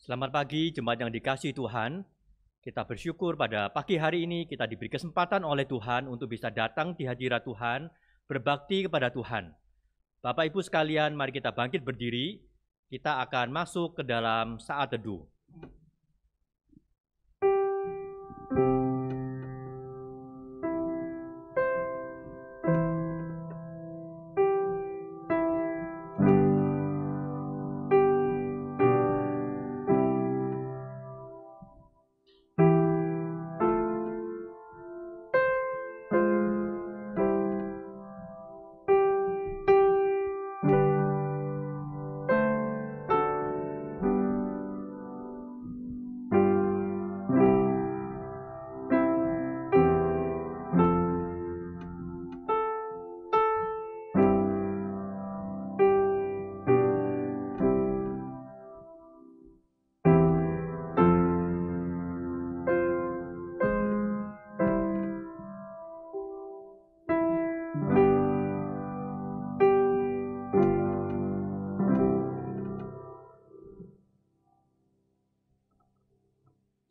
Selamat pagi jemaat yang dikasihi Tuhan. Kita bersyukur pada pagi hari ini kita diberi kesempatan oleh Tuhan untuk bisa datang di hadirat Tuhan, berbakti kepada Tuhan. Bapak Ibu sekalian, mari kita bangkit berdiri. Kita akan masuk ke dalam saat teduh.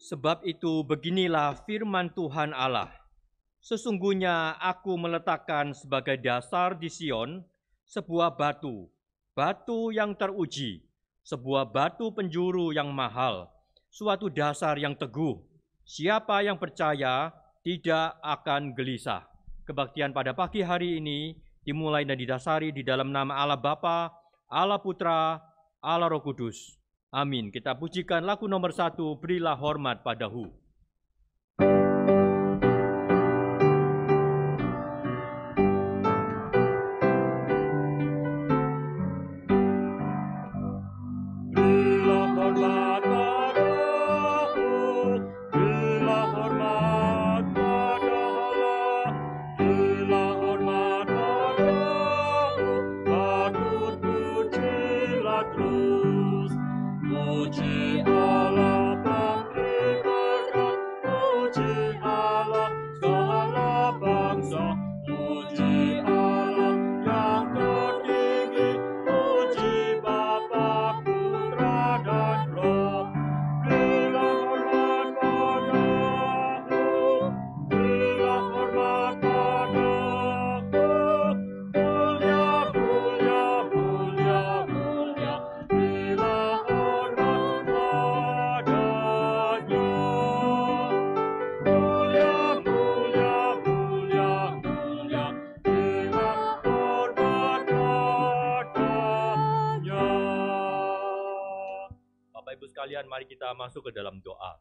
Sebab itu beginilah firman Tuhan Allah. Sesungguhnya aku meletakkan sebagai dasar di Sion sebuah batu, batu yang teruji, sebuah batu penjuru yang mahal, suatu dasar yang teguh. Siapa yang percaya tidak akan gelisah. Kebaktian pada pagi hari ini dimulai dan didasari di dalam nama Allah Bapa, Allah Putra, Allah Roh Kudus. Amin. Kita pujikan lagu nomor 1, Berilah Hormat Padahu. Mari kita masuk ke dalam doa.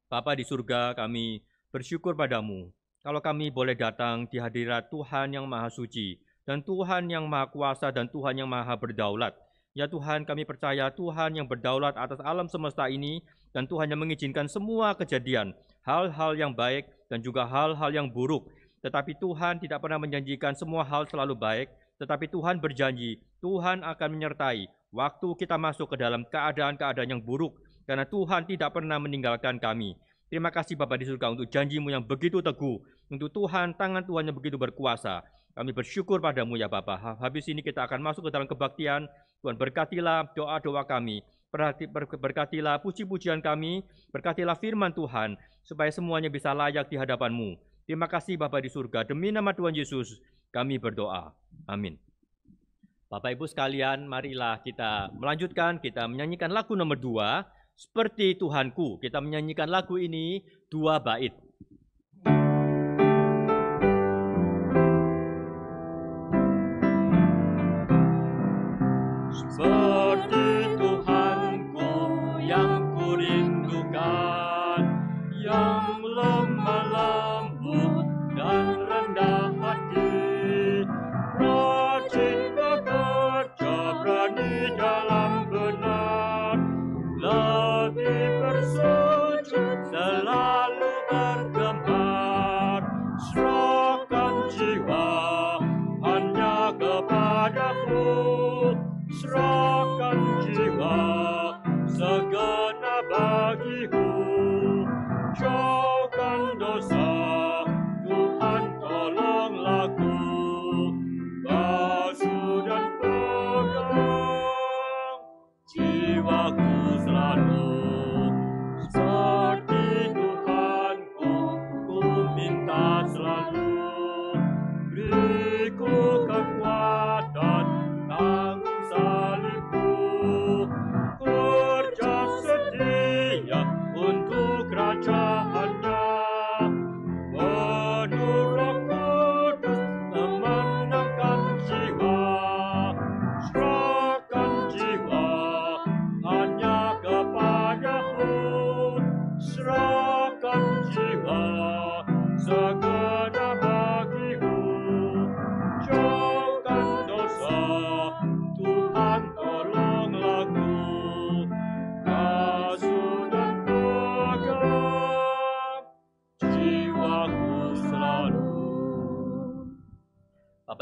Bapa di surga, kami bersyukur padamu kalau kami boleh datang di hadirat Tuhan yang Maha Suci dan Tuhan yang Maha Kuasa dan Tuhan yang Maha Berdaulat. Ya Tuhan, kami percaya Tuhan yang berdaulat atas alam semesta ini dan Tuhan yang mengizinkan semua kejadian, hal-hal yang baik dan juga hal-hal yang buruk. Tetapi Tuhan tidak pernah menjanjikan semua hal selalu baik, tetapi Tuhan berjanji Tuhan akan menyertai waktu kita masuk ke dalam keadaan-keadaan yang buruk, karena Tuhan tidak pernah meninggalkan kami. Terima kasih Bapa di surga untuk janjimu yang begitu teguh, untuk Tuhan, tangan Tuhan yang begitu berkuasa. Kami bersyukur padamu ya Bapa. Habis ini kita akan masuk ke dalam kebaktian. Tuhan berkatilah doa-doa kami, berkatilah puji-pujian kami, berkatilah firman Tuhan, supaya semuanya bisa layak di hadapan-Mu. Terima kasih Bapa di surga, demi nama Tuhan Yesus kami berdoa. Amin. Bapak Ibu sekalian, marilah kita melanjutkan, kita menyanyikan lagu nomor 2, Seperti Tuhanku. Kita menyanyikan lagu ini 2 bait. Seperti Tuhanku yang kurindukan, yang lemah lembut dan rendah hati, rajin bekerja, berani dalam benar, lebih bersujud, selalu bergemar, serahkan jiwa hanya kepadamu, serahkan jiwa segenap bagiku, jauhkan dosa, Tuhan tolonglah ku, basuh dan pegang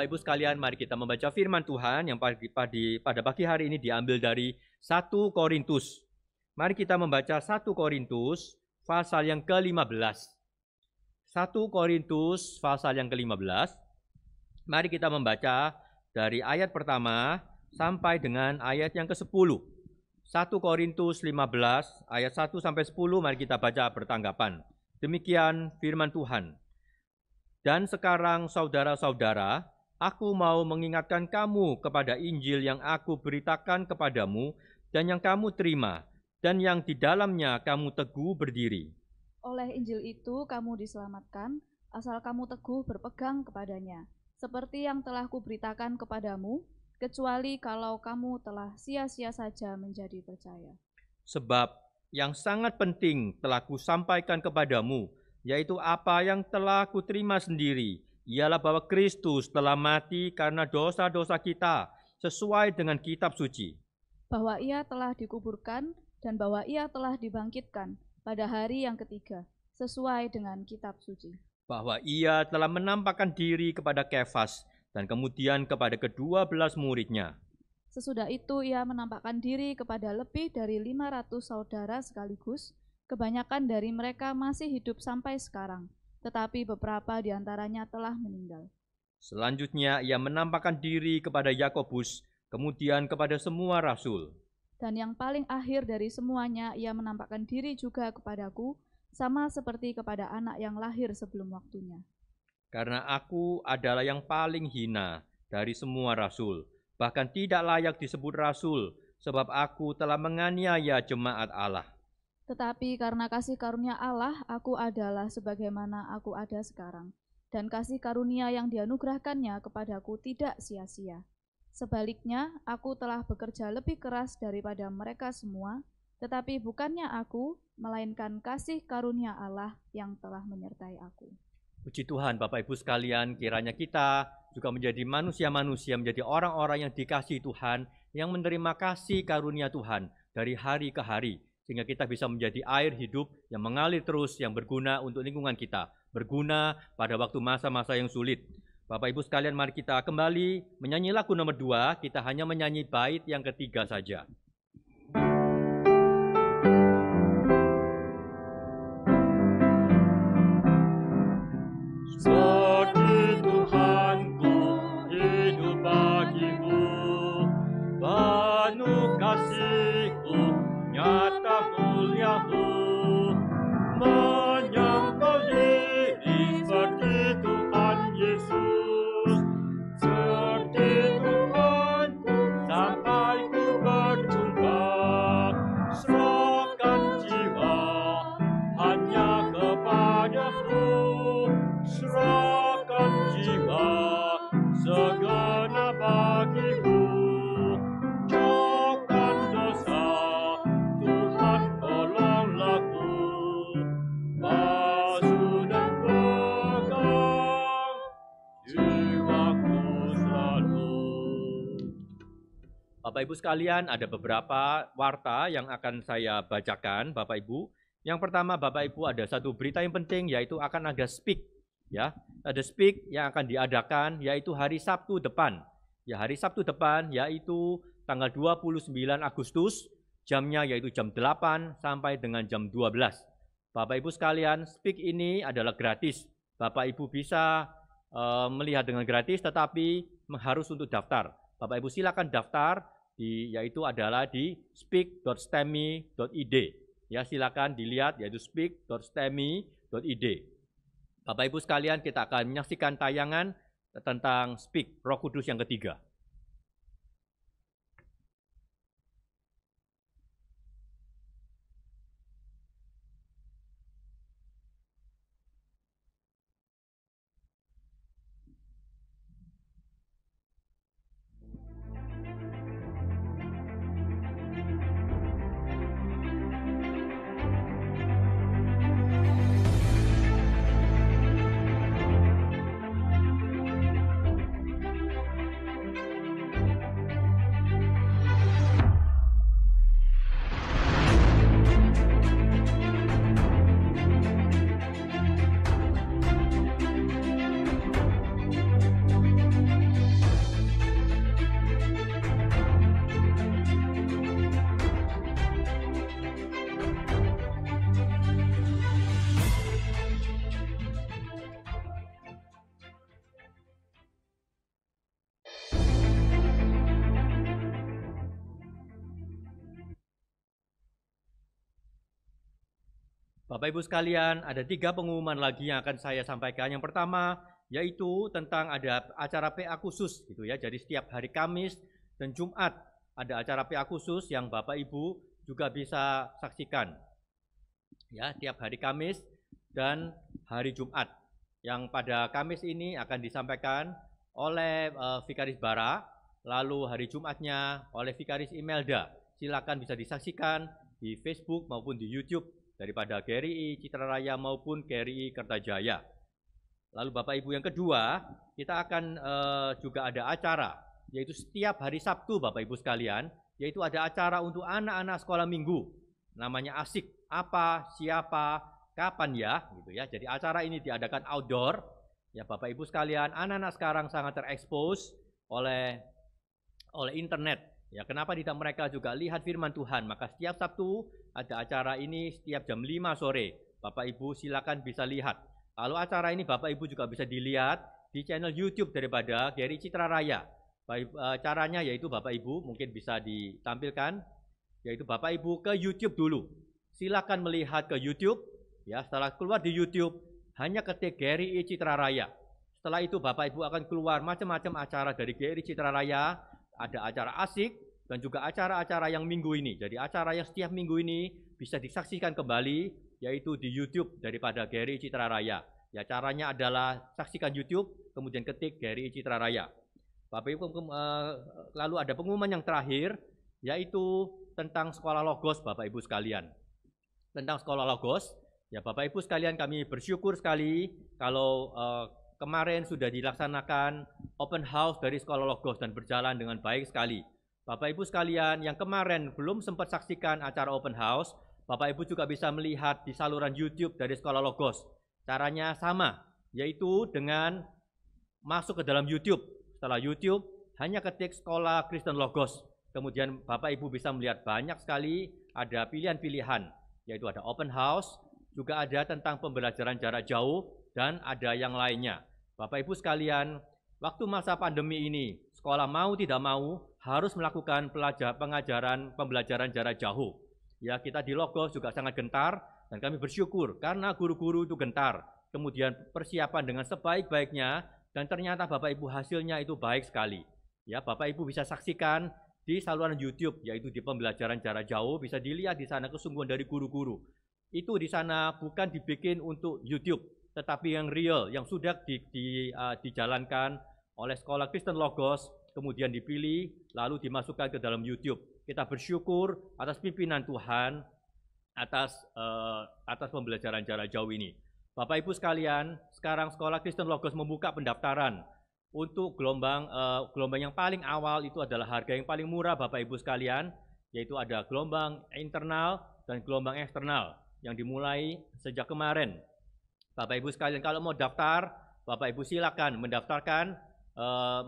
Bapak Ibu sekalian, mari kita membaca firman Tuhan yang pada pagi hari ini diambil dari 1 Korintus. Mari kita membaca 1 Korintus pasal yang ke-15. 1 Korintus pasal yang ke-15. Mari kita membaca dari ayat pertama sampai dengan ayat yang ke-10. 1 Korintus 15 ayat 1 sampai 10, mari kita baca bertanggapan. Demikian firman Tuhan. Dan sekarang saudara-saudara, aku mau mengingatkan kamu kepada Injil yang aku beritakan kepadamu dan yang kamu terima, dan yang di dalamnya kamu teguh berdiri. Oleh Injil itu kamu diselamatkan, asal kamu teguh berpegang kepadanya, seperti yang telah kuberitakan kepadamu, kecuali kalau kamu telah sia-sia saja menjadi percaya. Sebab yang sangat penting telah kusampaikan kepadamu, yaitu apa yang telah kuterima sendiri, ialah bahwa Kristus telah mati karena dosa-dosa kita, sesuai dengan kitab suci. Bahwa ia telah dikuburkan dan bahwa ia telah dibangkitkan pada hari yang ketiga, sesuai dengan kitab suci. Bahwa ia telah menampakkan diri kepada Kefas dan kemudian kepada ke-12 muridnya. Sesudah itu ia menampakkan diri kepada lebih dari 500 saudara sekaligus. Kebanyakan dari mereka masih hidup sampai sekarang, tetapi beberapa di antaranya telah meninggal. Selanjutnya ia menampakkan diri kepada Yakobus, kemudian kepada semua rasul. Dan yang paling akhir dari semuanya, ia menampakkan diri juga kepadaku, sama seperti kepada anak yang lahir sebelum waktunya. Karena aku adalah yang paling hina dari semua rasul, bahkan tidak layak disebut rasul, sebab aku telah menganiaya jemaat Allah. Tetapi karena kasih karunia Allah, aku adalah sebagaimana aku ada sekarang. Dan kasih karunia yang dianugerahkannya kepadaku tidak sia-sia. Sebaliknya, aku telah bekerja lebih keras daripada mereka semua, tetapi bukannya aku, melainkan kasih karunia Allah yang telah menyertai aku. Puji Tuhan, Bapak Ibu sekalian, kiranya kita juga menjadi manusia-manusia, menjadi orang-orang yang dikasihi Tuhan, yang menerima kasih karunia Tuhan dari hari ke hari, sehingga kita bisa menjadi air hidup yang mengalir terus, yang berguna untuk lingkungan kita, berguna pada waktu masa-masa yang sulit. Bapak Ibu sekalian, mari kita kembali menyanyi lagu nomor 2, kita hanya menyanyi bait yang ketiga saja. Seperti Tuhanku hidup bagimu, penuh kasih-Ku, nyata mulia-Mu, menyangkal diri seperti Tuhan Yesus, seperti Tuhanku sampai ku berjumpa, serahkan jiwa hanya kepada-Mu, serahkan jiwa segenap bagi-Mu, jauhkan dosa, Tuhan tolonglah ku, basuh dan pegang jiwaku selalu. Bapak Ibu sekalian, ada beberapa warta yang akan saya bacakan, Bapak Ibu. Yang pertama, Bapak Ibu, ada satu berita yang penting, yaitu akan ada speak. Ya, ada speak yang akan diadakan, yaitu hari Sabtu depan. Ya, hari Sabtu depan, yaitu tanggal 29 Agustus, jamnya yaitu jam 8 sampai dengan jam 12. Bapak Ibu sekalian, speak ini adalah gratis. Bapak Ibu bisa melihat dengan gratis, tetapi harus untuk daftar. Bapak Ibu silakan daftar, yaitu adalah di speak.stemi.id. Ya, silakan dilihat, yaitu speak.stemi.id. Bapak Ibu sekalian, kita akan menyaksikan tayangan tentang Speak, Roh Kudus yang ketiga. Bapak Ibu sekalian, ada 3 pengumuman lagi yang akan saya sampaikan. Yang pertama yaitu tentang ada acara PA khusus gitu ya. Jadi setiap hari Kamis dan Jumat ada acara PA khusus yang Bapak Ibu juga bisa saksikan. Ya, tiap hari Kamis dan hari Jumat. Yang pada Kamis ini akan disampaikan oleh Vikaris Bara, lalu hari Jumatnya oleh Vikaris Imelda. Silakan bisa disaksikan di Facebook maupun di YouTube daripada GRI Citra Raya maupun GRI Kertajaya. Lalu Bapak Ibu yang kedua, kita akan juga ada acara, yaitu setiap hari Sabtu Bapak Ibu sekalian, yaitu ada acara untuk anak-anak sekolah minggu. Namanya Asik, apa, siapa, kapan ya, gitu ya. Jadi acara ini diadakan outdoor. Ya Bapak Ibu sekalian, anak-anak sekarang sangat terekspos oleh internet. Ya, kenapa tidak mereka juga lihat firman Tuhan? Maka setiap Sabtu ada acara ini setiap jam 5 sore. Bapak Ibu silakan bisa lihat. Lalu acara ini Bapak Ibu juga bisa dilihat di channel YouTube daripada GRI Citra Raya. Caranya yaitu Bapak Ibu mungkin bisa ditampilkan, yaitu Bapak Ibu ke YouTube dulu. Silakan melihat ke YouTube. Ya, setelah keluar di YouTube hanya ketik GRI Citra Raya. Setelah itu Bapak Ibu akan keluar macam-macam acara dari GRI Citra Raya. Ada acara Asik dan juga acara-acara yang minggu ini. Jadi acara yang setiap minggu ini bisa disaksikan kembali yaitu di YouTube daripada GRI Citra Raya. Ya, caranya adalah saksikan YouTube, kemudian ketik GRI Citra Raya. Bapak Ibu, lalu ada pengumuman yang terakhir, yaitu tentang sekolah Logos Bapak Ibu sekalian. Tentang sekolah Logos, ya Bapak Ibu sekalian, kami bersyukur sekali kalau kemarin sudah dilaksanakan open house dari sekolah Logos dan berjalan dengan baik sekali. Bapak Ibu sekalian yang kemarin belum sempat saksikan acara open house, Bapak Ibu juga bisa melihat di saluran YouTube dari sekolah Logos. Caranya sama, yaitu dengan masuk ke dalam YouTube. Setelah YouTube, hanya ketik sekolah Kristen Logos. Kemudian Bapak Ibu bisa melihat banyak sekali ada pilihan-pilihan, yaitu ada open house, juga ada tentang pembelajaran jarak jauh, dan ada yang lainnya. Bapak Ibu sekalian, waktu masa pandemi ini, sekolah mau tidak mau harus melakukan pembelajaran jarak jauh. Ya, kita di Logos juga sangat gentar dan kami bersyukur karena guru-guru itu gentar. Kemudian persiapan dengan sebaik-baiknya dan ternyata Bapak Ibu hasilnya itu baik sekali. Ya, Bapak Ibu bisa saksikan di saluran YouTube yaitu di pembelajaran jarak jauh, bisa dilihat di sana kesungguhan dari guru-guru. Itu di sana bukan dibikin untuk YouTube, tetapi yang real, yang sudah dijalankan oleh sekolah Kristen Logos, kemudian dipilih, lalu dimasukkan ke dalam YouTube. Kita bersyukur atas pimpinan Tuhan, atas pembelajaran jarak jauh ini. Bapak Ibu sekalian, sekarang sekolah Kristen Logos membuka pendaftaran untuk gelombang yang paling awal itu adalah harga yang paling murah Bapak Ibu sekalian, yaitu ada gelombang internal dan gelombang eksternal yang dimulai sejak kemarin. Bapak Ibu sekalian, kalau mau daftar, Bapak Ibu silakan mendaftarkan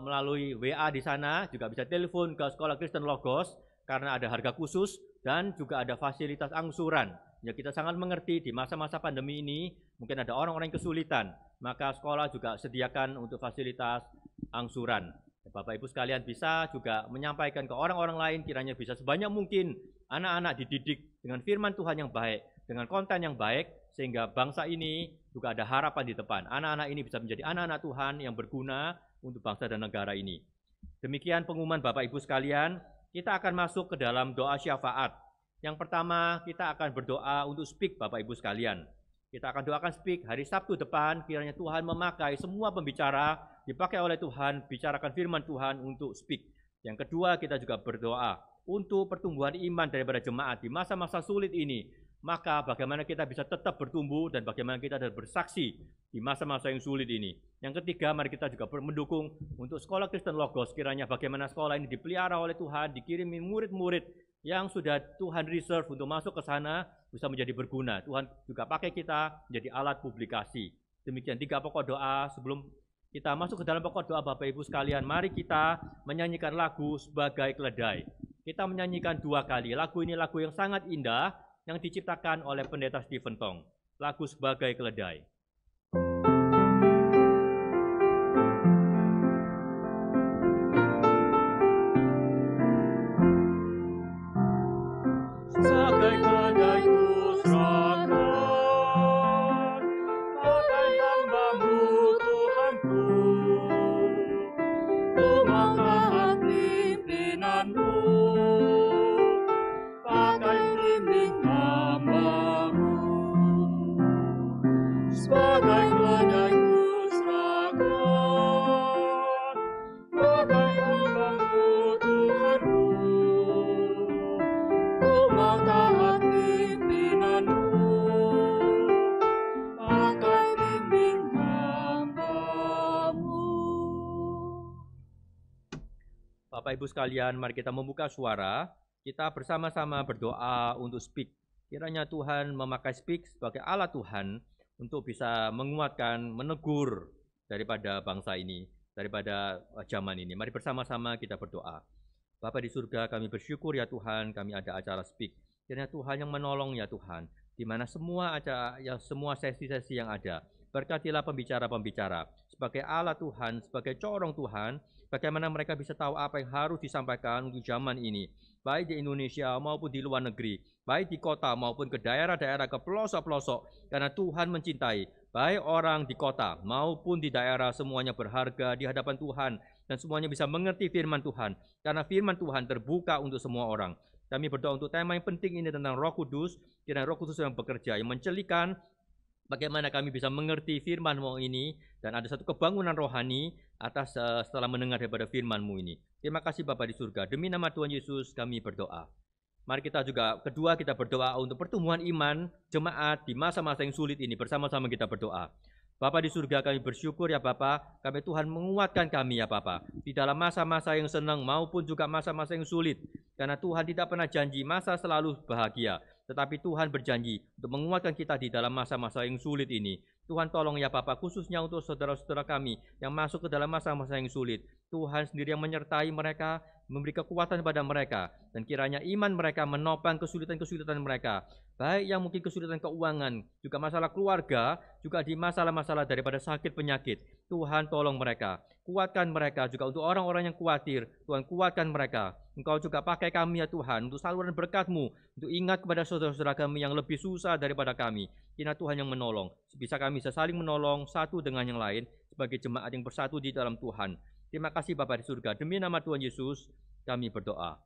melalui WA di sana, juga bisa telepon ke sekolah Kristen Logos karena ada harga khusus dan juga ada fasilitas angsuran. Ya, kita sangat mengerti di masa-masa pandemi ini mungkin ada orang-orang yang kesulitan, maka sekolah juga sediakan untuk fasilitas angsuran. Bapak Ibu sekalian bisa juga menyampaikan ke orang-orang lain, kiranya bisa sebanyak mungkin anak-anak dididik dengan firman Tuhan yang baik, dengan konten yang baik, sehingga bangsa ini juga ada harapan di depan. Anak-anak ini bisa menjadi anak-anak Tuhan yang berguna untuk bangsa dan negara ini. Demikian pengumuman Bapak Ibu sekalian. Kita akan masuk ke dalam doa syafaat. Yang pertama, kita akan berdoa untuk speak Bapak Ibu sekalian. Kita akan doakan speak hari Sabtu depan, kiranya Tuhan memakai semua pembicara, dipakai oleh Tuhan, bicarakan firman Tuhan untuk speak. Yang kedua, kita juga berdoa untuk pertumbuhan iman daripada jemaat di masa-masa sulit ini. Maka bagaimana kita bisa tetap bertumbuh dan bagaimana kita dapat bersaksi di masa-masa yang sulit ini. Yang ketiga, mari kita juga mendukung untuk sekolah Kristen Logos, kiranya bagaimana sekolah ini dipelihara oleh Tuhan, dikirimi murid-murid yang sudah Tuhan reserve untuk masuk ke sana, bisa menjadi berguna. Tuhan juga pakai kita menjadi alat publikasi. Demikian 3 pokok doa. Sebelum kita masuk ke dalam pokok doa Bapak Ibu sekalian, mari kita menyanyikan lagu Sebagai Keledai. Kita menyanyikan 2 kali. Lagu ini lagu yang sangat indah, yang diciptakan oleh Pendeta Stephen Tong. Lagu Sebagai Keledai. Sebagai keledai ku serahkan Bapak Ibu sekalian, mari kita membuka suara. Kita bersama-sama berdoa untuk speak. Kiranya Tuhan memakai speak sebagai alat Tuhan untuk bisa menguatkan, menegur daripada bangsa ini, daripada zaman ini. Mari bersama-sama kita berdoa. Bapa di surga, kami bersyukur ya Tuhan, kami ada acara speak. Kiranya Tuhan yang menolong ya Tuhan, di mana semua acara, ya semua sesi-sesi yang ada. Berkatilah pembicara-pembicara sebagai alat Tuhan, sebagai corong Tuhan, bagaimana mereka bisa tahu apa yang harus disampaikan untuk zaman ini, baik di Indonesia maupun di luar negeri, baik di kota maupun ke daerah-daerah, ke pelosok-pelosok, karena Tuhan mencintai, baik orang di kota maupun di daerah, semuanya berharga di hadapan Tuhan, dan semuanya bisa mengerti firman Tuhan, karena firman Tuhan terbuka untuk semua orang. Kami berdoa untuk tema yang penting ini tentang Roh Kudus, kiranya Roh Kudus yang bekerja, yang mencelikan bagaimana kami bisa mengerti firman-Mu ini, dan ada satu kebangunan rohani atas setelah mendengar daripada firman-Mu ini. Terima kasih Bapa di surga. Demi nama Tuhan Yesus kami berdoa. Mari kita juga, kedua kita berdoa untuk pertumbuhan iman jemaat di masa-masa yang sulit ini. Bersama-sama kita berdoa. Bapa di surga, kami bersyukur ya Bapa, kami Tuhan menguatkan kami ya Bapa, di dalam masa-masa yang senang maupun juga masa-masa yang sulit. Karena Tuhan tidak pernah janji masa selalu bahagia, tetapi Tuhan berjanji untuk menguatkan kita di dalam masa-masa yang sulit ini. Tuhan tolong ya Bapa, khususnya untuk saudara-saudara kami yang masuk ke dalam masa-masa yang sulit. Tuhan sendiri yang menyertai mereka, memberi kekuatan pada mereka, dan kiranya iman mereka menopang kesulitan-kesulitan mereka, baik yang mungkin kesulitan keuangan, juga masalah keluarga, juga di masalah-masalah daripada sakit penyakit. Tuhan tolong mereka, kuatkan mereka, juga untuk orang-orang yang khawatir, Tuhan kuatkan mereka. Engkau juga pakai kami ya Tuhan, untuk saluran berkat-Mu, untuk ingat kepada saudara-saudara kami yang lebih susah daripada kami. Kiranya Tuhan yang menolong, bisa kami bisa saling menolong satu dengan yang lain, sebagai jemaat yang bersatu di dalam Tuhan. Terima kasih Bapa di surga, demi nama Tuhan Yesus kami berdoa.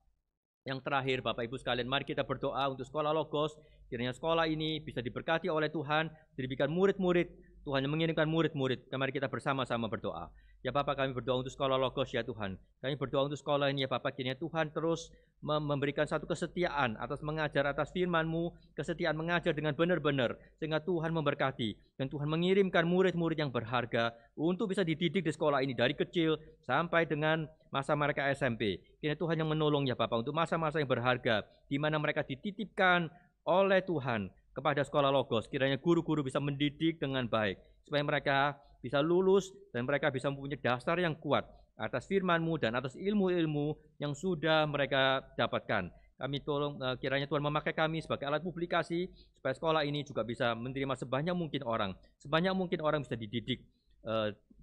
Yang terakhir Bapak Ibu sekalian, mari kita berdoa untuk sekolah Logos. Kiranya sekolah ini bisa diberkati oleh Tuhan, diberikan murid-murid, Tuhan yang mengirimkan murid-murid. Mari kita bersama-sama berdoa. Ya Bapak, kami berdoa untuk sekolah Logos ya Tuhan. Kami berdoa untuk sekolah ini ya Bapak, kiranya Tuhan terus memberikan satu kesetiaan atas mengajar atas firman-Mu, kesetiaan mengajar dengan benar-benar, sehingga Tuhan memberkati, dan Tuhan mengirimkan murid-murid yang berharga untuk bisa dididik di sekolah ini dari kecil sampai dengan masa mereka SMP. Kiranya Tuhan yang menolong ya Bapak untuk masa-masa yang berharga, di mana mereka dititipkan oleh Tuhan kepada sekolah Logos. Kiranya guru-guru bisa mendidik dengan baik, supaya mereka bisa lulus dan mereka bisa mempunyai dasar yang kuat atas firman-Mu dan atas ilmu-ilmu yang sudah mereka dapatkan. Kami tolong kiranya Tuhan memakai kami sebagai alat publikasi, supaya sekolah ini juga bisa menerima sebanyak mungkin orang bisa dididik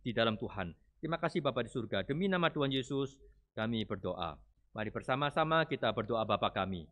di dalam Tuhan. Terima kasih Bapa di surga, demi nama Tuhan Yesus kami berdoa. Mari bersama-sama kita berdoa. Bapa kami.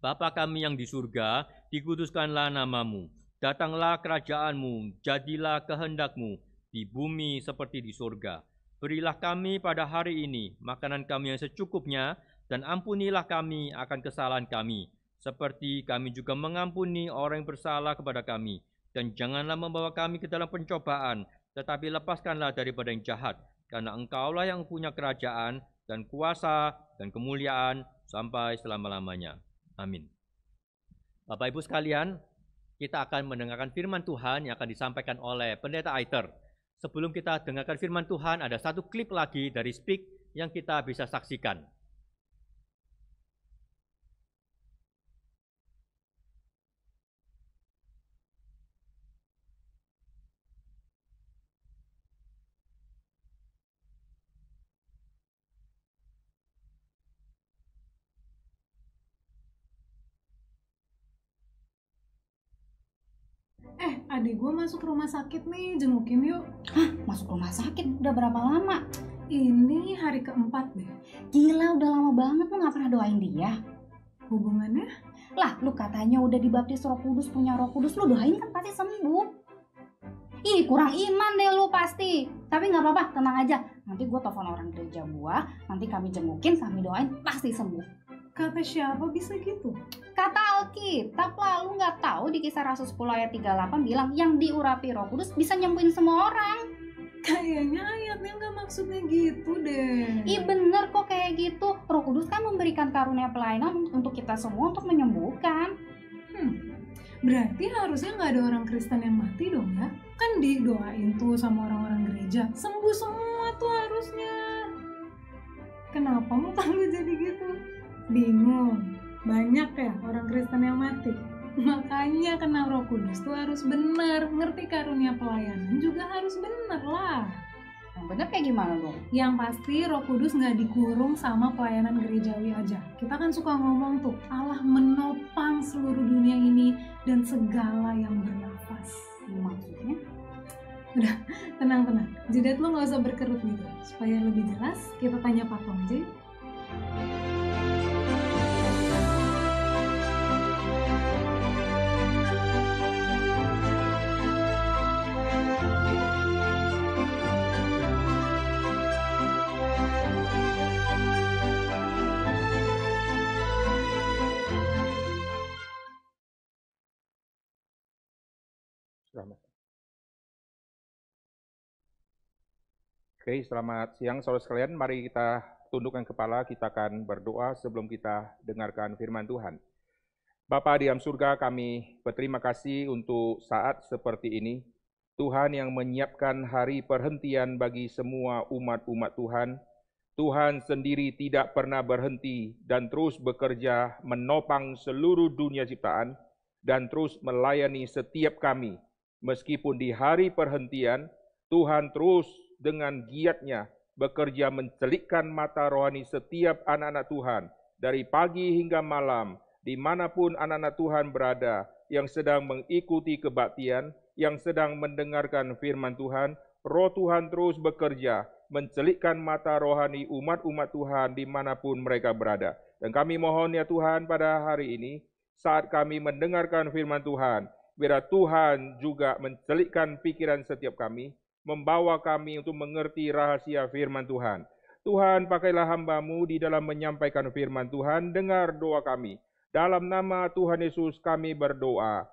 Bapa kami yang di surga, dikuduskanlah nama-Mu. Datanglah kerajaan-Mu, jadilah kehendak-Mu di bumi seperti di surga. Berilah kami pada hari ini makanan kami yang secukupnya, dan ampunilah kami akan kesalahan kami, seperti kami juga mengampuni orang yang bersalah kepada kami. Dan janganlah membawa kami ke dalam pencobaan, tetapi lepaskanlah daripada yang jahat, karena Engkaulah yang punya kerajaan dan kuasa dan kemuliaan sampai selama-lamanya. Amin. Bapak Ibu sekalian, kita akan mendengarkan firman Tuhan yang akan disampaikan oleh Pendeta Aiter. Sebelum kita dengarkan firman Tuhan, ada satu klip lagi dari Speak yang kita bisa saksikan. Adik gue masuk rumah sakit nih, jengukin yuk. Hah? Masuk rumah sakit? Udah berapa lama? Ini hari keempat deh. Gila, udah lama banget lu gak pernah doain dia. Hubungannya? Lah, lu katanya udah dibaptis Roh Kudus, punya Roh Kudus, lu doain kan pasti sembuh. Ih, kurang iman deh lu pasti. Tapi gak apa-apa, tenang aja. Nanti gue telepon orang gereja gua, nanti kami jengukin, kami doain, pasti sembuh. Kata siapa bisa gitu? Kata Alkitab lah, lu gak tahu di Kisah Rasul 10 ayat 38 bilang yang diurapi Roh Kudus bisa nyembuhin semua orang. Kayaknya ayatnya gak maksudnya gitu deh. Ih bener kok kayak gitu. Roh Kudus kan memberikan karunia pelayanan untuk kita semua untuk menyembuhkan. Berarti harusnya gak ada orang Kristen yang mati dong ya? Kan didoain tuh sama orang-orang gereja, sembuh semua tuh harusnya. Kenapa muka lu jadi gitu? Bingung? Banyak ya orang Kristen yang mati. Makanya kenal Roh Kudus tuh harus benar, ngerti karunia pelayanan juga harus benar lah. Yang bener kayak gimana dong? Yang pasti Roh Kudus nggak dikurung sama pelayanan gerejawi aja. Kita kan suka ngomong tuh, Allah menopang seluruh dunia ini dan segala yang bernafas. Maksudnya? Udah, tenang. Jidat lu nggak usah berkerut gitu. Supaya lebih jelas, kita tanya Patung aja yuk. Oke, selamat siang saudara sekalian. Mari kita tundukkan kepala, kita akan berdoa sebelum kita dengarkan firman Tuhan. Bapa di dalam surga, kami berterima kasih untuk saat seperti ini. Tuhan yang menyiapkan hari perhentian bagi semua umat-umat Tuhan. Tuhan sendiri tidak pernah berhenti dan terus bekerja menopang seluruh dunia ciptaan dan terus melayani setiap kami. Meskipun di hari perhentian, Tuhan terus dengan giatnya bekerja mencelikkan mata rohani setiap anak-anak Tuhan dari pagi hingga malam, dimanapun anak-anak Tuhan berada, yang sedang mengikuti kebaktian, yang sedang mendengarkan firman Tuhan. Roh Tuhan terus bekerja mencelikkan mata rohani umat-umat Tuhan dimanapun mereka berada. Dan kami mohon ya Tuhan, pada hari ini saat kami mendengarkan firman Tuhan, biar Tuhan juga mencelikkan pikiran setiap kami, membawa kami untuk mengerti rahasia firman Tuhan. Tuhan, pakailah hamba-Mu di dalam menyampaikan firman Tuhan. Dengar doa kami. Dalam nama Tuhan Yesus kami berdoa.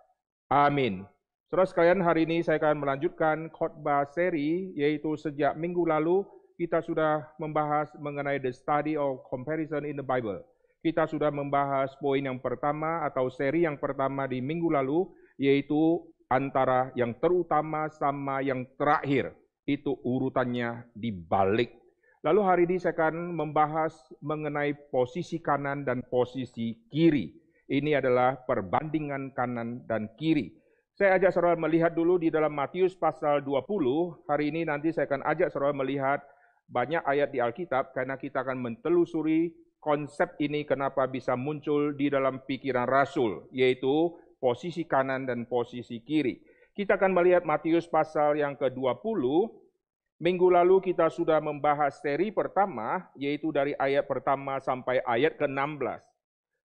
Amin. Saudara sekalian, hari ini saya akan melanjutkan khotbah seri, yaitu sejak minggu lalu kita sudah membahas mengenai the study of comparison in the Bible. Kita sudah membahas poin yang pertama atau seri yang pertama di minggu lalu, yaitu antara yang terutama sama yang terakhir, itu urutannya dibalik. Lalu hari ini saya akan membahas mengenai posisi kanan dan posisi kiri. Ini adalah perbandingan kanan dan kiri. Saya ajak saudara melihat dulu di dalam Matius pasal 20. Hari ini nanti saya akan ajak saudara melihat banyak ayat di Alkitab, karena kita akan mentelusuri konsep ini kenapa bisa muncul di dalam pikiran Rasul, yaitu posisi kanan dan posisi kiri. Kita akan melihat Matius pasal yang ke-20. Minggu lalu kita sudah membahas seri pertama, yaitu dari ayat pertama sampai ayat ke-16.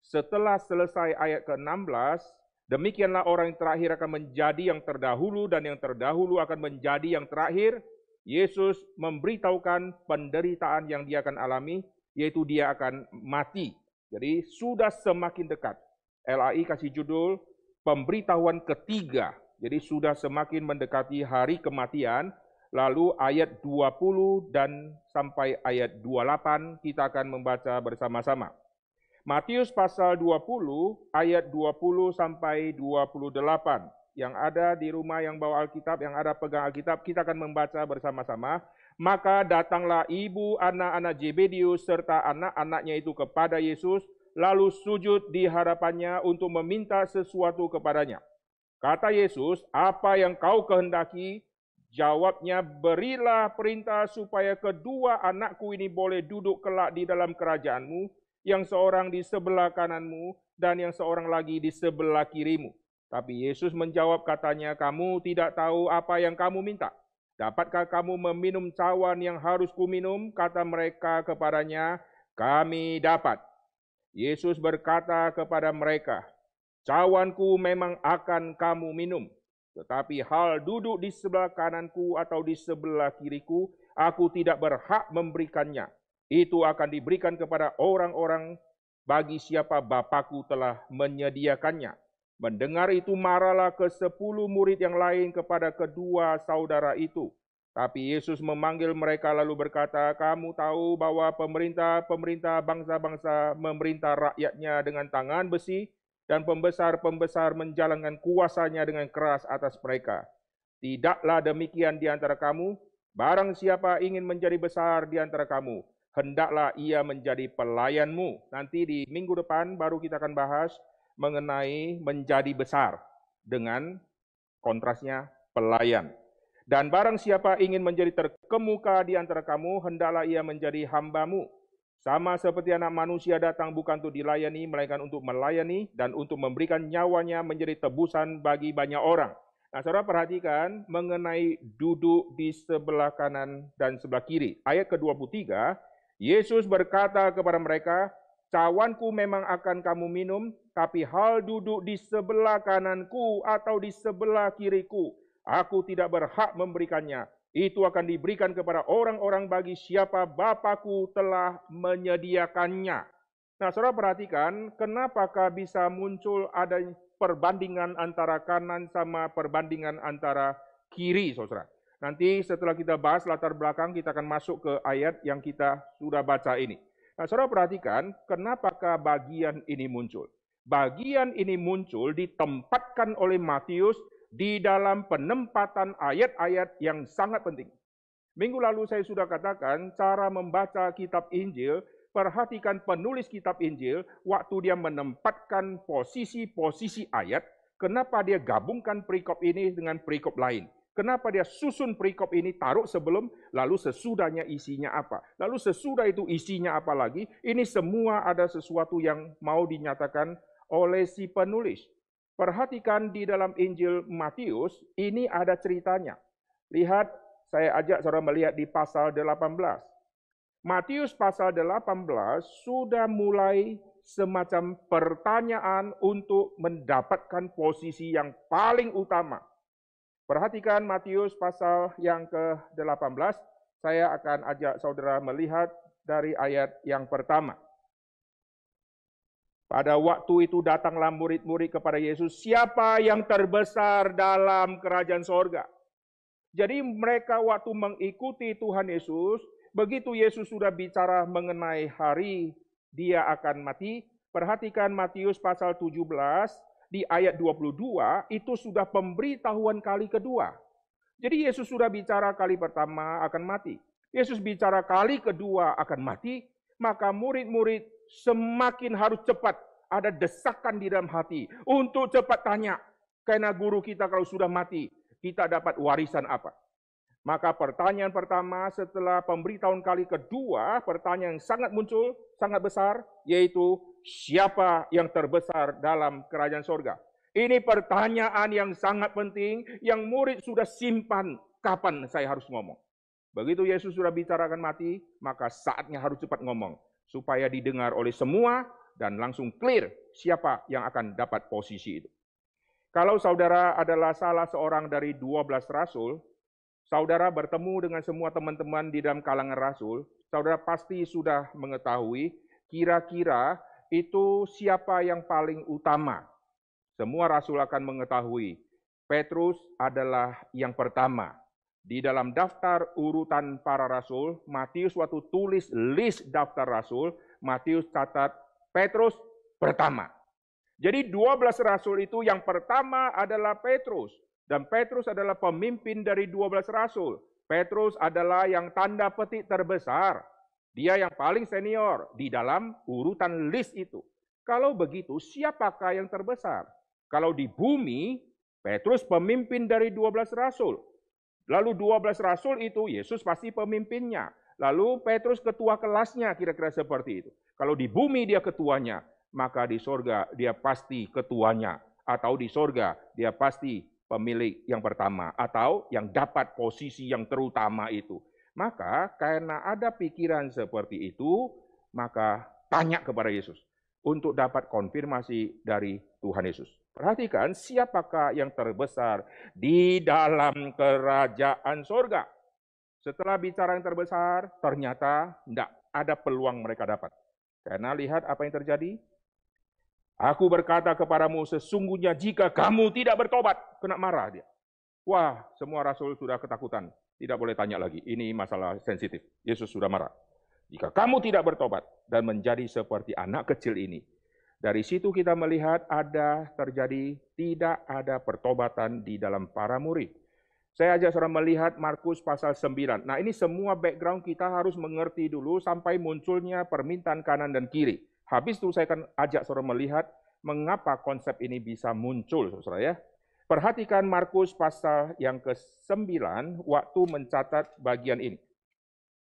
Setelah selesai ayat ke-16, demikianlah orang yang terakhir akan menjadi yang terdahulu dan yang terdahulu akan menjadi yang terakhir. Yesus memberitahukan penderitaan yang dia akan alami, yaitu dia akan mati. Jadi sudah semakin dekat. LAI kasih judul pemberitahuan ketiga. Jadi sudah semakin mendekati hari kematian. Lalu ayat 20 dan sampai ayat 28 kita akan membaca bersama-sama. Matius pasal 20 ayat 20 sampai 28. Yang ada di rumah yang bawa Alkitab, yang ada pegang Alkitab, kita akan membaca bersama-sama. Maka datanglah ibu anak-anak Zebedius serta anak-anaknya itu kepada Yesus, lalu sujud di hadapannya untuk meminta sesuatu kepadanya. Kata Yesus, "Apa yang kau kehendaki?" Jawabnya, "Berilah perintah supaya kedua anakku ini boleh duduk kelak di dalam kerajaanmu, yang seorang di sebelah kananmu dan yang seorang lagi di sebelah kirimu." Tapi Yesus menjawab katanya, "Kamu tidak tahu apa yang kamu minta. Dapatkah kamu meminum cawan yang harus kuminum?" Kata mereka kepadanya, "Kami dapat." Yesus berkata kepada mereka, "Cawanku memang akan kamu minum, tetapi hal duduk di sebelah kananku atau di sebelah kiriku, aku tidak berhak memberikannya. Itu akan diberikan kepada orang-orang bagi siapa Bapakku telah menyediakannya." Mendengar itu marahlah ke-10 murid yang lain kepada kedua saudara itu. Tapi Yesus memanggil mereka lalu berkata, "Kamu tahu bahwa pemerintah bangsa-bangsa memerintah rakyatnya dengan tangan besi, dan pembesar-pembesar menjalankan kuasanya dengan keras atas mereka. Tidaklah demikian di antara kamu. Barang siapa ingin menjadi besar di antara kamu, hendaklah ia menjadi pelayanmu. Nanti di minggu depan baru kita akan bahas mengenai menjadi besar dengan kontrasnya pelayan. Dan barang siapa ingin menjadi terkemuka di antara kamu, hendaklah ia menjadi hambamu. Sama seperti anak manusia datang bukan untuk dilayani, melainkan untuk melayani dan untuk memberikan nyawanya menjadi tebusan bagi banyak orang. Nah, saudara perhatikan mengenai duduk di sebelah kanan dan sebelah kiri. Ayat ke-23, Yesus berkata kepada mereka, cawanku memang akan kamu minum, tapi hal duduk di sebelah kananku atau di sebelah kiriku, aku tidak berhak memberikannya. Itu akan diberikan kepada orang-orang bagi siapa Bapa-Ku telah menyediakannya. Nah, saudara perhatikan, kenapakah bisa muncul ada perbandingan antara kanan sama perbandingan antara kiri, saudara. Nanti setelah kita bahas latar belakang, kita akan masuk ke ayat yang kita sudah baca ini. Nah, saudara perhatikan, kenapakah bagian ini muncul? Bagian ini muncul ditempatkan oleh Matius di dalam penempatan ayat-ayat yang sangat penting. Minggu lalu saya sudah katakan, cara membaca kitab Injil, perhatikan penulis kitab Injil, waktu dia menempatkan posisi-posisi ayat, kenapa dia gabungkan perikop ini dengan perikop lain. Kenapa dia susun perikop ini, taruh sebelum, lalu sesudahnya isinya apa. Lalu sesudah itu isinya apa lagi, ini semua ada sesuatu yang mau dinyatakan oleh si penulis. Perhatikan di dalam Injil Matius, ini ada ceritanya. Lihat, saya ajak saudara melihat di pasal 18. Matius pasal 18 sudah mulai semacam pertanyaan untuk mendapatkan posisi yang paling utama. Perhatikan Matius pasal yang ke-18, saya akan ajak saudara melihat dari ayat yang pertama. Pada waktu itu datanglah murid-murid kepada Yesus, siapa yang terbesar dalam kerajaan sorga? Jadi mereka waktu mengikuti Tuhan Yesus, begitu Yesus sudah bicara mengenai hari dia akan mati, perhatikan Matius pasal 17, di ayat 22, itu sudah pemberitahuan kali kedua. Jadi Yesus sudah bicara kali pertama akan mati. Yesus bicara kali kedua akan mati, maka murid-murid semakin harus cepat, ada desakan di dalam hati untuk cepat tanya, karena guru kita kalau sudah mati, kita dapat warisan apa? Maka pertanyaan pertama setelah pemberitahuan kali kedua, pertanyaan yang sangat muncul, sangat besar, yaitu siapa yang terbesar dalam kerajaan sorga? Ini pertanyaan yang sangat penting, yang murid sudah simpan, kapan saya harus ngomong? Begitu Yesus sudah bicarakan mati, maka saatnya harus cepat ngomong, supaya didengar oleh semua, dan langsung clear siapa yang akan dapat posisi itu. Kalau saudara adalah salah seorang dari 12 rasul, saudara bertemu dengan semua teman-teman di dalam kalangan rasul, saudara pasti sudah mengetahui kira-kira itu siapa yang paling utama. Semua rasul akan mengetahui, Petrus adalah yang pertama. Di dalam daftar urutan para rasul, Matius waktu tulis list daftar rasul, Matius catat Petrus pertama. Jadi 12 rasul itu yang pertama adalah Petrus. Dan Petrus adalah pemimpin dari 12 rasul. Petrus adalah yang tanda petik terbesar. Dia yang paling senior di dalam urutan list itu. Kalau begitu, siapakah yang terbesar? Kalau di bumi, Petrus pemimpin dari 12 rasul. Lalu 12 rasul itu, Yesus pasti pemimpinnya. Lalu Petrus ketua kelasnya, kira-kira seperti itu. Kalau di bumi dia ketuanya, maka di sorga dia pasti ketuanya. Atau di sorga dia pasti pemilik yang pertama. Atau yang dapat posisi yang terutama itu. Maka karena ada pikiran seperti itu, maka tanya kepada Yesus. Untuk dapat konfirmasi dari Tuhan Yesus. Perhatikan siapakah yang terbesar di dalam kerajaan sorga. Setelah bicara yang terbesar, ternyata tidak ada peluang mereka dapat. Karena lihat apa yang terjadi. Aku berkata kepadamu, sesungguhnya jika kamu tidak bertobat, kena marah dia. Wah, semua rasul sudah ketakutan. Tidak boleh tanya lagi, ini masalah sensitif. Yesus sudah marah. Jika kamu tidak bertobat dan menjadi seperti anak kecil ini, dari situ kita melihat ada terjadi tidak ada pertobatan di dalam para murid. Saya ajak saudara melihat Markus pasal 9. Nah, ini semua background kita harus mengerti dulu sampai munculnya permintaan kanan dan kiri. Habis itu saya akan ajak saudara melihat mengapa konsep ini bisa muncul, saudara ya. Perhatikan Markus pasal yang ke-9 waktu mencatat bagian ini.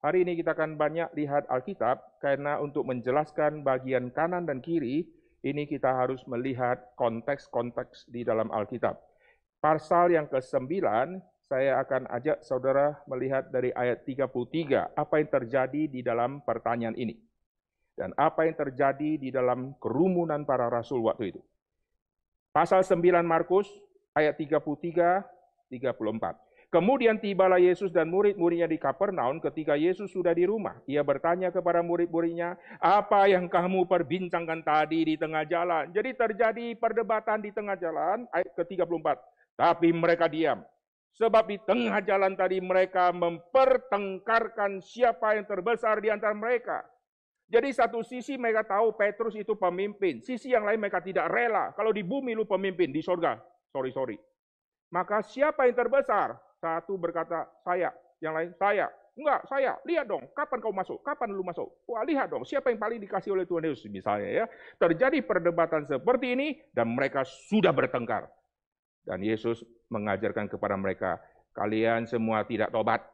Hari ini kita akan banyak lihat Alkitab karena untuk menjelaskan bagian kanan dan kiri, ini kita harus melihat konteks-konteks di dalam Alkitab. Pasal yang ke-9, saya akan ajak saudara melihat dari ayat 33, apa yang terjadi di dalam pertanyaan ini. Dan apa yang terjadi di dalam kerumunan para rasul waktu itu. Pasal 9 Markus, ayat 33, 34. Kemudian tibalah Yesus dan murid-muridnya di Kapernaum ketika Yesus sudah di rumah. Ia bertanya kepada murid-muridnya, apa yang kamu perbincangkan tadi di tengah jalan? Jadi terjadi perdebatan di tengah jalan, ayat ke-34. Tapi mereka diam. Sebab di tengah jalan tadi mereka mempertengkarkan siapa yang terbesar di antara mereka. Jadi satu sisi mereka tahu Petrus itu pemimpin. Sisi yang lain mereka tidak rela. Kalau di bumi lu pemimpin, di sorga. Sorry. Maka siapa yang terbesar? Satu berkata, saya. Yang lain, saya. Enggak, saya. Lihat dong, kapan kau masuk? Kapan lu masuk? Wah, lihat dong, siapa yang paling dikasih oleh Tuhan Yesus misalnya ya. Terjadi perdebatan seperti ini dan mereka sudah bertengkar. Dan Yesus mengajarkan kepada mereka, kalian semua tidak tobat.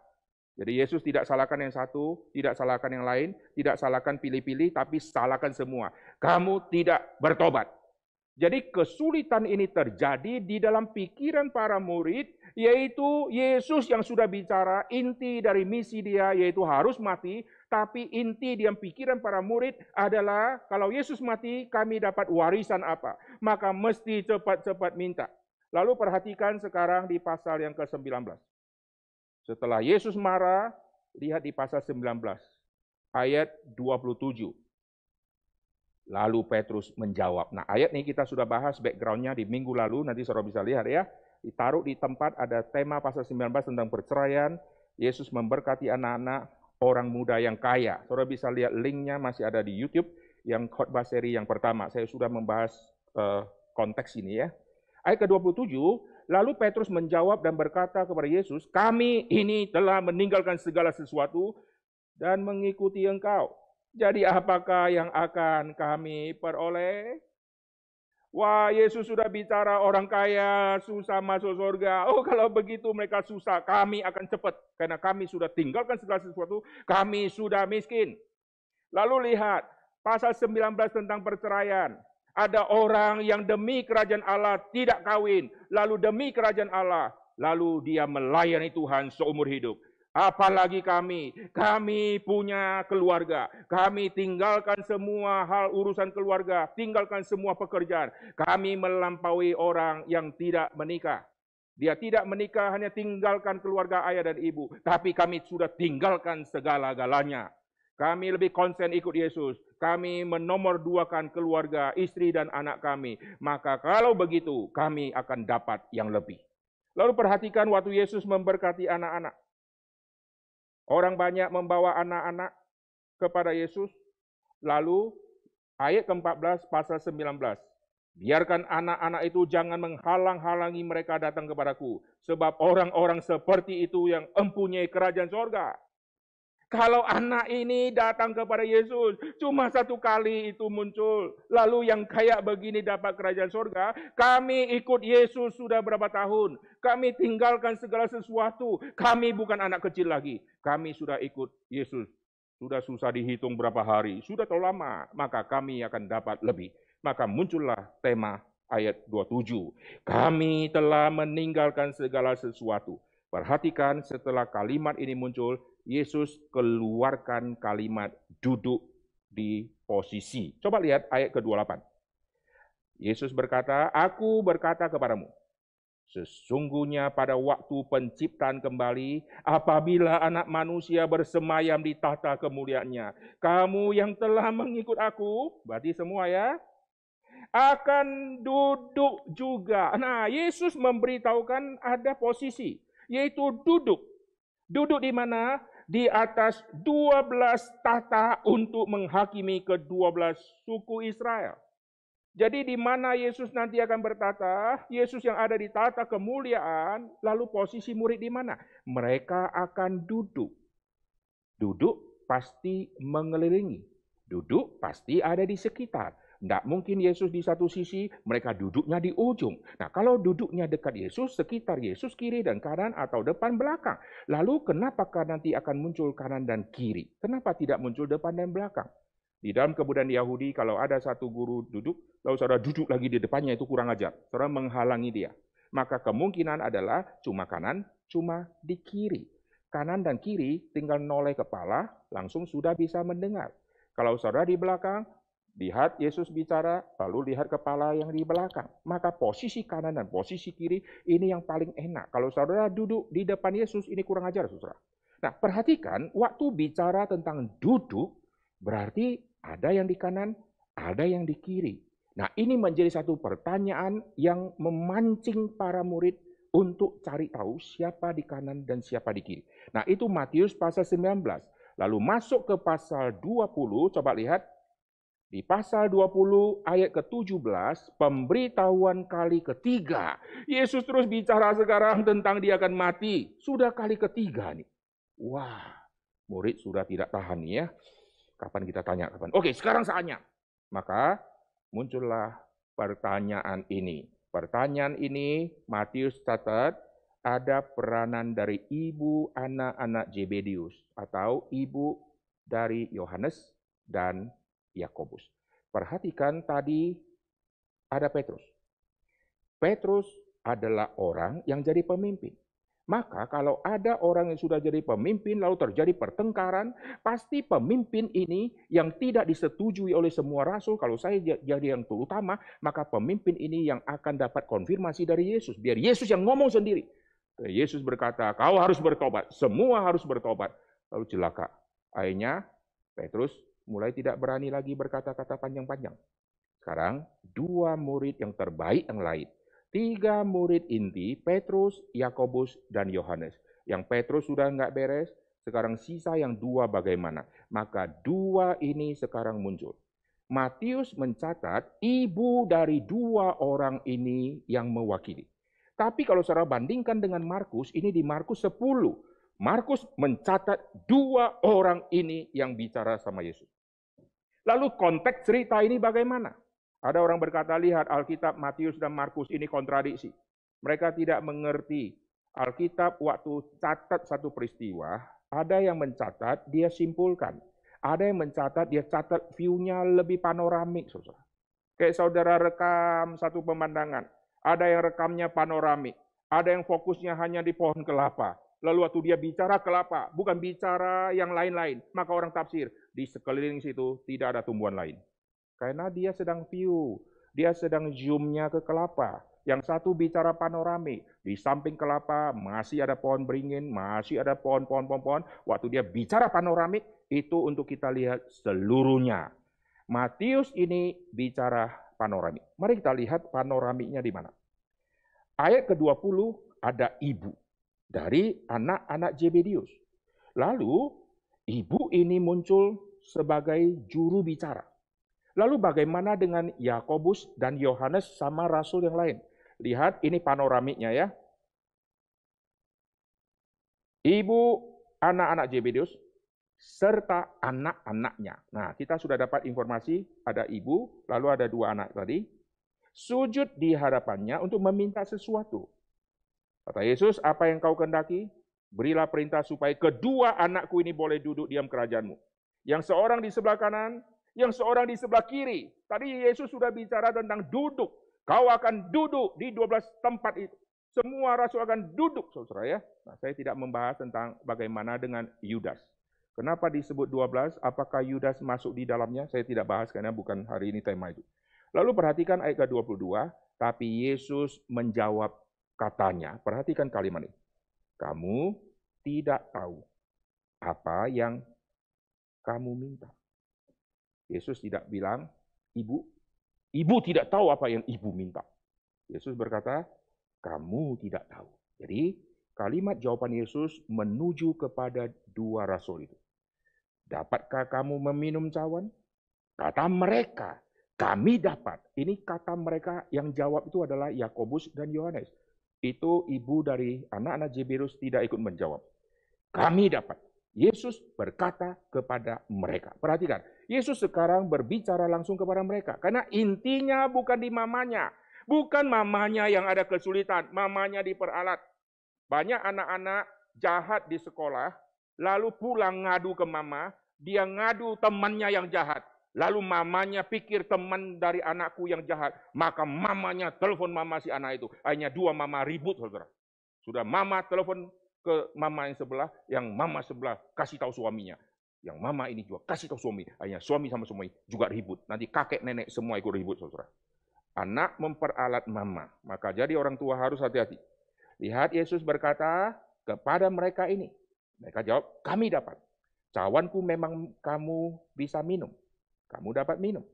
Jadi Yesus tidak salahkan yang satu, tidak salahkan yang lain, tidak salahkan pilih-pilih, tapi salahkan semua. Kamu tidak bertobat. Jadi kesulitan ini terjadi di dalam pikiran para murid, yaitu Yesus yang sudah bicara, inti dari misi dia yaitu harus mati, tapi inti di dalam pikiran para murid adalah kalau Yesus mati, kami dapat warisan apa? Maka mesti cepat-cepat minta. Lalu perhatikan sekarang di pasal yang ke-19. Setelah Yesus marah, lihat di pasal 19, ayat 27. Lalu Petrus menjawab. Nah, ayat ini kita sudah bahas background-nya di minggu lalu, nanti saudara bisa lihat ya. Ditaruh di tempat ada tema pasal 19 tentang perceraian. Yesus memberkati anak-anak orang muda yang kaya. Saudara bisa lihat link-nya masih ada di YouTube yang khotbah seri yang pertama. Saya sudah membahas konteks ini ya. Ayat ke-27, lalu Petrus menjawab dan berkata kepada Yesus, kami ini telah meninggalkan segala sesuatu dan mengikuti Engkau. Jadi apakah yang akan kami peroleh? Wah, Yesus sudah bicara orang kaya susah masuk surga. Oh, kalau begitu mereka susah, kami akan cepat. Karena kami sudah tinggalkan segala sesuatu, kami sudah miskin. Lalu lihat, pasal 19 tentang perceraian. Ada orang yang demi kerajaan Allah tidak kawin, lalu demi kerajaan Allah, lalu dia melayani Tuhan seumur hidup. Apalagi kami punya keluarga, kami tinggalkan semua hal urusan keluarga, tinggalkan semua pekerjaan. Kami melampaui orang yang tidak menikah. Dia tidak menikah, hanya tinggalkan keluarga ayah dan ibu, tapi kami sudah tinggalkan segala-galanya. Kami lebih konsen ikut Yesus. Kami menomorduakan keluarga, istri dan anak kami. Maka kalau begitu, kami akan dapat yang lebih. Lalu perhatikan waktu Yesus memberkati anak-anak. Orang banyak membawa anak-anak kepada Yesus. Lalu ayat ke-14 pasal 19. Biarkan anak-anak itu jangan menghalang-halangi mereka datang kepadaku. Sebab orang-orang seperti itu yang mempunyai kerajaan sorga. Kalau anak ini datang kepada Yesus, cuma satu kali itu muncul. Lalu yang kayak begini dapat kerajaan surga. Kami ikut Yesus sudah berapa tahun. Kami tinggalkan segala sesuatu. Kami bukan anak kecil lagi. Kami sudah ikut Yesus. Sudah susah dihitung berapa hari. Sudah terlalu lama. Maka kami akan dapat lebih. Maka muncullah tema ayat 27. Kami telah meninggalkan segala sesuatu. Perhatikan setelah kalimat ini muncul, Yesus keluarkan kalimat duduk di posisi. Coba lihat ayat ke-28. Yesus berkata, aku berkata kepadamu, sesungguhnya pada waktu penciptaan kembali, apabila anak manusia bersemayam di tahta kemuliaannya, kamu yang telah mengikut aku, berarti semua ya, akan duduk juga. Nah, Yesus memberitahukan ada posisi, yaitu duduk. Duduk di mana? Di atas 12 tahta untuk menghakimi ke-12 suku Israel. Jadi di mana Yesus nanti akan bertata, Yesus yang ada di tata kemuliaan, lalu posisi murid di mana? Mereka akan duduk. Duduk pasti mengelilingi. Duduk pasti ada di sekitar. Tidak mungkin Yesus di satu sisi, mereka duduknya di ujung. Nah, kalau duduknya dekat Yesus, sekitar Yesus, kiri dan kanan atau depan belakang. Lalu kenapa nanti akan muncul kanan dan kiri? Kenapa tidak muncul depan dan belakang? Di dalam kebudayaan Yahudi, kalau ada satu guru duduk, lalu saudara duduk lagi di depannya, itu kurang ajar. Saudara menghalangi dia. Maka kemungkinan adalah cuma kanan, cuma di kiri. Kanan dan kiri tinggal noleh kepala, langsung sudah bisa mendengar. Kalau saudara di belakang, lihat Yesus bicara, lalu lihat kepala yang di belakang. Maka posisi kanan dan posisi kiri ini yang paling enak. Kalau saudara duduk di depan Yesus, ini kurang ajar, saudara. Nah, perhatikan, waktu bicara tentang duduk, berarti ada yang di kanan, ada yang di kiri. Nah, ini menjadi satu pertanyaan yang memancing para murid untuk cari tahu siapa di kanan dan siapa di kiri. Nah, itu Matius pasal 19. Lalu masuk ke pasal 20, coba lihat. Di pasal 20 ayat ke-17, pemberitahuan kali ketiga. Yesus terus bicara sekarang tentang dia akan mati. Sudah kali ketiga nih. Wah, murid sudah tidak tahan nih ya. Kapan kita tanya? Kapan? Oke, sekarang saatnya. Maka muncullah pertanyaan ini. Pertanyaan ini, Matius catat, ada peranan dari ibu anak-anak Zebedius atau ibu dari Yohanes dan Yakobus. Perhatikan tadi ada Petrus. Petrus adalah orang yang jadi pemimpin. Maka kalau ada orang yang sudah jadi pemimpin lalu terjadi pertengkaran, pasti pemimpin ini yang tidak disetujui oleh semua rasul, kalau saya jadi yang terutama, maka pemimpin ini yang akan dapat konfirmasi dari Yesus. Biar Yesus yang ngomong sendiri. Yesus berkata, kau harus bertobat, semua harus bertobat. Lalu celaka. Akhirnya Petrus mulai tidak berani lagi berkata-kata panjang-panjang. Sekarang dua murid yang terbaik yang lain. Tiga murid inti, Petrus, Yakobus, dan Yohanes. Yang Petrus sudah nggak beres, sekarang sisa yang dua bagaimana? Maka dua ini sekarang muncul. Matius mencatat ibu dari dua orang ini yang mewakili. Tapi kalau saudara bandingkan dengan Markus, ini di Markus 10. Markus mencatat dua orang ini yang bicara sama Yesus. Lalu konteks cerita ini bagaimana? Ada orang berkata, lihat Alkitab Matius dan Markus ini kontradiksi. Mereka tidak mengerti. Alkitab waktu catat satu peristiwa, ada yang mencatat, dia simpulkan. Ada yang mencatat, dia catat view-nya lebih panoramik. Saudara. Kayak saudara rekam satu pemandangan. Ada yang rekamnya panoramik. Ada yang fokusnya hanya di pohon kelapa. Lalu waktu dia bicara kelapa, bukan bicara yang lain-lain. Maka orang tafsir, di sekeliling situ tidak ada tumbuhan lain. Karena dia sedang view, dia sedang zoom-nya ke kelapa. Yang satu bicara panoramik, di samping kelapa masih ada pohon beringin, masih ada pohon-pohon. Waktu dia bicara panoramik, itu untuk kita lihat seluruhnya. Matius ini bicara panoramik. Mari kita lihat panoramiknya di mana. Ayat ke-20 ada ibu dari anak-anak Zebedius. Lalu ibu ini muncul sebagai juru bicara. Lalu bagaimana dengan Yakobus dan Yohanes sama rasul yang lain? Lihat ini panoramiknya ya. Ibu anak-anak Zebedius serta anak-anaknya. Nah, kita sudah dapat informasi ada ibu, lalu ada dua anak tadi. Sujud di hadapannya untuk meminta sesuatu. Kata Yesus, apa yang kau kehendaki? Berilah perintah supaya kedua anakku ini boleh duduk diam kerajaanmu. Yang seorang di sebelah kanan, yang seorang di sebelah kiri. Tadi Yesus sudah bicara tentang duduk. Kau akan duduk di 12 tempat itu. Semua rasul akan duduk, saudara ya. Nah, saya tidak membahas tentang bagaimana dengan Yudas. Kenapa disebut 12? Apakah Yudas masuk di dalamnya? Saya tidak bahas karena bukan hari ini tema itu. Lalu perhatikan ayat ke-22. Tapi Yesus menjawab katanya. Perhatikan kalimat ini. Kamu tidak tahu apa yang kamu minta. Yesus tidak bilang, ibu tidak tahu apa yang ibu minta. Yesus berkata, kamu tidak tahu. Jadi kalimat jawaban Yesus menuju kepada dua rasul itu. Dapatkah kamu meminum cawan? Kata mereka, Kami dapat. Ini kata mereka yang jawab itu adalah Yakobus dan Yohanes. Itu ibu dari anak-anak Zebedus tidak ikut menjawab. Kami dapat. Yesus berkata kepada mereka. Perhatikan, Yesus sekarang berbicara langsung kepada mereka. Karena intinya bukan di mamanya. Bukan mamanya yang ada kesulitan, mamanya diperalat. Banyak anak-anak jahat di sekolah, lalu pulang ngadu ke mama, dia ngadu temannya yang jahat. Lalu mamanya pikir teman dari anakku yang jahat, maka mamanya telepon mama si anak itu. Hanya 2 mama ribut, saudara. Sudah mama telepon ke mama yang sebelah, yang mama sebelah kasih tahu suaminya. Yang mama ini juga kasih tahu suami. Hanya suami sama suami juga ribut. Nanti kakek nenek semua ikut ribut, saudara. Anak memperalat mama. Maka jadi orang tua harus hati-hati. Lihat Yesus berkata kepada mereka ini. Mereka jawab, kami dapat. Cawanku memang kamu bisa minum. Kamu dapat minum.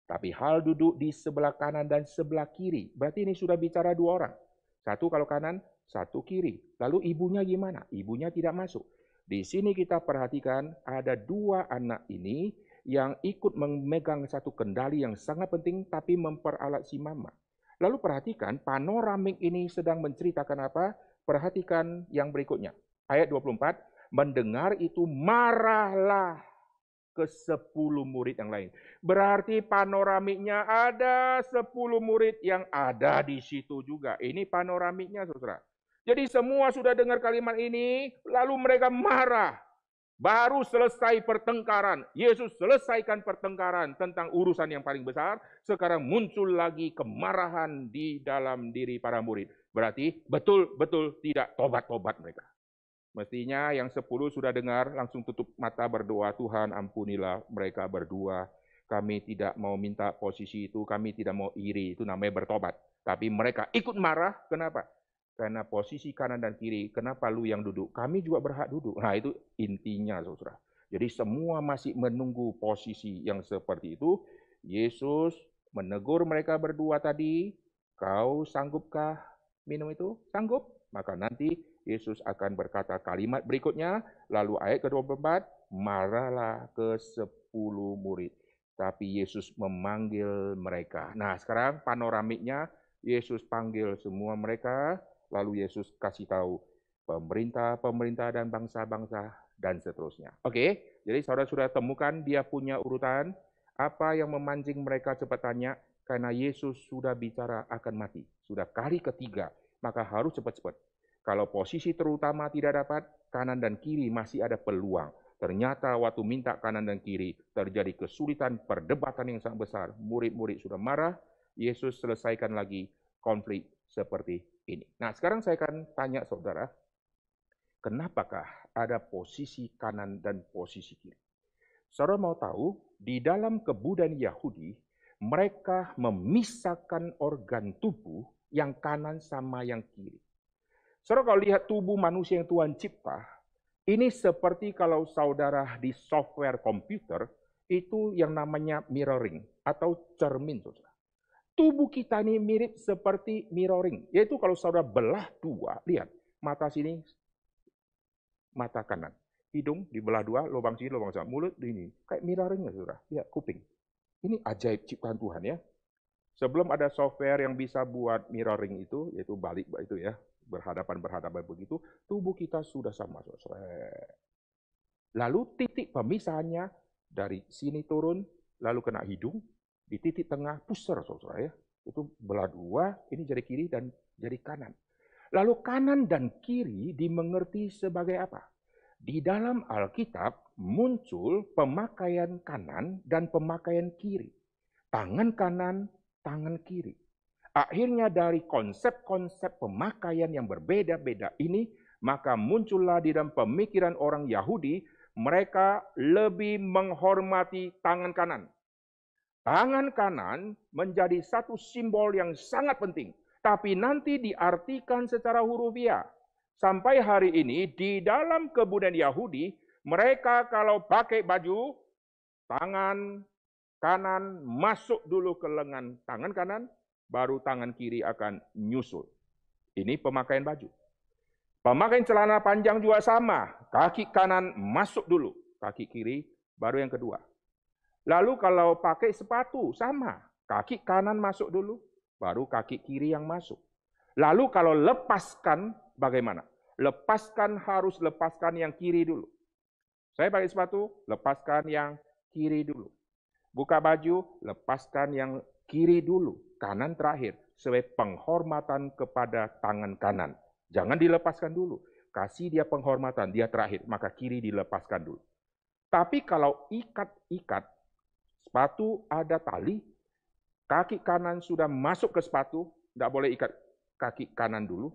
Tapi hal duduk di sebelah kanan dan sebelah kiri. Berarti ini sudah bicara 2 orang. Satu kalau kanan, satu kiri. Lalu ibunya gimana? Ibunya tidak masuk. Di sini kita perhatikan ada 2 anak ini yang ikut memegang satu kendali yang sangat penting tapi memperalat si mama. Lalu perhatikan panoramik ini sedang menceritakan apa? Perhatikan yang berikutnya. Ayat 24, mendengar itu marahlah ke 10 murid yang lain. Berarti panoramiknya ada 10 murid yang ada di situ juga. Ini panoramiknya, saudara. Jadi semua sudah dengar kalimat ini, lalu mereka marah. Baru selesai pertengkaran. Yesus selesaikan pertengkaran tentang urusan yang paling besar. Sekarang muncul lagi kemarahan di dalam diri para murid. Berarti betul-betul tidak tobat-tobat mereka. Mestinya yang 10 sudah dengar, langsung tutup mata berdoa, Tuhan ampunilah mereka berdua. Kami tidak mau minta posisi itu, kami tidak mau iri, itu namanya bertobat. Tapi mereka ikut marah, kenapa? Karena posisi kanan dan kiri, kenapa lu yang duduk? Kami juga berhak duduk. Nah itu intinya, saudara. Jadi semua masih menunggu posisi yang seperti itu. Yesus menegur mereka berdua tadi, kau sanggupkah minum itu? Sanggup? Maka nanti Yesus akan berkata kalimat berikutnya, lalu ayat ke-24, marahlah ke 10 murid. Tapi Yesus memanggil mereka. Nah sekarang panoramiknya, Yesus panggil semua mereka, lalu Yesus kasih tahu pemerintah dan bangsa-bangsa dan seterusnya. Oke, jadi saudara sudah temukan dia punya urutan, apa yang memancing mereka cepat tanya, karena Yesus sudah bicara akan mati. Sudah kali ketiga, maka harus cepat-cepat. Kalau posisi terutama tidak dapat, kanan dan kiri masih ada peluang. Ternyata waktu minta kanan dan kiri, terjadi kesulitan perdebatan yang sangat besar. Murid-murid sudah marah, Yesus selesaikan lagi konflik seperti ini. Nah sekarang saya akan tanya saudara, kenapakah ada posisi kanan dan posisi kiri? Saudara mau tahu, di dalam kebudayaan Yahudi, mereka memisahkan organ tubuh yang kanan sama yang kiri. Saudara kalau lihat tubuh manusia yang Tuhan cipta, ini seperti kalau saudara di software komputer, itu yang namanya mirroring atau cermin, saudara. Tubuh kita ini mirip seperti mirroring, yaitu kalau saudara belah 2, lihat, mata sini, mata kanan. Hidung dibelah 2, lubang sini, lubang sana. Mulut ini, kayak mirroring, saudara. Lihat, kuping. Ini ajaib ciptaan Tuhan ya. Sebelum ada software yang bisa buat mirroring itu, yaitu balik itu ya, berhadapan begitu, tubuh kita sudah sama. Lalu titik pemisahannya dari sini turun, lalu kena hidung, di titik tengah pusar, saudara ya. Itu belah 2, ini jari kiri dan jari kanan. Lalu kanan dan kiri dimengerti sebagai apa? Di dalam Alkitab muncul pemakaian kanan dan pemakaian kiri. Tangan kanan, tangan kiri. Akhirnya dari konsep-konsep pemakaian yang berbeda-beda ini, maka muncullah di dalam pemikiran orang Yahudi, mereka lebih menghormati tangan kanan. Tangan kanan menjadi satu simbol yang sangat penting, tapi nanti diartikan secara hurufiah. Sampai hari ini di dalam kebudayaan Yahudi, mereka kalau pakai baju, tangan kanan masuk dulu ke lengan tangan kanan, baru tangan kiri akan nyusul. Ini pemakaian baju. Pemakaian celana panjang juga sama. Kaki kanan masuk dulu, kaki kiri baru yang kedua. Lalu kalau pakai sepatu, sama. Kaki kanan masuk dulu, baru kaki kiri yang masuk. Lalu kalau lepaskan, bagaimana? Harus lepaskan yang kiri dulu. Saya pakai sepatu, lepaskan yang kiri dulu. Buka baju, lepaskan yang kiri dulu. Kanan terakhir, sebagai penghormatan kepada tangan kanan. Jangan dilepaskan dulu. Kasih dia penghormatan, dia terakhir, maka kiri dilepaskan dulu. Tapi kalau ikat-ikat, sepatu ada tali, kaki kanan sudah masuk ke sepatu, tidak boleh ikat kaki kanan dulu,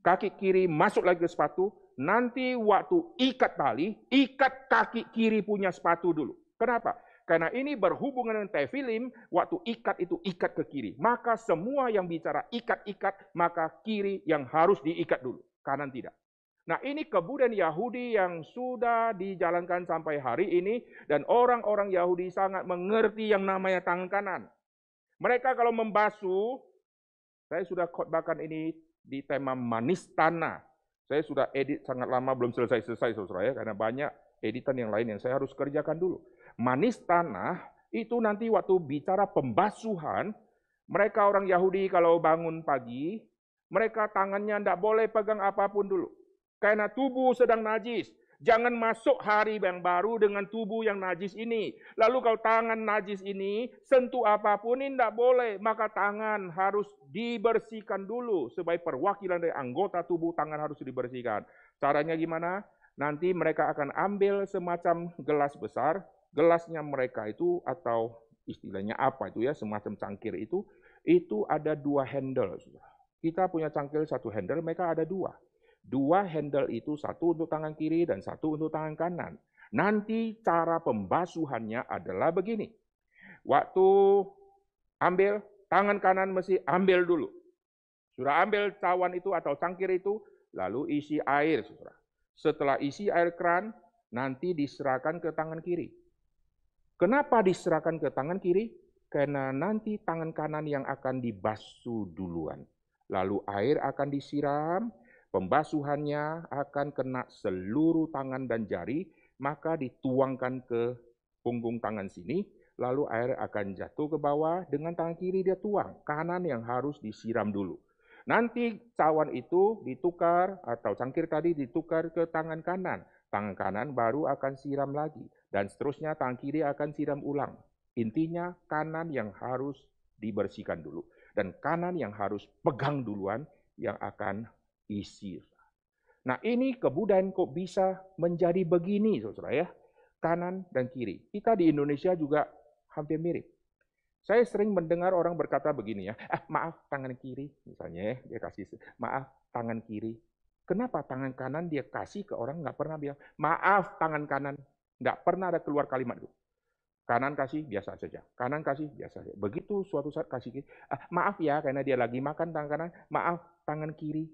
kaki kiri masuk lagi ke sepatu, nanti waktu ikat tali, ikat kaki kiri punya sepatu dulu. Kenapa? Karena ini berhubungan dengan tefilim, waktu ikat itu ikat ke kiri. Maka semua yang bicara ikat-ikat, maka kiri yang harus diikat dulu, kanan tidak. Nah, ini kebudayaan Yahudi yang sudah dijalankan sampai hari ini, dan orang-orang Yahudi sangat mengerti yang namanya tangan kanan. Mereka kalau membasuh, saya sudah khotbahkan ini di tema manis tanah. Saya sudah edit sangat lama, belum selesai-selesai, saudara ya, karena banyak editan yang lain yang saya harus kerjakan dulu. Manis tanah itu nanti waktu bicara pembasuhan, mereka orang Yahudi kalau bangun pagi, mereka tangannya tidak boleh pegang apapun dulu. Karena tubuh sedang najis. Jangan masuk hari yang baru dengan tubuh yang najis ini. Lalu kalau tangan najis ini, sentuh apapun ini tidak boleh. Maka tangan harus dibersihkan dulu. Sebagai perwakilan dari anggota tubuh, tangan harus dibersihkan. Caranya gimana? Nanti mereka akan ambil semacam gelas besar. Gelasnya mereka itu, atau istilahnya apa itu ya, semacam cangkir itu ada 2 handle. Kita punya cangkir 1 handle, mereka ada 2. 2 handle itu, 1 untuk tangan kiri dan 1 untuk tangan kanan. Nanti cara pembasuhannya adalah begini. Waktu ambil, tangan kanan mesti ambil dulu. Sudah ambil cawan itu atau cangkir itu, lalu isi air. Setelah isi air keran, nanti diserahkan ke tangan kiri. Kenapa diserahkan ke tangan kiri? Karena nanti tangan kanan yang akan dibasuh duluan. Lalu air akan disiram, pembasuhannya akan kena seluruh tangan dan jari, maka dituangkan ke punggung tangan sini, lalu air akan jatuh ke bawah, dengan tangan kiri dia tuang, kanan yang harus disiram dulu. Nanti cawan itu ditukar, atau cangkir tadi ditukar ke tangan kanan baru akan siram lagi, dan seterusnya tangan kiri akan siram ulang. Intinya kanan yang harus dibersihkan dulu, dan kanan yang harus pegang duluan yang akan isi. Nah, ini kebudayaan kok bisa menjadi begini, saudara ya, kanan dan kiri. Kita di Indonesia juga hampir mirip. Saya sering mendengar orang berkata begini ya, maaf tangan kiri, misalnya ya, dia kasih, maaf tangan kiri. Kenapa tangan kanan dia kasih ke orang, nggak pernah bilang, maaf tangan kanan. Nggak pernah ada keluar kalimat itu. Kanan kasih, biasa saja. Kanan kasih, biasa saja. Begitu suatu saat kasih kiri, maaf ya, karena dia lagi makan tangan kanan, maaf tangan kiri.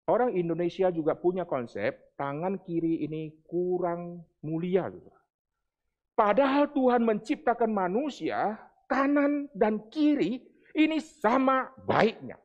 Orang Indonesia juga punya konsep, tangan kiri ini kurang mulia. Padahal Tuhan menciptakan manusia, kanan dan kiri ini sama baiknya.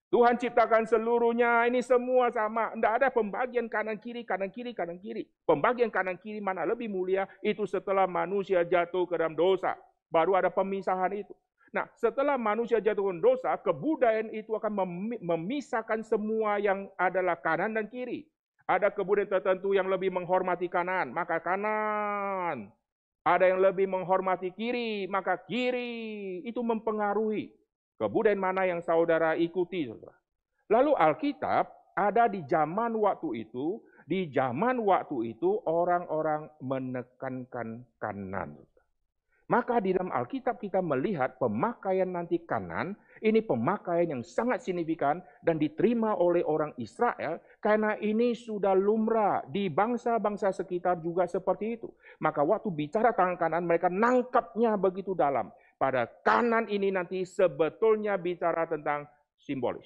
Tuhan ciptakan seluruhnya, ini semua sama. Tidak ada pembagian kanan kiri, kanan kiri, kanan kiri. Pembagian kanan kiri mana lebih mulia, itu setelah manusia jatuh ke dalam dosa. Baru ada pemisahan itu. Nah, setelah manusia jatuh ke dosa, kebudayaan itu akan memisahkan semua yang adalah kanan dan kiri. Ada kebudayaan tertentu yang lebih menghormati kanan, maka kanan. Ada yang lebih menghormati kiri, maka kiri. Itu mempengaruhi kebudayaan mana yang saudara ikuti. Saudara. Lalu Alkitab ada di zaman waktu itu, orang-orang menekankan kanan. Maka di dalam Alkitab kita melihat pemakaian nanti kanan, ini pemakaian yang sangat signifikan dan diterima oleh orang Israel, karena ini sudah lumrah di bangsa-bangsa sekitar juga seperti itu. Maka waktu bicara tangan kanan, mereka nangkapnya begitu dalam. Pada kanan ini nanti sebetulnya bicara tentang simbolis.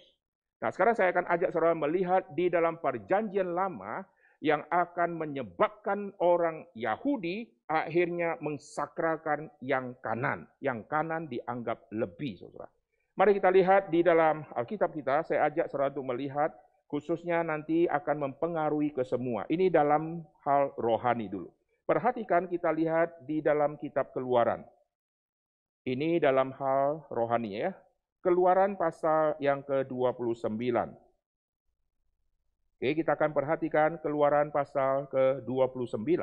Nah, sekarang saya akan ajak saudara melihat di dalam perjanjian lama yang akan menyebabkan orang Yahudi akhirnya mensakralkan yang kanan. Yang kanan dianggap lebih, saudara. Mari kita lihat di dalam Alkitab kita, saya ajak saudara untuk melihat, khususnya nanti akan mempengaruhi ke semua. Ini dalam hal rohani dulu. Perhatikan, kita lihat di dalam kitab Keluaran. Ini dalam hal rohani ya. Keluaran pasal yang ke-29. Oke, kita akan perhatikan Keluaran pasal ke-29.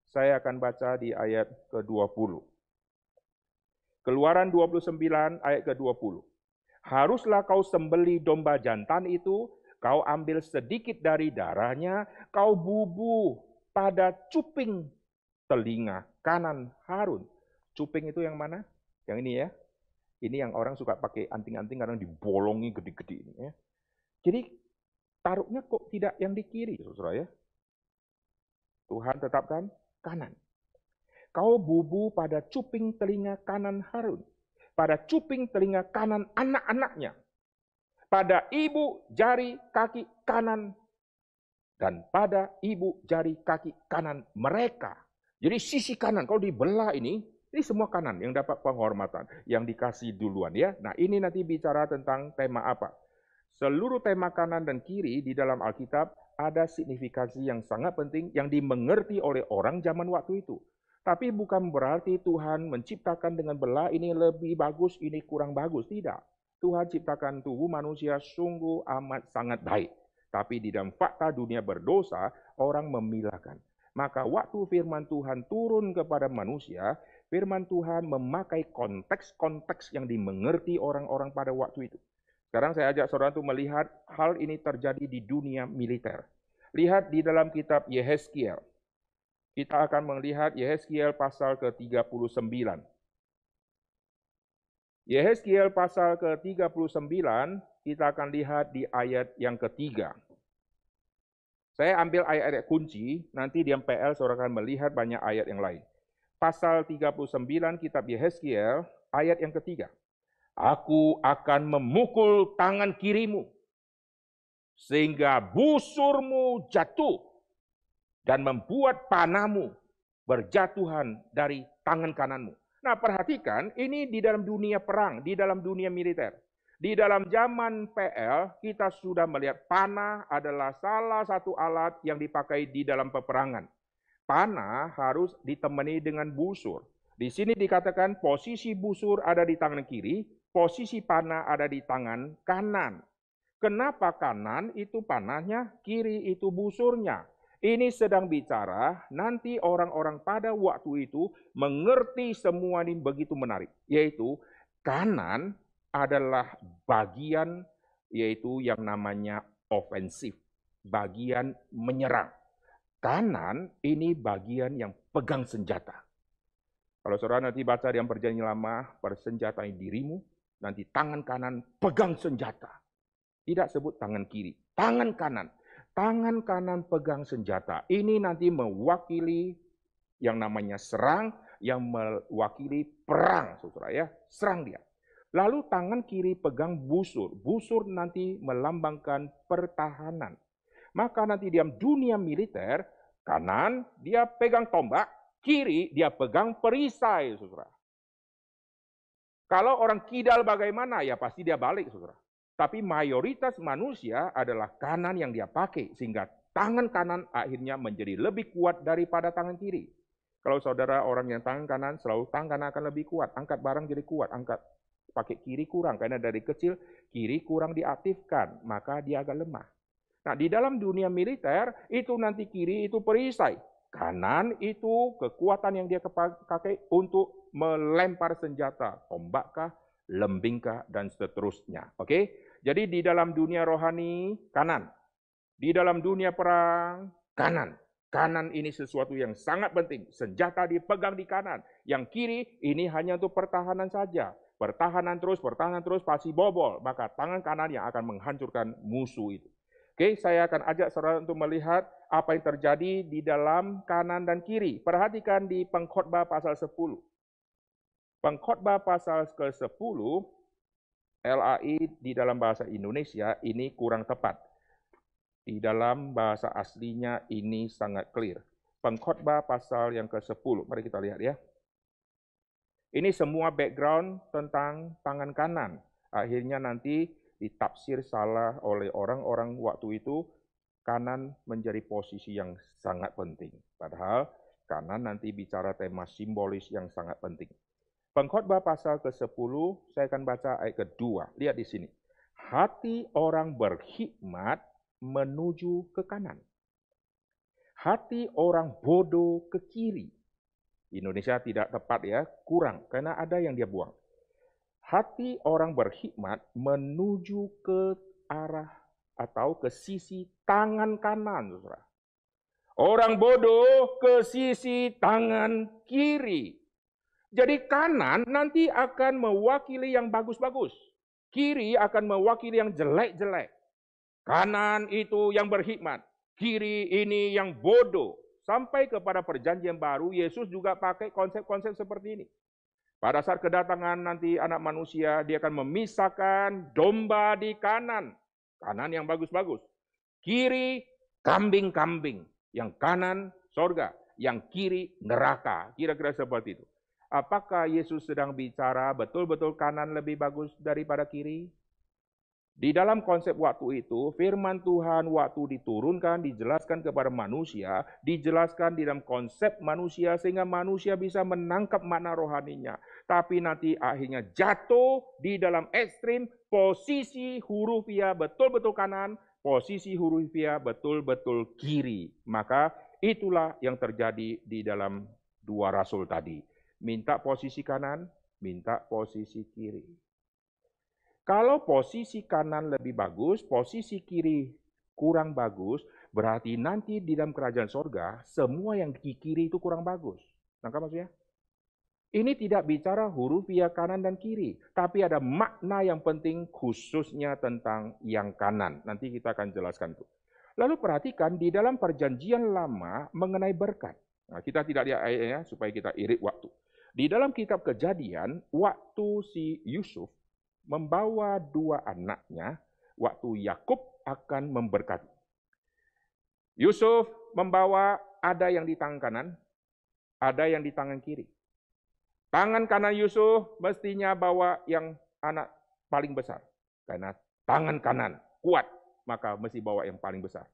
Saya akan baca di ayat ke-20. Keluaran 29 ayat ke-20. Haruslah kau sembelih domba jantan itu, kau ambil sedikit dari darahnya, kau bubuh pada cuping telinga kanan Harun. Cuping itu yang mana? Yang ini ya. Ini yang orang suka pakai anting-anting kadang dibolongi gede-gede ini ya. Jadi taruhnya kok tidak yang di kiri, saudara ya. Tuhan tetapkan kanan. Kau bubuh pada cuping telinga kanan Harun, pada cuping telinga kanan anak-anaknya, pada ibu jari kaki kanan, dan pada ibu jari kaki kanan mereka. Jadi sisi kanan, kalau dibelah ini semua kanan yang dapat penghormatan, yang dikasih duluan ya. Nah ini nanti bicara tentang tema apa? Seluruh tema kanan dan kiri di dalam Alkitab ada signifikasi yang sangat penting yang dimengerti oleh orang zaman waktu itu. Tapi bukan berarti Tuhan menciptakan dengan belah ini lebih bagus, ini kurang bagus. Tidak. Tuhan ciptakan tubuh manusia sungguh amat sangat baik. Tapi di dalam fakta dunia berdosa, orang memilahkan. Maka waktu firman Tuhan turun kepada manusia, firman Tuhan memakai konteks-konteks yang dimengerti orang-orang pada waktu itu. Sekarang saya ajak saudara untuk melihat hal ini terjadi di dunia militer. Lihat di dalam kitab Yehezkiel. Kita akan melihat Yehezkiel pasal ke-39. Yehezkiel pasal ke-39, kita akan lihat di ayat yang ketiga. Saya ambil ayat-ayat kunci, nanti di MPL saudara akan melihat banyak ayat yang lain. Pasal 39 kitab Yehezkiel, ayat yang ketiga. Aku akan memukul tangan kirimu, sehingga busurmu jatuh, dan membuat panahmu berjatuhan dari tangan kananmu. Nah perhatikan, ini di dalam dunia perang, di dalam dunia militer. Di dalam zaman PL, kita sudah melihat panah adalah salah satu alat yang dipakai di dalam peperangan. Panah harus ditemani dengan busur. Di sini dikatakan posisi busur ada di tangan kiri, posisi panah ada di tangan kanan. Kenapa kanan itu panahnya, kiri itu busurnya? Ini sedang bicara, nanti orang-orang pada waktu itu mengerti semua ini begitu menarik. Yaitu kanan adalah bagian yaitu yang namanya ofensif. Bagian menyerang. Kanan ini bagian yang pegang senjata. Kalau saudara nanti baca di Perjanjian Lama, persenjatai dirimu, nanti tangan kanan pegang senjata. Tidak sebut tangan kiri, tangan kanan. Tangan kanan pegang senjata. Ini nanti mewakili yang namanya serang, yang mewakili perang, saudara ya. Serang dia. Lalu tangan kiri pegang busur. Busur nanti melambangkan pertahanan. Maka nanti di dunia militer, kanan dia pegang tombak, kiri dia pegang perisai, saudara. Kalau orang kidal bagaimana? Ya pasti dia balik, saudara. Tapi mayoritas manusia adalah kanan yang dia pakai, sehingga tangan kanan akhirnya menjadi lebih kuat daripada tangan kiri. Kalau saudara orang yang tangan kanan, selalu tangan kanan akan lebih kuat. Angkat barang jadi kuat, angkat pakai kiri kurang. Karena dari kecil, kiri kurang diaktifkan, maka dia agak lemah. Nah, di dalam dunia militer, itu nanti kiri itu perisai. Kanan itu kekuatan yang dia pakai untuk melempar senjata. Tombakkah, lembingkah, dan seterusnya. Oke? Jadi di dalam dunia rohani, kanan. Di dalam dunia perang, kanan. Kanan ini sesuatu yang sangat penting. Senjata dipegang di kanan. Yang kiri ini hanya untuk pertahanan saja. Pertahanan terus, pasti bobol. Maka tangan kanan yang akan menghancurkan musuh itu. Oke, saya akan ajak saudara untuk melihat apa yang terjadi di dalam kanan dan kiri. Perhatikan di Pengkhotbah pasal 10. Pengkhotbah pasal ke-10, LAI di dalam bahasa Indonesia ini kurang tepat. Di dalam bahasa aslinya ini sangat clear. Pengkhotbah pasal yang ke-10, mari kita lihat ya. Ini semua background tentang tangan kanan. Akhirnya nanti ditafsir salah oleh orang-orang waktu itu, kanan menjadi posisi yang sangat penting. Padahal Kanan nanti bicara tema simbolis yang sangat penting. Pengkhotbah pasal ke-10, saya akan baca ayat kedua. Lihat di sini. Hati orang berhikmat menuju ke kanan. Hati orang bodoh ke kiri. Indonesia tidak tepat ya, kurang, karena ada yang dia buang. Hati orang berhikmat menuju ke arah atau ke sisi tangan kanan, saudara. Orang bodoh ke sisi tangan kiri. Jadi kanan nanti akan mewakili yang bagus-bagus. Kiri akan mewakili yang jelek-jelek. Kanan itu yang berhikmat. Kiri ini yang bodoh. Sampai kepada perjanjian baru, Yesus juga pakai konsep-konsep seperti ini. Pada saat kedatangan nanti anak manusia, dia akan memisahkan domba di kanan. Kanan yang bagus-bagus. Kiri, kambing-kambing. Yang kanan, sorga. Yang kiri, neraka. Kira-kira seperti itu. Apakah Yesus sedang bicara betul-betul kanan lebih bagus daripada kiri? Di dalam konsep waktu itu, firman Tuhan waktu diturunkan, dijelaskan kepada manusia, dijelaskan di dalam konsep manusia sehingga manusia bisa menangkap makna rohaninya. Tapi nanti akhirnya jatuh di dalam ekstrim, posisi hurufiah betul-betul kanan, posisi hurufiah betul-betul kiri. Maka itulah yang terjadi di dalam dua rasul tadi. Minta posisi kanan, minta posisi kiri. Kalau posisi kanan lebih bagus, posisi kiri kurang bagus, berarti nanti di dalam kerajaan sorga, semua yang di kiri itu kurang bagus. Nangkap maksudnya? Ini tidak bicara hurufiah kanan dan kiri, tapi ada makna yang penting khususnya tentang yang kanan. Nanti kita akan jelaskan itu. Lalu perhatikan di dalam perjanjian lama mengenai berkat. Nah, kita tidak lihat ayatnya supaya kita irit waktu. Di dalam kitab Kejadian, waktu si Yusuf membawa dua anaknya, waktu Yakub akan memberkati. Yusuf membawa ada yang di tangan kanan, ada yang di tangan kiri. Tangan kanan Yusuf mestinya bawa yang anak paling besar. Karena tangan kanan kuat, maka mesti bawa yang paling besar.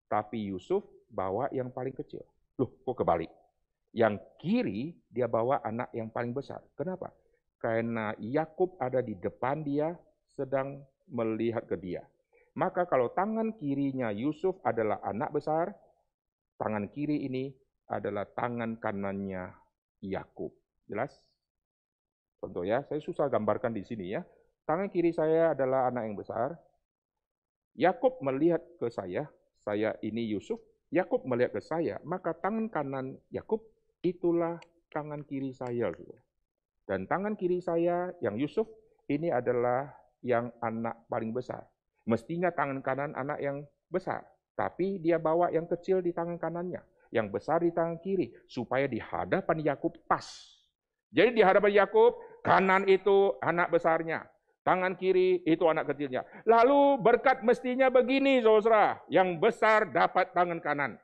Tapi Yusuf bawa yang paling kecil. Loh, kok kebalik? Yang kiri dia bawa anak yang paling besar. Kenapa? Karena Yakub ada di depan dia, sedang melihat ke dia. Maka kalau tangan kirinya Yusuf adalah anak besar, tangan kiri ini adalah tangan kanannya Yakub. Jelas? Contoh ya, saya susah gambarkan di sini ya. Tangan kiri saya adalah anak yang besar. Yakub melihat ke saya ini Yusuf. Yakub melihat ke saya, maka tangan kanan Yakub itulah tangan kiri saya. Dan tangan kiri saya yang Yusuf ini adalah yang anak paling besar. Mestinya tangan kanan anak yang besar, tapi dia bawa yang kecil di tangan kanannya, yang besar di tangan kiri, supaya di hadapan Yakub pas. Jadi di hadapan Yakub, kanan itu anak besarnya, tangan kiri itu anak kecilnya. Lalu berkat mestinya begini, saudara, yang besar dapat tangan kanan.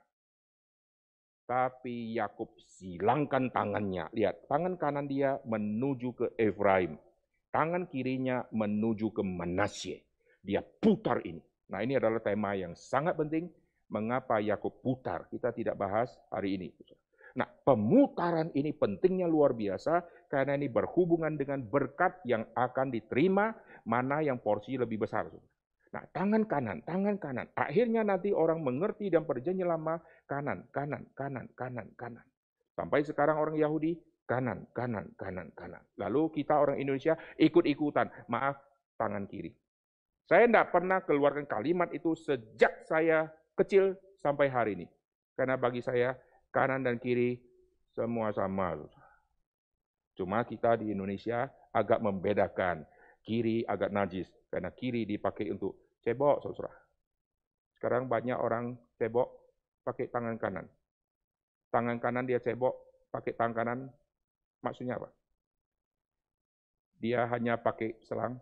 Tapi Yakub silangkan tangannya. Lihat, tangan kanan dia menuju ke Efraim. Tangan kirinya menuju ke Manasye. Dia putar ini. Nah, ini adalah tema yang sangat penting. Mengapa Yakub putar? Kita tidak bahas hari ini. Nah, pemutaran ini pentingnya luar biasa karena ini berhubungan dengan berkat yang akan diterima, mana yang porsi lebih besar. Nah, tangan kanan. Akhirnya nanti orang mengerti dan perjanjian lama, kanan. Sampai sekarang orang Yahudi, kanan. Lalu kita orang Indonesia ikut-ikutan, maaf, tangan kiri. Saya tidak pernah keluarkan kalimat itu sejak saya kecil sampai hari ini. Karena bagi saya, kanan dan kiri semua sama. Cuma kita di Indonesia agak membedakan. Kiri agak najis, karena kiri dipakai untuk cebok, saudara. Sekarang banyak orang cebok pakai tangan kanan. Tangan kanan dia cebok, pakai tangan kanan, maksudnya apa? Dia hanya pakai selang,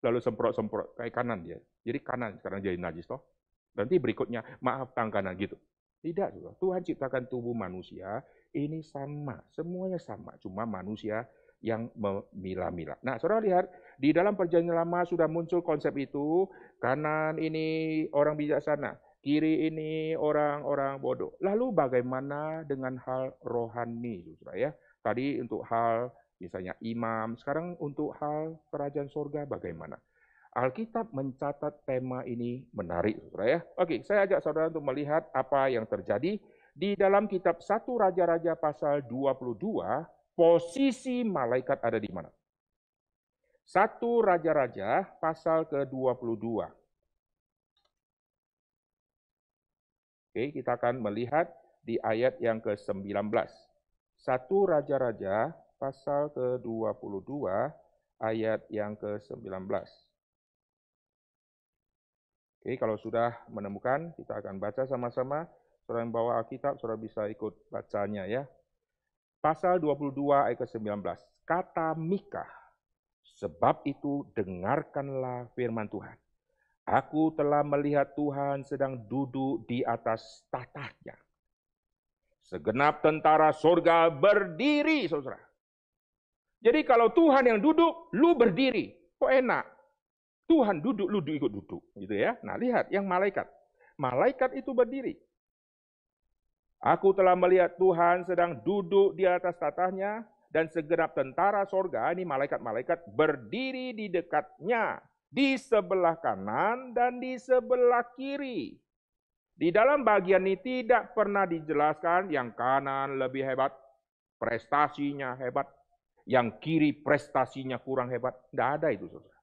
lalu semprot-semprot, kayak kanan dia. Jadi kanan sekarang jadi najis, toh. Nanti berikutnya, maaf tangan kanan, gitu. Tidak, saudara. Tuhan ciptakan tubuh manusia, ini sama, semuanya sama. Cuma manusia yang memilah-milah. Nah, saudara lihat, di dalam perjanjian lama sudah muncul konsep itu, kanan ini orang bijaksana, Kiri ini orang-orang bodoh. Lalu bagaimana dengan hal rohani, saudara ya? Tadi untuk hal misalnya imam, sekarang untuk hal kerajaan surga bagaimana? Alkitab mencatat tema ini menarik, saudara ya. Oke, saya ajak saudara untuk melihat apa yang terjadi di dalam kitab 1 Raja-Raja pasal 22, posisi malaikat ada di mana? 1 Raja-Raja pasal ke-22. Oke, kita akan melihat di ayat yang ke-19. 1 Raja-Raja pasal ke-22 ayat yang ke-19. Oke, kalau sudah menemukan, kita akan baca sama-sama. Saudara yang bawa Alkitab, saudara bisa ikut bacanya ya. Pasal 22 ayat ke-19. Kata Mika, sebab itu dengarkanlah firman Tuhan. Aku telah melihat Tuhan sedang duduk di atas tahtanya. Segenap tentara surga berdiri, saudara. Jadi kalau Tuhan yang duduk, lu berdiri. Kok enak? Tuhan duduk, lu ikut duduk. Gitu ya. Nah, lihat yang malaikat. Malaikat itu berdiri. Aku telah melihat Tuhan sedang duduk di atas tahtanya, dan segenap tentara surga, ini malaikat-malaikat, berdiri di dekatnya, di sebelah kanan dan di sebelah kiri. Di dalam bagian ini tidak pernah dijelaskan yang kanan lebih hebat, prestasinya hebat, yang kiri prestasinya kurang hebat. Tidak ada itu, saudara.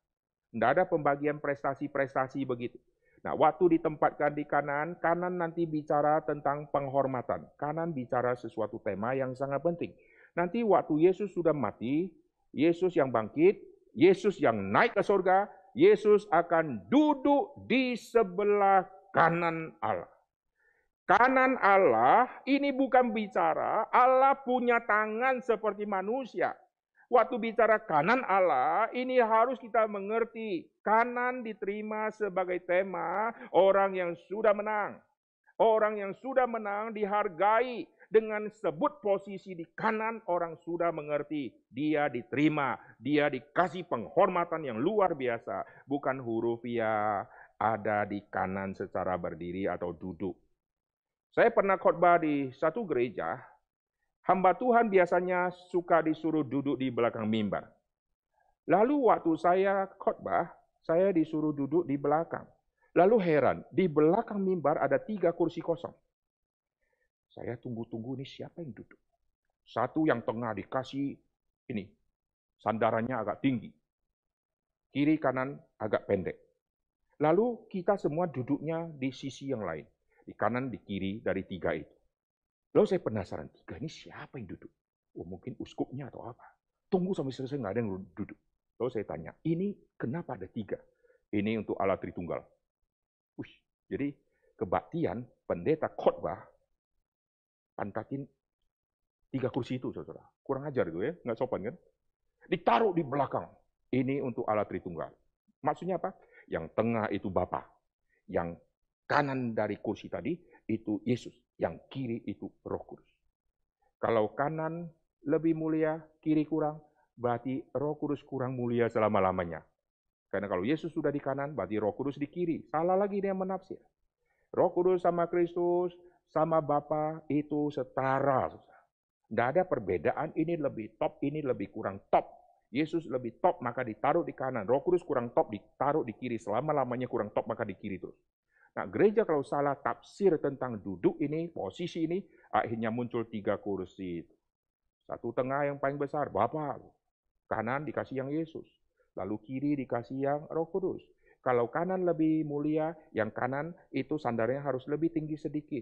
Tidak ada pembagian prestasi-prestasi begitu. Nah, waktu ditempatkan di kanan, kanan nanti bicara tentang penghormatan. Kanan bicara sesuatu tema yang sangat penting. Nanti waktu Yesus sudah mati, Yesus yang bangkit, Yesus yang naik ke surga, Yesus akan duduk di sebelah kanan Allah. Kanan Allah ini bukan bicara Allah punya tangan seperti manusia. Waktu bicara kanan Allah, ini harus kita mengerti. Kanan diterima sebagai tema orang yang sudah menang. Orang yang sudah menang dihargai. Dengan sebut posisi di kanan, orang sudah mengerti. Dia diterima, dia dikasih penghormatan yang luar biasa. Bukan huruf ya ada di kanan secara berdiri atau duduk. Saya pernah khotbah di satu gereja, hamba Tuhan biasanya suka disuruh duduk di belakang mimbar. Lalu waktu saya khotbah, saya disuruh duduk di belakang. Lalu heran, di belakang mimbar ada 3 kursi kosong. Saya tunggu-tunggu ini siapa yang duduk. Satu yang tengah dikasih ini, sandarannya agak tinggi. Kiri kanan agak pendek. Lalu kita semua duduknya di sisi yang lain. Di kanan, di kiri dari 3 itu. Lalu saya penasaran, 3 ini siapa yang duduk? Oh, mungkin uskupnya atau apa. Tunggu sampai selesai, nggak ada yang duduk. Lalu saya tanya, ini kenapa ada 3? Ini untuk Allah Tritunggal. Jadi kebaktian pendeta khotbah pantakin 3 kursi itu, saudara. Kurang ajar itu ya, nggak sopan kan? Ditaruh di belakang. Ini untuk Allah Tritunggal. Maksudnya apa? Yang tengah itu Bapa. Yang kanan dari kursi tadi itu Yesus. Yang kiri itu Roh Kudus. Kalau kanan lebih mulia, kiri kurang, berarti Roh Kudus kurang mulia selama-lamanya. Karena kalau Yesus sudah di kanan, berarti Roh Kudus di kiri. Salah lagi dia menafsir. Roh Kudus sama Kristus, sama Bapa itu setara. Tidak ada perbedaan, ini lebih top, ini lebih kurang top. Yesus lebih top, maka ditaruh di kanan. Roh Kudus kurang top, ditaruh di kiri. Selama-lamanya kurang top, maka di kiri terus. Nah, gereja kalau salah tafsir tentang duduk ini, posisi ini, akhirnya muncul 3 kursi. Satu tengah yang paling besar, Bapa. Kanan dikasih yang Yesus. Lalu kiri dikasih yang Roh Kudus. Kalau kanan lebih mulia, yang kanan itu sandarnya harus lebih tinggi sedikit.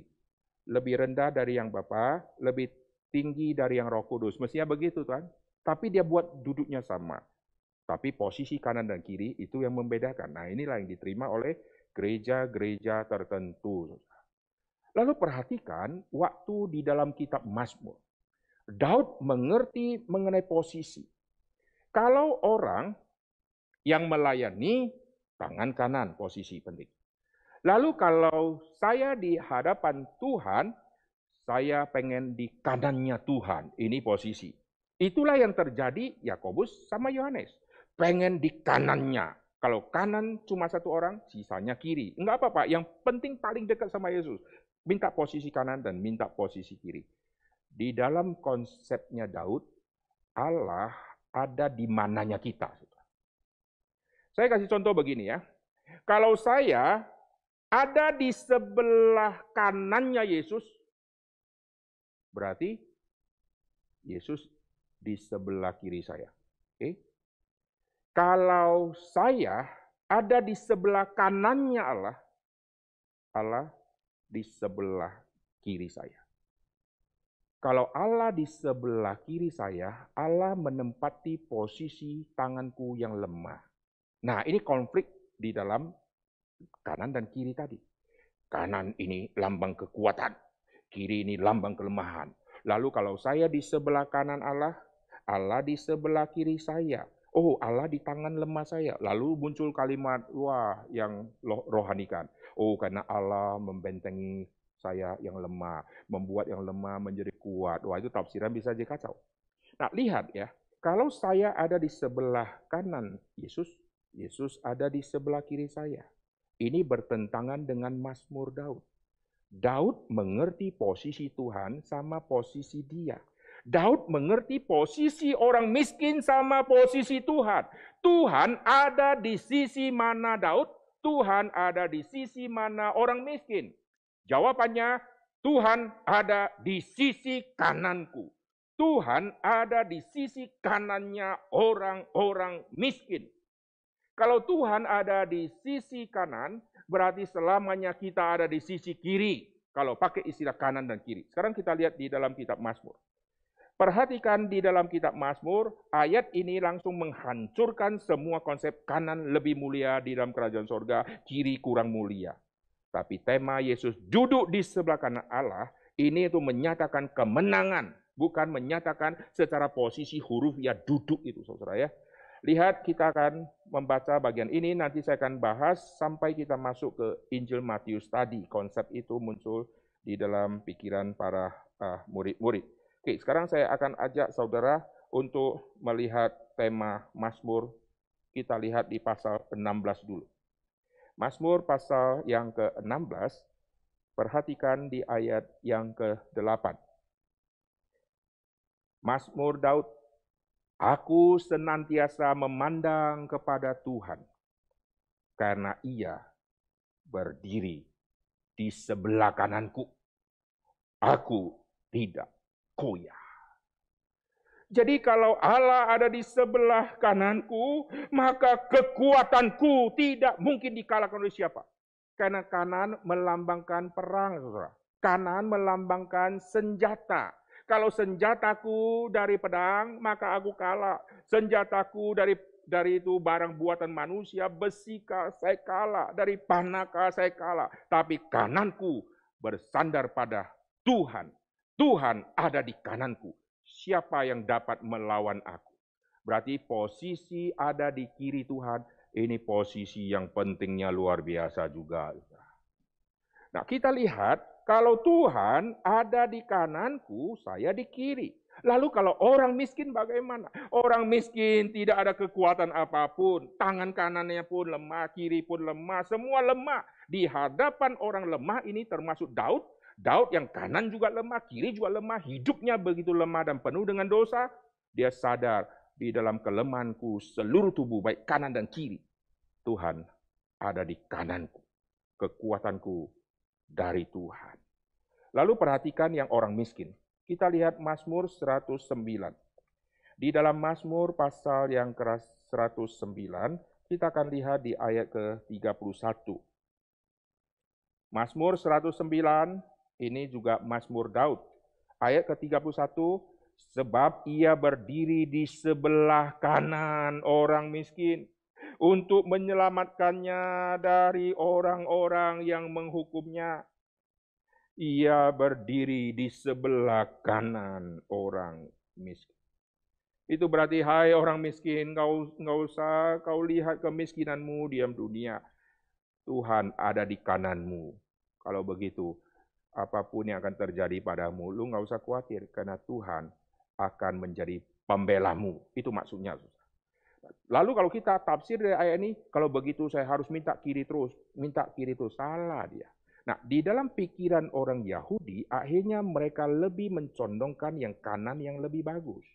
Lebih rendah dari yang Bapa, lebih tinggi dari yang Roh Kudus. Mestinya begitu kan? Tapi dia buat duduknya sama. Tapi posisi kanan dan kiri itu yang membedakan. Nah, inilah yang diterima oleh gereja-gereja tertentu. Lalu perhatikan waktu di dalam kitab Mazmur. Daud mengerti mengenai posisi. Kalau orang yang melayani, tangan kanan posisi penting. Lalu kalau saya di hadapan Tuhan, saya pengen di kanannya Tuhan. Ini posisi. Itulah yang terjadi Yakobus sama Yohanes. Pengen di kanannya. Kalau kanan cuma satu orang, sisanya kiri. Enggak apa-apa, yang penting paling dekat sama Yesus. Minta posisi kanan dan minta posisi kiri. Di dalam konsepnya Daud, Allah ada di mananya kita. Saya kasih contoh begini ya. Kalau saya ada di sebelah kanannya Yesus, berarti Yesus di sebelah kiri saya. Oke? Kalau saya ada di sebelah kanannya Allah, Allah di sebelah kiri saya. Kalau Allah di sebelah kiri saya, Allah menempati posisi tanganku yang lemah. Nah, ini konflik di dalam kanan dan kiri tadi. Kanan ini lambang kekuatan, kiri ini lambang kelemahan. Lalu kalau saya di sebelah kanan Allah, Allah di sebelah kiri saya. Oh, Allah di tangan lemah saya. Lalu muncul kalimat, wah, yang rohanikan. Oh, karena Allah membentengi saya yang lemah, membuat yang lemah menjadi kuat. Wah, itu tafsiran bisa jadi kacau. Nah, lihat ya, kalau saya ada di sebelah kanan Yesus, Yesus ada di sebelah kiri saya. Ini bertentangan dengan Mazmur Daud. Daud mengerti posisi Tuhan sama posisi dia. Daud mengerti posisi orang miskin sama posisi Tuhan. Tuhan ada di sisi mana Daud? Tuhan ada di sisi mana orang miskin? Jawabannya, Tuhan ada di sisi kananku. Tuhan ada di sisi kanannya orang-orang miskin. Kalau Tuhan ada di sisi kanan, berarti selamanya kita ada di sisi kiri. Kalau pakai istilah kanan dan kiri. Sekarang kita lihat di dalam kitab Mazmur. Perhatikan di dalam kitab Mazmur, ayat ini langsung menghancurkan semua konsep kanan lebih mulia di dalam kerajaan sorga, kiri kurang mulia. Tapi tema Yesus duduk di sebelah kanan Allah, ini itu menyatakan kemenangan, bukan menyatakan secara posisi huruf ya duduk itu, saudara ya. Lihat, kita akan membaca bagian ini, nanti saya akan bahas sampai kita masuk ke Injil Matius tadi. Konsep itu muncul di dalam pikiran para murid-murid. Oke, sekarang saya akan ajak saudara untuk melihat tema Mazmur. Kita lihat di pasal 16 dulu. Mazmur pasal yang ke-16, perhatikan di ayat yang ke-8. Mazmur Daud, aku senantiasa memandang kepada Tuhan, karena Ia berdiri di sebelah kananku. Aku tidak goyah. Jadi kalau Allah ada di sebelah kananku, maka kekuatanku tidak mungkin dikalahkan oleh siapa. Karena kanan melambangkan perang, saudara. Kanan melambangkan senjata. Kalau senjataku dari pedang, maka aku kalah. Senjataku dari itu barang buatan manusia, besikah saya kalah. Dari panakah saya kalah. Tapi kananku bersandar pada Tuhan. Tuhan ada di kananku. Siapa yang dapat melawan aku? Berarti posisi ada di kiri Tuhan, ini posisi yang pentingnya luar biasa juga. Nah, kita lihat, kalau Tuhan ada di kananku, saya di kiri. Lalu kalau orang miskin bagaimana? Orang miskin tidak ada kekuatan apapun. Tangan kanannya pun lemah, kiri pun lemah, semua lemah. Di hadapan orang lemah ini termasuk Daud. Daud yang kanan juga lemah, kiri juga lemah, hidupnya begitu lemah dan penuh dengan dosa. Dia sadar di dalam kelemahanku seluruh tubuh, baik kanan dan kiri. Tuhan ada di kananku. Kekuatanku dari Tuhan. Lalu perhatikan yang orang miskin. Kita lihat Mazmur 109. Di dalam Mazmur pasal yang ke-109, kita akan lihat di ayat ke-31. Mazmur 109, ini juga Mazmur Daud. Ayat ke-31, sebab ia berdiri di sebelah kanan orang miskin untuk menyelamatkannya dari orang-orang yang menghukumnya. Ia berdiri di sebelah kanan orang miskin. Itu berarti, hai orang miskin, nggak usah kau lihat kemiskinanmu, diam dunia. Tuhan ada di kananmu. Kalau begitu, apapun yang akan terjadi padamu, lu nggak usah khawatir, karena Tuhan akan menjadi pembelamu. Itu maksudnya. Lalu kalau kita tafsir dari ayat ini, kalau begitu saya harus minta kiri terus. Salah dia. Nah, di dalam pikiran orang Yahudi, akhirnya mereka lebih mencondongkan yang kanan yang lebih bagus.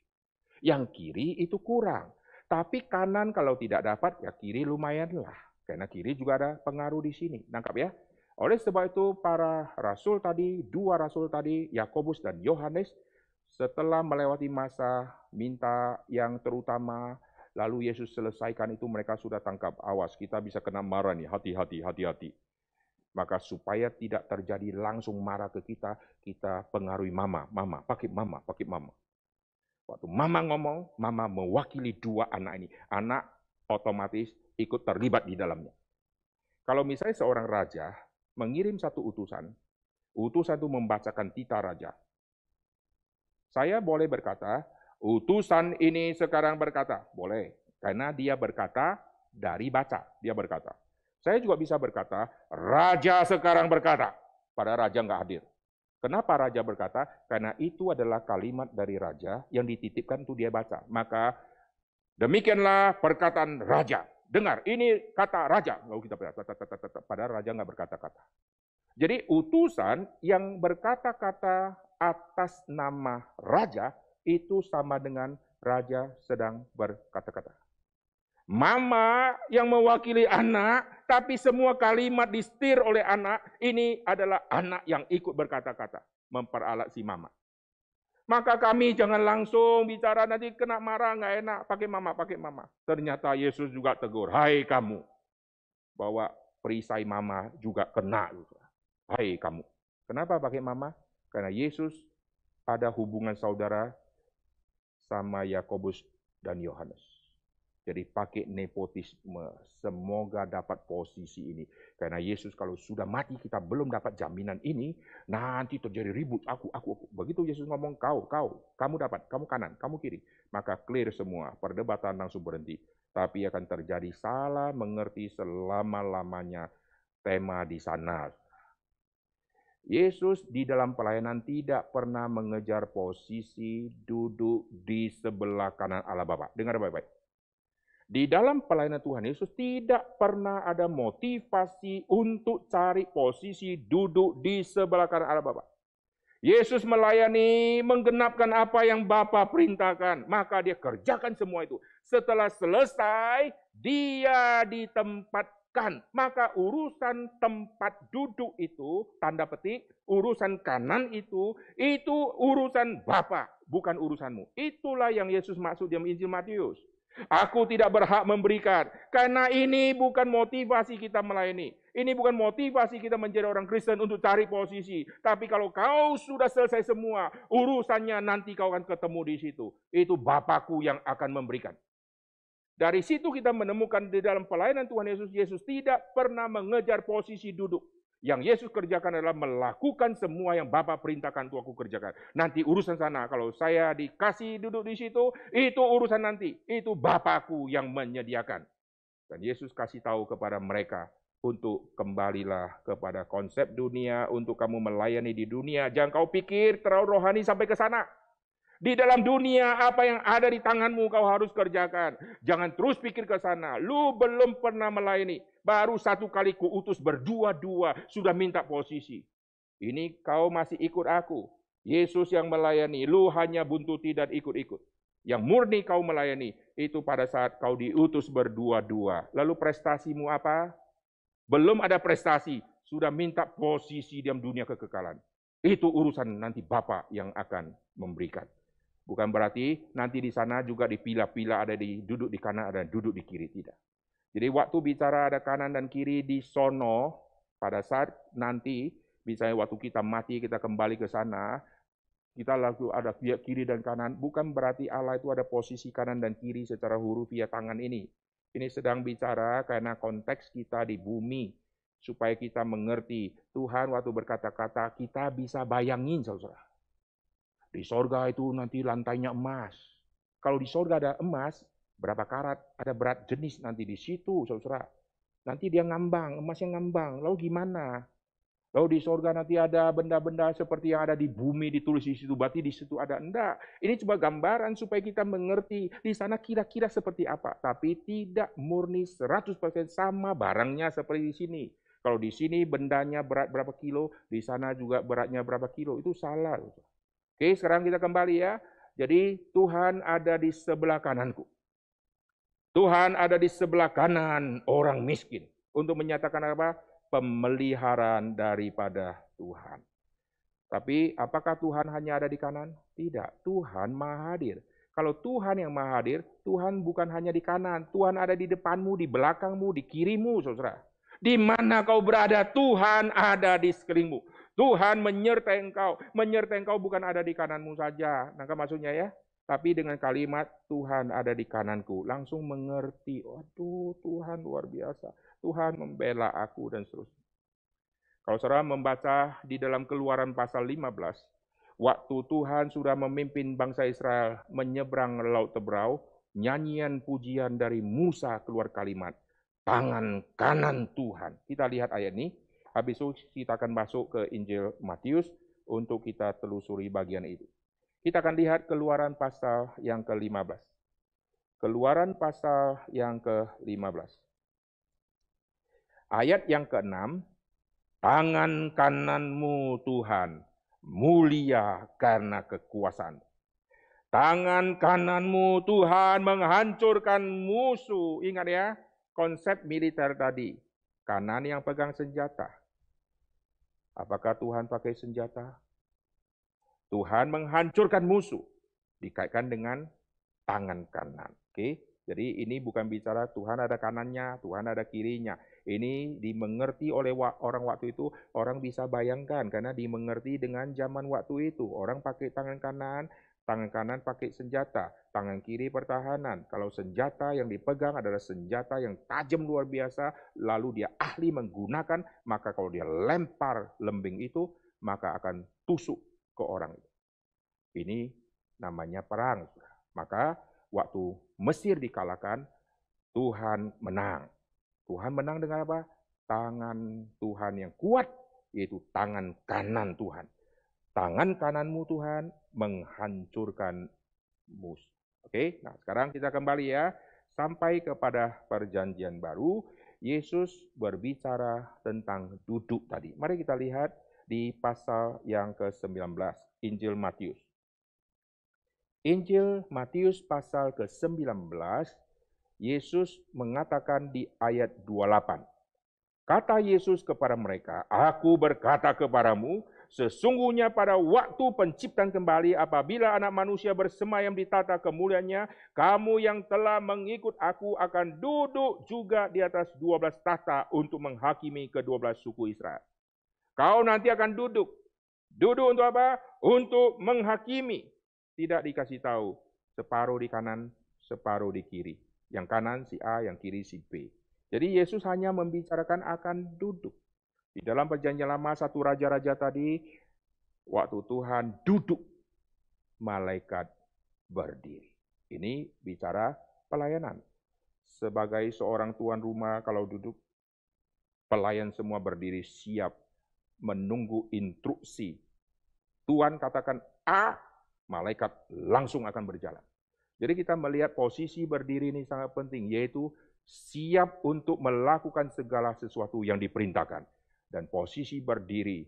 Yang kiri itu kurang. Tapi kanan kalau tidak dapat, ya kiri lumayanlah. Karena kiri juga ada pengaruh di sini. Nangkap ya? Oleh sebab itu, para rasul tadi, dua rasul tadi, Yakobus dan Yohanes, setelah melewati masa minta yang terutama, lalu Yesus selesaikan itu, mereka sudah tangkap, awas, kita bisa kena marah nih, hati-hati. Maka supaya tidak terjadi langsung marah ke kita, kita pengaruhi mama, pakai mama. Waktu mama ngomong, mama mewakili dua anak ini. Anak otomatis ikut terlibat di dalamnya. Kalau misalnya seorang raja mengirim satu utusan itu membacakan tita raja. Saya boleh berkata, utusan ini sekarang berkata. Boleh, karena dia berkata dari baca, dia berkata. Saya juga bisa berkata, raja sekarang berkata, padahal raja nggak hadir. Kenapa raja berkata? Karena itu adalah kalimat dari raja yang dititipkan untuk dia baca. Maka demikianlah perkataan raja. Dengar, ini kata raja. Lalu kita berkata, padahal raja nggak berkata-kata. Jadi utusan yang berkata-kata atas nama raja itu sama dengan raja sedang berkata-kata. Mama yang mewakili anak, tapi semua kalimat disetir oleh anak, ini adalah anak yang ikut berkata-kata, memperalat si mama. Maka kami jangan langsung bicara, nanti kena marah, nggak enak, pakai mama. Ternyata Yesus juga tegur, hai kamu, bahwa perisai mama juga kena. Hai kamu. Kenapa pakai mama? Karena Yesus ada hubungan saudara sama Yakobus dan Yohanes. Jadi pakai nepotisme, semoga dapat posisi ini. Karena Yesus kalau sudah mati kita belum dapat jaminan ini, nanti terjadi ribut, aku. Begitu Yesus ngomong kamu dapat, kamu kanan, kamu kiri. Maka clear semua, perdebatan langsung berhenti. Tapi akan terjadi salah mengerti selama-lamanya tema di sana. Yesus di dalam pelayanan tidak pernah mengejar posisi duduk di sebelah kanan Allah Bapa. Dengar baik-baik. Di dalam pelayanan Tuhan Yesus tidak pernah ada motivasi untuk cari posisi duduk di sebelah kanan Allah Bapa. Yesus melayani, menggenapkan apa yang Bapa perintahkan, maka dia kerjakan semua itu. Setelah selesai, dia ditempatkan. Maka urusan tempat duduk itu, tanda petik, urusan kanan itu urusan Bapa, bukan urusanmu. Itulah yang Yesus maksud dalam Injil Matius. Aku tidak berhak memberikan, karena ini bukan motivasi kita melayani. Ini bukan motivasi kita menjadi orang Kristen untuk cari posisi. Tapi kalau kau sudah selesai semua, urusannya nanti kau akan ketemu di situ. Itu Bapakku yang akan memberikan. Dari situ kita menemukan di dalam pelayanan Tuhan Yesus, Yesus tidak pernah mengejar posisi duduk. Yang Yesus kerjakan adalah melakukan semua yang Bapa perintahkan untuk aku kerjakan. Nanti urusan sana, kalau saya dikasih duduk di situ, itu urusan nanti. Itu Bapakku yang menyediakan. Dan Yesus kasih tahu kepada mereka, untuk kembalilah kepada konsep dunia, untuk kamu melayani di dunia. Jangan kau pikir terlalu rohani sampai ke sana. Di dalam dunia, apa yang ada di tanganmu kau harus kerjakan. Jangan terus pikir ke sana. Lu belum pernah melayani. Baru satu kali kuutus berdua-dua, sudah minta posisi. Ini kau masih ikut aku. Yesus yang melayani, lu hanya buntuti dan ikut-ikut. Yang murni kau melayani, itu pada saat kau diutus berdua-dua. Lalu prestasimu apa? Belum ada prestasi, sudah minta posisi dalam dunia kekekalan. Itu urusan nanti Bapa yang akan memberikan. Bukan berarti nanti di sana juga dipilah-pilah, ada duduk di kanan, ada duduk di kiri, tidak. Jadi waktu bicara ada kanan dan kiri di sono, pada saat nanti, misalnya waktu kita mati, kita kembali ke sana, kita lalu ada kiri dan kanan, bukan berarti Allah itu ada posisi kanan dan kiri secara hurufiah tangan ini. Ini sedang bicara karena konteks kita di bumi, supaya kita mengerti Tuhan waktu berkata-kata, kita bisa bayangin, saudara. Di sorga itu nanti lantainya emas. Kalau di sorga ada emas, berapa karat, ada berat jenis nanti di situ, saudara. Nanti dia ngambang, emasnya ngambang. Lalu gimana? Lalu di sorga nanti ada benda-benda seperti yang ada di bumi ditulis di situ, berarti di situ ada. Enggak, ini cuma gambaran supaya kita mengerti di sana kira-kira seperti apa. Tapi tidak murni 100% sama barangnya seperti di sini. Kalau di sini bendanya berat berapa kilo, di sana juga beratnya berapa kilo, itu salah. Oke, sekarang kita kembali ya. Jadi Tuhan ada di sebelah kananku. Tuhan ada di sebelah kanan orang miskin. Untuk menyatakan apa? Pemeliharaan daripada Tuhan. Tapi apakah Tuhan hanya ada di kanan? Tidak, Tuhan Maha Hadir. Kalau Tuhan yang Maha Hadir, Tuhan bukan hanya di kanan, Tuhan ada di depanmu, di belakangmu, di kirimu, saudara. Di mana kau berada, Tuhan ada di sekelilingmu. Tuhan menyertai engkau bukan ada di kananmu saja. Nangkap maksudnya ya? Tapi dengan kalimat Tuhan ada di kananku, langsung mengerti, waduh Tuhan luar biasa. Tuhan membela aku dan seterusnya. Kalau saudara membaca di dalam Keluaran pasal 15, waktu Tuhan sudah memimpin bangsa Israel menyeberang Laut Teberau, nyanyian pujian dari Musa keluar kalimat, tangan kanan Tuhan. Kita lihat ayat ini, habis itu kita akan masuk ke Injil Matius untuk kita telusuri bagian itu. Kita akan lihat Keluaran pasal yang ke-15. Keluaran pasal yang ke-15. Ayat yang ke-6, tangan kananmu Tuhan, mulia karena kekuasaan. Tangan kananmu Tuhan menghancurkan musuh. Ingat ya, konsep militer tadi. Kanan yang pegang senjata. Apakah Tuhan pakai senjata? Tuhan menghancurkan musuh. Dikaitkan dengan tangan kanan. Oke? Jadi ini bukan bicara Tuhan ada kanannya, Tuhan ada kirinya. Ini dimengerti oleh orang waktu itu, orang bisa bayangkan karena dimengerti dengan zaman waktu itu. Orang pakai tangan kanan pakai senjata, tangan kiri pertahanan. Kalau senjata yang dipegang adalah senjata yang tajam luar biasa, lalu dia ahli menggunakan, maka kalau dia lempar lembing itu, maka akan tusuk ke orang itu. Ini namanya perang. Maka waktu Mesir dikalahkan, Tuhan menang. Tuhan menang dengan apa? Tangan Tuhan yang kuat, yaitu tangan kanan Tuhan. Tangan kananmu Tuhan menghancurkan musuh. Oke, nah sekarang kita kembali ya, sampai kepada perjanjian baru, Yesus berbicara tentang duduk tadi. Mari kita lihat di pasal yang ke-19, Injil Matius. Injil Matius pasal ke-19, Yesus mengatakan di ayat 28. Kata Yesus kepada mereka, aku berkata kepadamu, sesungguhnya pada waktu penciptaan kembali apabila anak manusia bersemayam di tata kemuliaannya, kamu yang telah mengikut aku akan duduk juga di atas 12 tahta untuk menghakimi ke-12 suku Israel. Kau nanti akan duduk. Duduk untuk apa? Untuk menghakimi. Tidak dikasih tahu, separuh di kanan, separuh di kiri. Yang kanan si A, yang kiri si B. Jadi Yesus hanya membicarakan akan duduk. Di dalam perjanjian lama, satu raja-raja tadi, waktu Tuhan duduk, malaikat berdiri. Ini bicara pelayanan. Sebagai seorang tuan rumah, kalau duduk, pelayan semua berdiri siap menunggu instruksi. Tuhan katakan A, malaikat langsung akan berjalan. Jadi kita melihat posisi berdiri ini sangat penting, yaitu siap untuk melakukan segala sesuatu yang diperintahkan. Dan posisi berdiri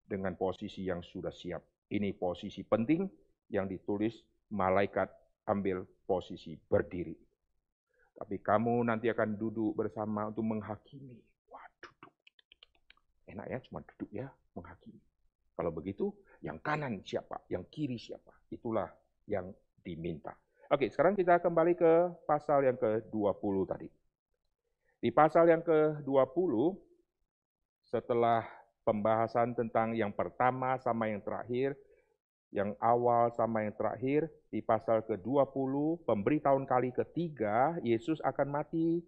dengan posisi yang sudah siap. Ini posisi penting yang ditulis malaikat ambil posisi berdiri. Tapi kamu nanti akan duduk bersama untuk menghakimi. Wah, duduk. Enak ya, cuma duduk ya, menghakimi. Kalau begitu, yang kanan siapa, yang kiri siapa. Itulah yang diminta. Oke, sekarang kita kembali ke pasal yang ke-20 tadi. Di pasal yang ke-20, setelah pembahasan tentang yang pertama sama yang terakhir, yang awal sama yang terakhir, di pasal ke-20, pemberitahuan kali ketiga, Yesus akan mati.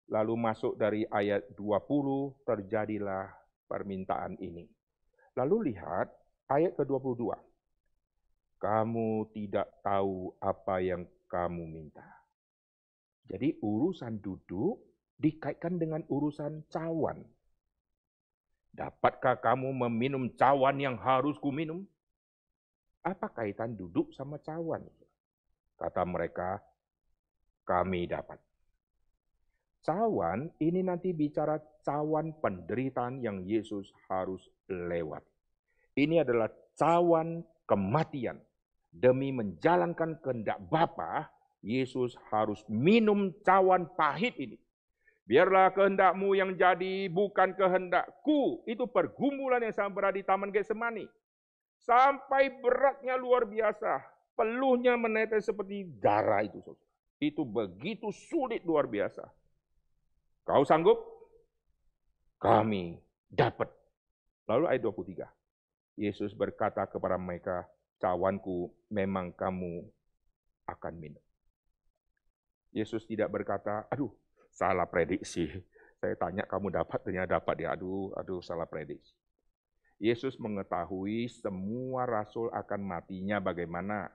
Lalu masuk dari ayat 20, terjadilah permintaan ini. Lalu lihat ayat ke-22. Kamu tidak tahu apa yang kamu minta. Jadi urusan duduk dikaitkan dengan urusan cawan. Dapatkah kamu meminum cawan yang harus kuminum? Apa kaitan duduk sama cawan? Kata mereka, kami dapat. Cawan ini nanti bicara cawan penderitaan yang Yesus harus lewat. Ini adalah cawan kematian. Demi menjalankan kehendak Bapa, Yesus harus minum cawan pahit ini. Biarlah kehendakmu yang jadi, bukan kehendakku. Itu pergumulan yang sangat berat di Taman Getsemani. Sampai beratnya luar biasa. Peluhnya menetes seperti darah itu. Itu begitu sulit luar biasa. Kau sanggup? Kami dapat. Lalu ayat 23. Yesus berkata kepada mereka, cawanku memang kamu akan minum. Yesus tidak berkata, aduh, salah prediksi. Saya tanya kamu dapat, ternyata dapat ya. Aduh, salah prediksi. Yesus mengetahui semua rasul akan matinya bagaimana.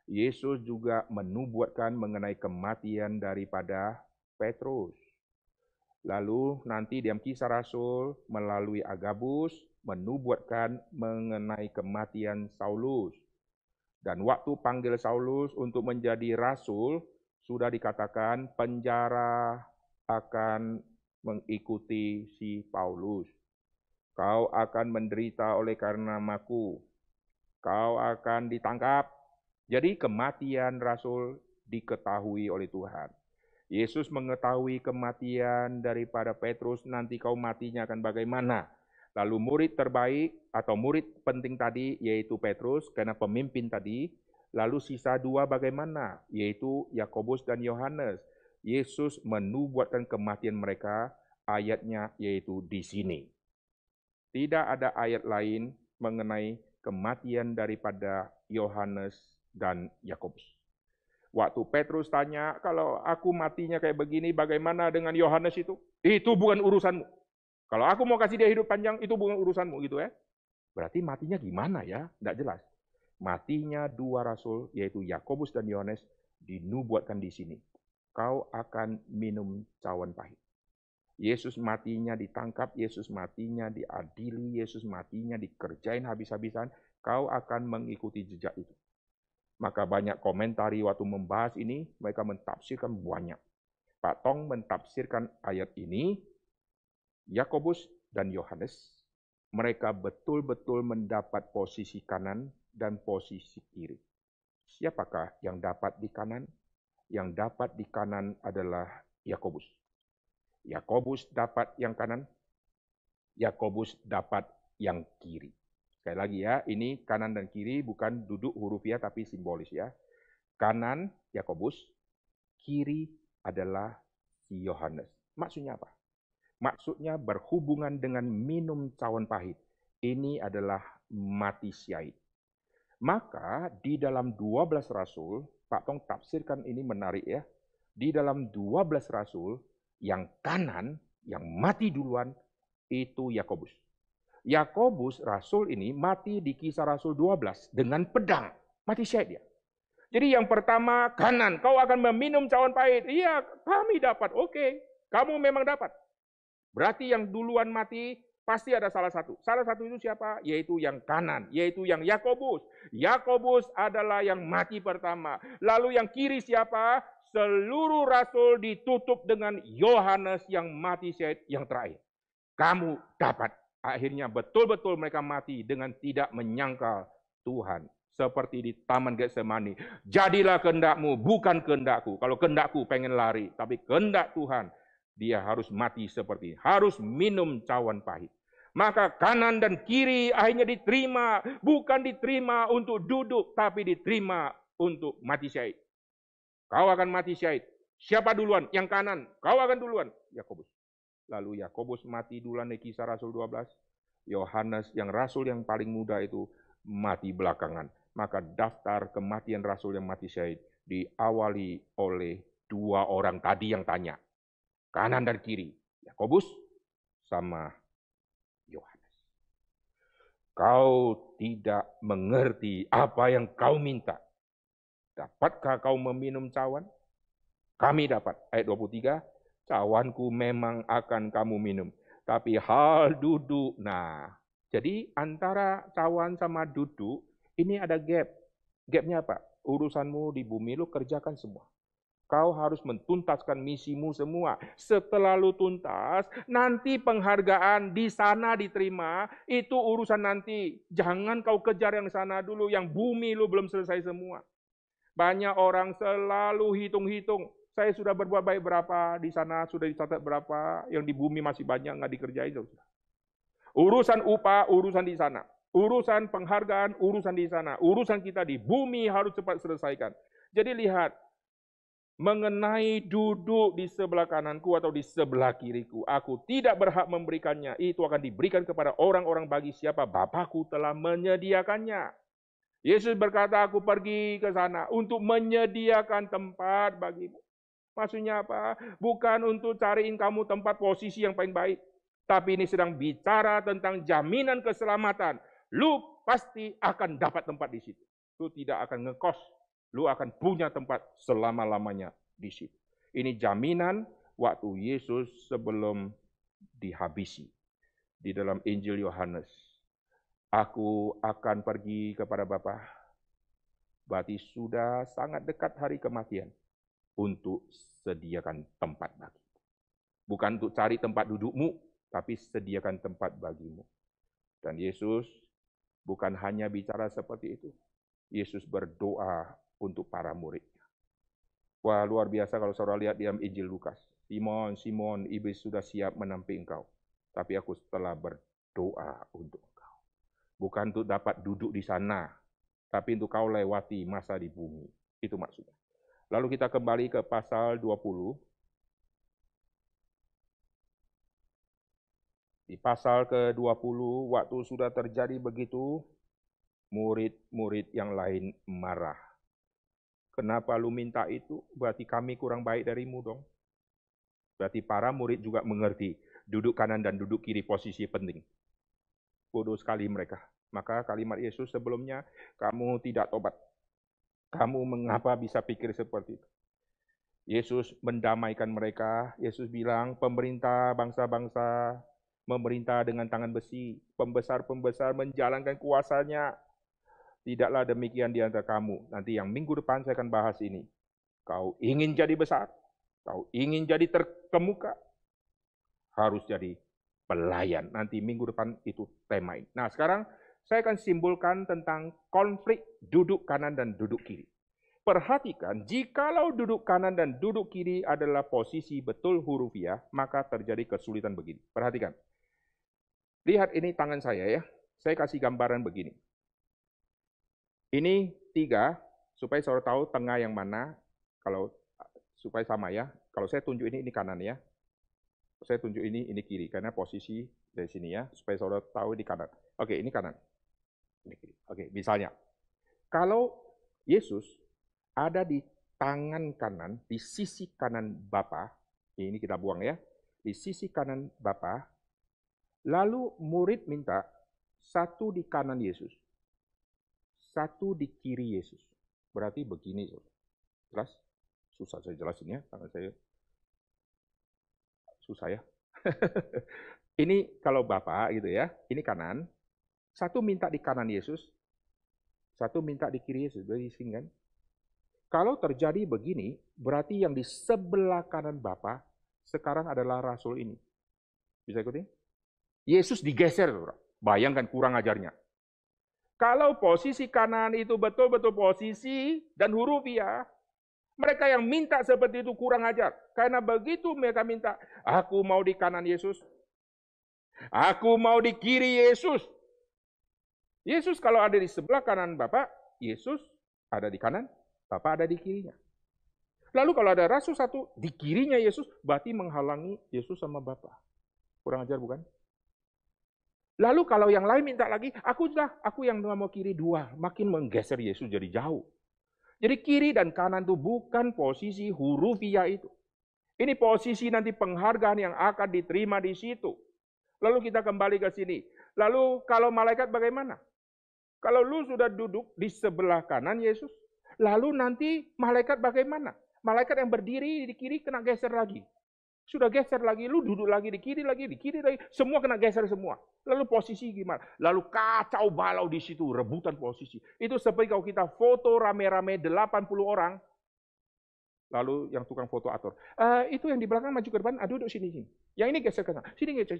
Yesus juga menubuatkan mengenai kematian daripada Petrus. Lalu nanti dalam Kisah Rasul melalui Agabus menubuatkan mengenai kematian Saulus. Dan waktu panggil Saulus untuk menjadi rasul, sudah dikatakan penjara akan mengikuti si Paulus. Kau akan menderita oleh karena namaku. Kau akan ditangkap. Jadi kematian rasul diketahui oleh Tuhan. Yesus mengetahui kematian daripada Petrus, nanti kau matinya akan bagaimana. Lalu murid terbaik atau murid penting tadi yaitu Petrus, karena pemimpin tadi. Lalu sisa dua bagaimana? Yaitu Yakobus dan Yohanes. Yesus menubuatkan kematian mereka, ayatnya yaitu di sini. Tidak ada ayat lain mengenai kematian daripada Yohanes dan Yakobus. Waktu Petrus tanya, kalau aku matinya kayak begini, bagaimana dengan Yohanes itu? Itu bukan urusanmu. Kalau aku mau kasih dia hidup panjang, itu bukan urusanmu gitu ya. Berarti matinya gimana ya? Tidak jelas. Matinya dua rasul, yaitu Yakobus dan Yohanes, dinubuatkan di sini. Kau akan minum cawan pahit. Yesus matinya ditangkap, Yesus matinya diadili, Yesus matinya dikerjain habis-habisan, kau akan mengikuti jejak itu. Maka banyak komentari waktu membahas ini, mereka mentafsirkan banyak. Pak Tong mentafsirkan ayat ini, Yakobus dan Yohanes, mereka betul-betul mendapat posisi kanan dan posisi kiri. Siapakah yang dapat di kanan? Yang dapat di kanan adalah Yakobus. Yakobus dapat yang kanan, Yakobus dapat yang kiri. Sekali lagi ya, ini kanan dan kiri bukan duduk hurufiah tapi simbolis ya. Kanan Yakobus, kiri adalah si Yohanes. Maksudnya apa? Maksudnya berhubungan dengan minum cawan pahit. Ini adalah mati syahid. Maka di dalam 12 rasul, Pak Tong tafsirkan ini menarik ya. Di dalam 12 rasul, yang kanan, yang mati duluan, itu Yakobus. Yakobus, rasul ini, mati di Kisah Rasul 12 dengan pedang. Mati syahid dia. Jadi yang pertama, kanan, kau akan meminum cawan pahit. Iya, kami dapat. Oke, kamu memang dapat. Berarti yang duluan mati, pasti ada salah satu. Salah satu itu siapa? Yaitu yang kanan, yaitu yang Yakobus. Yakobus adalah yang mati pertama. Lalu yang kiri siapa? Seluruh rasul ditutup dengan Yohanes yang mati syahid yang terakhir. Kamu dapat. Akhirnya betul-betul mereka mati dengan tidak menyangkal Tuhan. Seperti di Taman Getsemani. Jadilah kehendakmu, bukan kehendakku. Kalau kehendakku pengen lari, tapi kehendak Tuhan. Dia harus mati seperti ini. Harus minum cawan pahit. Maka kanan dan kiri akhirnya diterima. Bukan diterima untuk duduk, tapi diterima untuk mati syahid. Kau akan mati syahid. Siapa duluan? Yang kanan. Kau akan duluan. Yakobus. Lalu Yakobus mati duluan di Kisah Rasul 12. Yohanes yang rasul yang paling muda itu mati belakangan. Maka daftar kematian rasul yang mati syahid diawali oleh dua orang tadi yang tanya. Kanan dan kiri. Yakobus sama Yohanes. Kau tidak mengerti apa yang kau minta. Dapatkah kau meminum cawan? Kami dapat. Ayat 23. Cawanku memang akan kamu minum. Tapi hal duduk, nah, jadi antara cawan sama duduk, ini ada gap. Gapnya apa? Urusanmu di bumi lu kerjakan semua. Kau harus mentuntaskan misimu semua. Setelah lu tuntas, nanti penghargaan di sana diterima, itu urusan nanti. Jangan kau kejar yang sana dulu, yang bumi lu belum selesai semua. Banyak orang selalu hitung-hitung. Saya sudah berbuat baik berapa, di sana sudah dicatat berapa, yang di bumi masih banyak nggak dikerjain. Urusan upah, urusan di sana. Urusan penghargaan, urusan di sana. Urusan kita di bumi harus cepat selesaikan. Jadi lihat, mengenai duduk di sebelah kananku atau di sebelah kiriku, aku tidak berhak memberikannya. Itu akan diberikan kepada orang-orang bagi siapa Bapakku telah menyediakannya. Yesus berkata, aku pergi ke sana untuk menyediakan tempat bagimu. Maksudnya apa? Bukan untuk cariin kamu tempat posisi yang paling baik. Tapi ini sedang bicara tentang jaminan keselamatan. Lu pasti akan dapat tempat di situ. Lu tidak akan ngekos. Lu akan punya tempat selama-lamanya di situ. Ini jaminan waktu Yesus sebelum dihabisi. Di dalam Injil Yohanes. Aku akan pergi kepada Bapa. Berarti sudah sangat dekat hari kematian. Untuk sediakan tempat bagimu. Bukan untuk cari tempat dudukmu, tapi sediakan tempat bagimu. Dan Yesus bukan hanya bicara seperti itu. Yesus berdoa untuk para muridnya. Wah, luar biasa kalau saudara lihat di dalam Injil Lukas. Simon, Simon, iblis sudah siap menampik engkau. Tapi aku telah berdoa untuk engkau. Bukan untuk dapat duduk di sana, tapi untuk kau lewati masa di bumi. Itu maksudnya. Lalu kita kembali ke pasal 20. Di pasal ke-20, waktu sudah terjadi begitu, murid-murid yang lain marah. Kenapa lu minta itu? Berarti kami kurang baik darimu dong. Berarti para murid juga mengerti duduk kanan dan duduk kiri posisi penting. Bodoh sekali mereka. Maka kalimat Yesus sebelumnya, kamu tidak tobat. Kamu mengapa bisa pikir seperti itu? Yesus mendamaikan mereka. Yesus bilang, pemerintah bangsa-bangsa memerintah dengan tangan besi. Pembesar-pembesar menjalankan kuasanya. Tidaklah demikian di antara kamu. Nanti yang minggu depan saya akan bahas ini. Kau ingin jadi besar, kau ingin jadi terkemuka, harus jadi pelayan. Nanti minggu depan itu tema ini. Nah sekarang saya akan simpulkan tentang konflik duduk kanan dan duduk kiri. Perhatikan, jikalau duduk kanan dan duduk kiri adalah posisi betul hurufiah, maka terjadi kesulitan begini. Perhatikan. Lihat ini tangan saya ya. Saya kasih gambaran begini. Ini 3, supaya saudara tahu tengah yang mana, kalau supaya sama ya. Kalau saya tunjuk ini kanan ya. Saya tunjuk ini kiri, karena posisi dari sini ya, supaya saudara tahu di kanan. Oke, ini kanan. Ini kiri. Oke, misalnya, kalau Yesus ada di tangan kanan, di sisi kanan Bapa, ini kita buang ya, di sisi kanan Bapa, lalu murid minta satu di kanan Yesus, satu di kiri Yesus. Berarti begini, jelas? Susah saya jelasin ya, tangan saya susah ya. Ini kalau Bapak gitu ya, ini kanan, satu minta di kanan Yesus, satu minta di kiri Yesus, berarti sini kan? Kalau terjadi begini, berarti yang di sebelah kanan Bapa sekarang adalah Rasul ini. Bisa ikutin? Yesus digeser, bayangkan kurang ajarnya. Kalau posisi kanan itu betul-betul posisi dan hurufiah, mereka yang minta seperti itu kurang ajar. Karena begitu mereka minta, aku mau di kanan Yesus, aku mau di kiri Yesus. Yesus kalau ada di sebelah kanan Bapa, Yesus ada di kanan, Bapa ada di kirinya. Lalu kalau ada Rasul satu, di kirinya Yesus, berarti menghalangi Yesus sama Bapa. Kurang ajar bukan? Lalu kalau yang lain minta lagi, aku yang mau kiri 2, makin menggeser Yesus jadi jauh. Jadi kiri dan kanan itu bukan posisi hurufiah itu. Ini posisi nanti penghargaan yang akan diterima di situ. Lalu kita kembali ke sini. Lalu kalau malaikat bagaimana? Kalau lu sudah duduk di sebelah kanan Yesus, lalu nanti malaikat bagaimana? Malaikat yang berdiri di kiri kena geser lagi. Sudah geser lagi, lu duduk lagi di kiri lagi, semua kena geser semua. Lalu posisi gimana? Lalu kacau balau di situ, rebutan posisi. Itu seperti kalau kita foto rame-rame 80 orang, lalu yang tukang foto atur. Itu yang di belakang maju ke depan, duduk sini. Yang ini geser ke sana. Sini geser.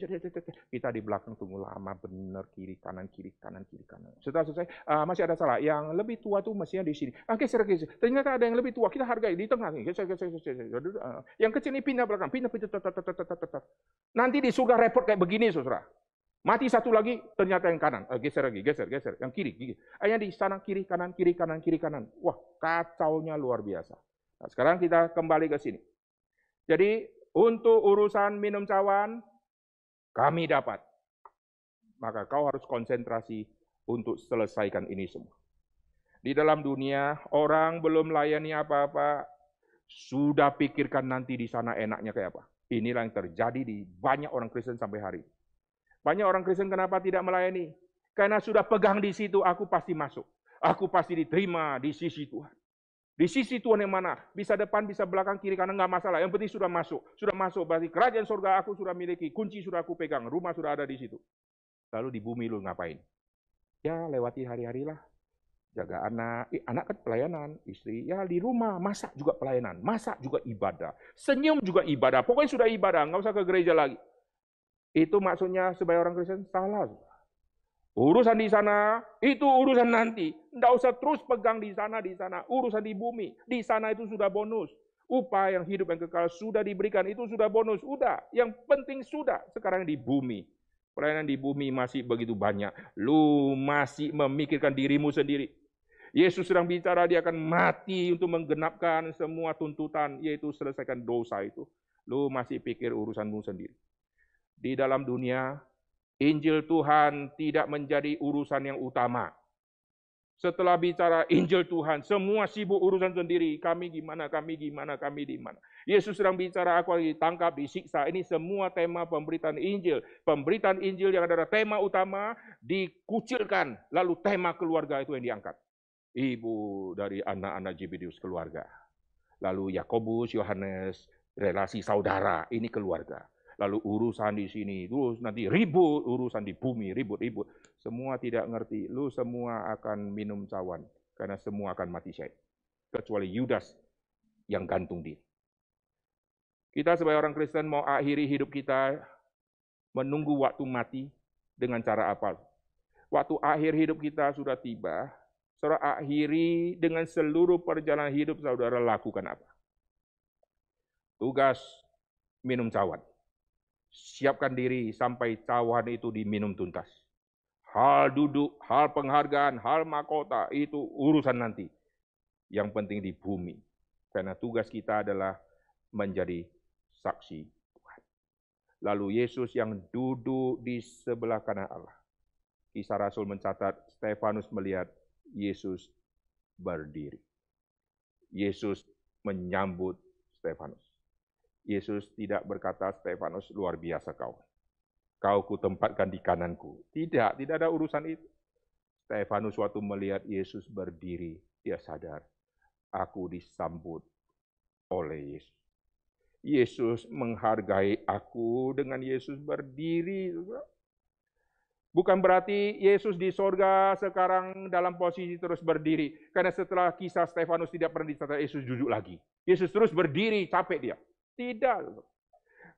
Kita di belakang tunggu lama bener, kiri kanan. Setelah selesai, masih ada salah. Yang lebih tua tuh mestinya di sini. Geser. Ternyata ada yang lebih tua, kita hargai di tengah. Geser. Yang kecil ini pindah belakang, pindah. Nanti di surga repot kayak begini, saudara. Mati satu lagi, ternyata yang kanan. Geser lagi, geser. Yang kiri. Yang di sana kiri kanan. Wah, kacaunya luar biasa. Nah, sekarang kita kembali ke sini. Jadi untuk urusan minum cawan, kami dapat. Maka kau harus konsentrasi untuk selesaikan ini semua. Di dalam dunia, orang belum layani apa-apa, sudah pikirkan nanti di sana enaknya kayak apa. Inilah yang terjadi di banyak orang Kristen sampai hari ini. Banyak orang Kristen kenapa tidak melayani? Karena sudah pegang di situ, aku pasti masuk. Aku pasti diterima di sisi Tuhan. Di sisi Tuhan yang mana? Bisa depan, bisa belakang, kiri, kanan, nggak masalah. Yang penting sudah masuk. Sudah masuk, berarti kerajaan surga aku sudah miliki. Kunci sudah aku pegang, rumah sudah ada di situ. Lalu di bumi lu ngapain? Ya lewati hari-hari lah. Jaga anak. Anak kan pelayanan. Istri, ya di rumah. Masak juga pelayanan. Masak juga ibadah. Senyum juga ibadah. Pokoknya sudah ibadah, nggak usah ke gereja lagi. Itu maksudnya sebagai orang Kristen? Salah. Urusan di sana, itu urusan nanti. Tidak usah terus pegang di sana. Urusan di bumi, di sana itu sudah bonus. Upah yang hidup yang kekal sudah diberikan, itu sudah bonus. Udah, yang penting sudah. Sekarang di bumi. Pelayanan di bumi masih begitu banyak. Lu masih memikirkan dirimu sendiri. Yesus sedang bicara, dia akan mati untuk menggenapkan semua tuntutan, yaitu selesaikan dosa itu. Lu masih pikir urusanmu sendiri. Di dalam dunia, Injil Tuhan tidak menjadi urusan yang utama. Setelah bicara Injil Tuhan, semua sibuk urusan sendiri. Kami gimana. Yesus sedang bicara, aku lagi ditangkap, disiksa. Ini semua tema pemberitaan Injil. Pemberitaan Injil yang adalah tema utama dikucilkan. Lalu tema keluarga itu yang diangkat. Ibu dari anak-anak Zebedeus keluarga. Lalu Yakobus, Yohanes, relasi saudara, ini keluarga. Lalu urusan di sini, terus nanti ribut, urusan di bumi, ribut. Semua tidak ngerti, lu semua akan minum cawan, karena semua akan mati syahid. Kecuali Yudas yang gantung diri. Kita sebagai orang Kristen mau akhiri hidup kita, menunggu waktu mati dengan cara apa? Waktu akhir hidup kita sudah tiba, saudara akhiri dengan seluruh perjalanan hidup saudara lakukan apa? Tugas minum cawan. Siapkan diri sampai cawan itu diminum tuntas. Hal duduk, hal penghargaan, hal mahkota, itu urusan nanti. Yang penting di bumi. Karena tugas kita adalah menjadi saksi Tuhan. Lalu Yesus yang duduk di sebelah kanan Allah. Kisah Rasul mencatat, Stefanus melihat Yesus berdiri. Yesus menyambut Stefanus. Yesus tidak berkata, Stefanus luar biasa kau. Kau kutempatkan di kananku. Tidak ada urusan itu. Stefanus waktu melihat Yesus berdiri, dia sadar, aku disambut oleh Yesus. Yesus menghargai aku dengan Yesus berdiri. Bukan berarti Yesus di sorga sekarang dalam posisi terus berdiri. Karena setelah kisah Stefanus tidak pernah dicatat, Yesus duduk lagi. Yesus terus berdiri, capek dia. Tidak.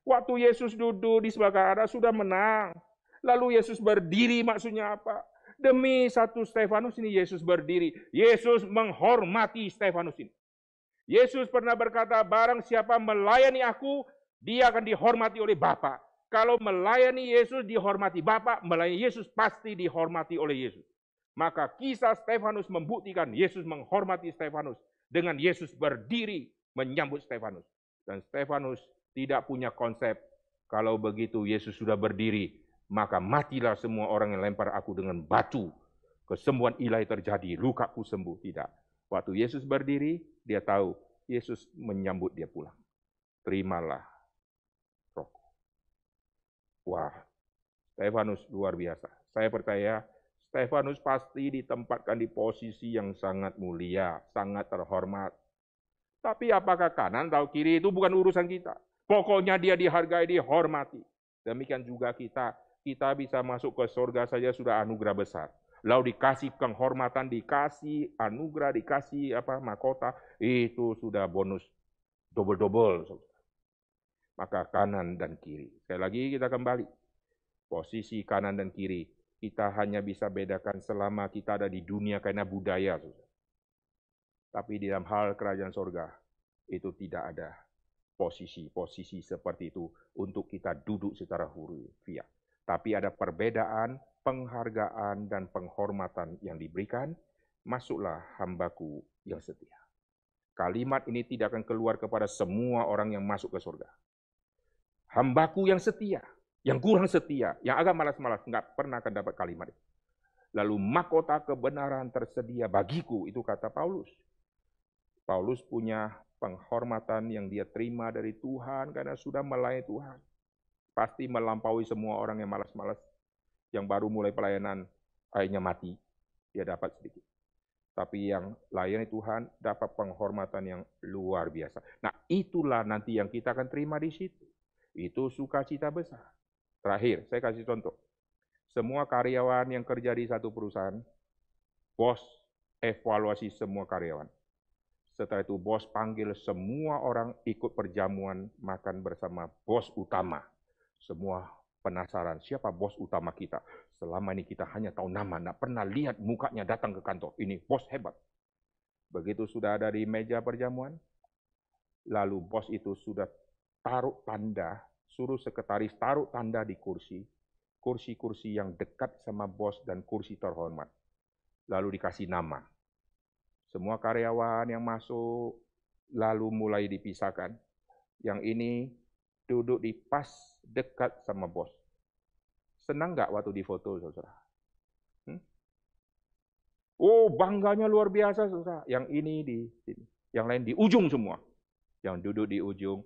Waktu Yesus duduk di sebelah kanan sudah menang. Lalu Yesus berdiri maksudnya apa? Demi satu Stefanus ini Yesus berdiri. Yesus menghormati Stefanus ini. Yesus pernah berkata, barang siapa melayani aku, dia akan dihormati oleh Bapa. Kalau melayani Yesus dihormati Bapa, melayani Yesus pasti dihormati oleh Yesus. Maka kisah Stefanus membuktikan Yesus menghormati Stefanus dengan Yesus berdiri menyambut Stefanus. Dan Stefanus tidak punya konsep, kalau begitu Yesus sudah berdiri, maka matilah semua orang yang lempar aku dengan batu. Kesembuhan ilahi terjadi, lukaku sembuh. Tidak. Waktu Yesus berdiri, dia tahu Yesus menyambut dia pulang. Terimalah rohku. Wah, Stefanus luar biasa. Saya percaya Stefanus pasti ditempatkan di posisi yang sangat mulia, sangat terhormat. Tapi apakah kanan atau kiri itu bukan urusan kita. Pokoknya dia dihargai, dihormati. Demikian juga kita bisa masuk ke surga saja sudah anugerah besar. Lalu dikasih penghormatan, dikasih anugerah, dikasih mahkota, itu sudah bonus double-double. Maka kanan dan kiri. Sekali lagi kita kembali. Posisi kanan dan kiri, kita hanya bisa bedakan selama kita ada di dunia karena budaya. Tapi di dalam hal kerajaan surga, itu tidak ada posisi seperti itu untuk kita duduk secara hurfiah. Tapi ada perbedaan, penghargaan, dan penghormatan yang diberikan. Masuklah hambaku yang setia. Kalimat ini tidak akan keluar kepada semua orang yang masuk ke surga. Hambaku yang setia, yang kurang setia, yang agak malas-malas, nggak pernah akan dapat kalimat itu. Lalu mahkota kebenaran tersedia bagiku, itu kata Paulus. Paulus punya penghormatan yang dia terima dari Tuhan karena sudah melayani Tuhan. Pasti melampaui semua orang yang malas-malas, yang baru mulai pelayanan, akhirnya mati, dia dapat sedikit. Tapi yang layani Tuhan dapat penghormatan yang luar biasa. Nah, itulah nanti yang kita akan terima di situ. Itu sukacita besar. Terakhir, saya kasih contoh. Semua karyawan yang kerja di satu perusahaan, bos evaluasi semua karyawan. Setelah itu bos panggil semua orang ikut perjamuan makan bersama bos utama. Semua penasaran, siapa bos utama kita? Selama ini kita hanya tahu nama, tidak pernah lihat mukanya datang ke kantor. Ini bos hebat. Begitu sudah ada di meja perjamuan, lalu bos itu sudah taruh tanda, suruh sekretaris taruh tanda di kursi-kursi yang dekat sama bos dan kursi terhormat. Lalu dikasih nama. Semua karyawan yang masuk, lalu mulai dipisahkan. Yang ini duduk di pas dekat sama bos. Senang nggak waktu difoto, saudara? Oh, bangganya luar biasa, saudara. Yang ini di sini, yang lain di ujung semua. Yang duduk di ujung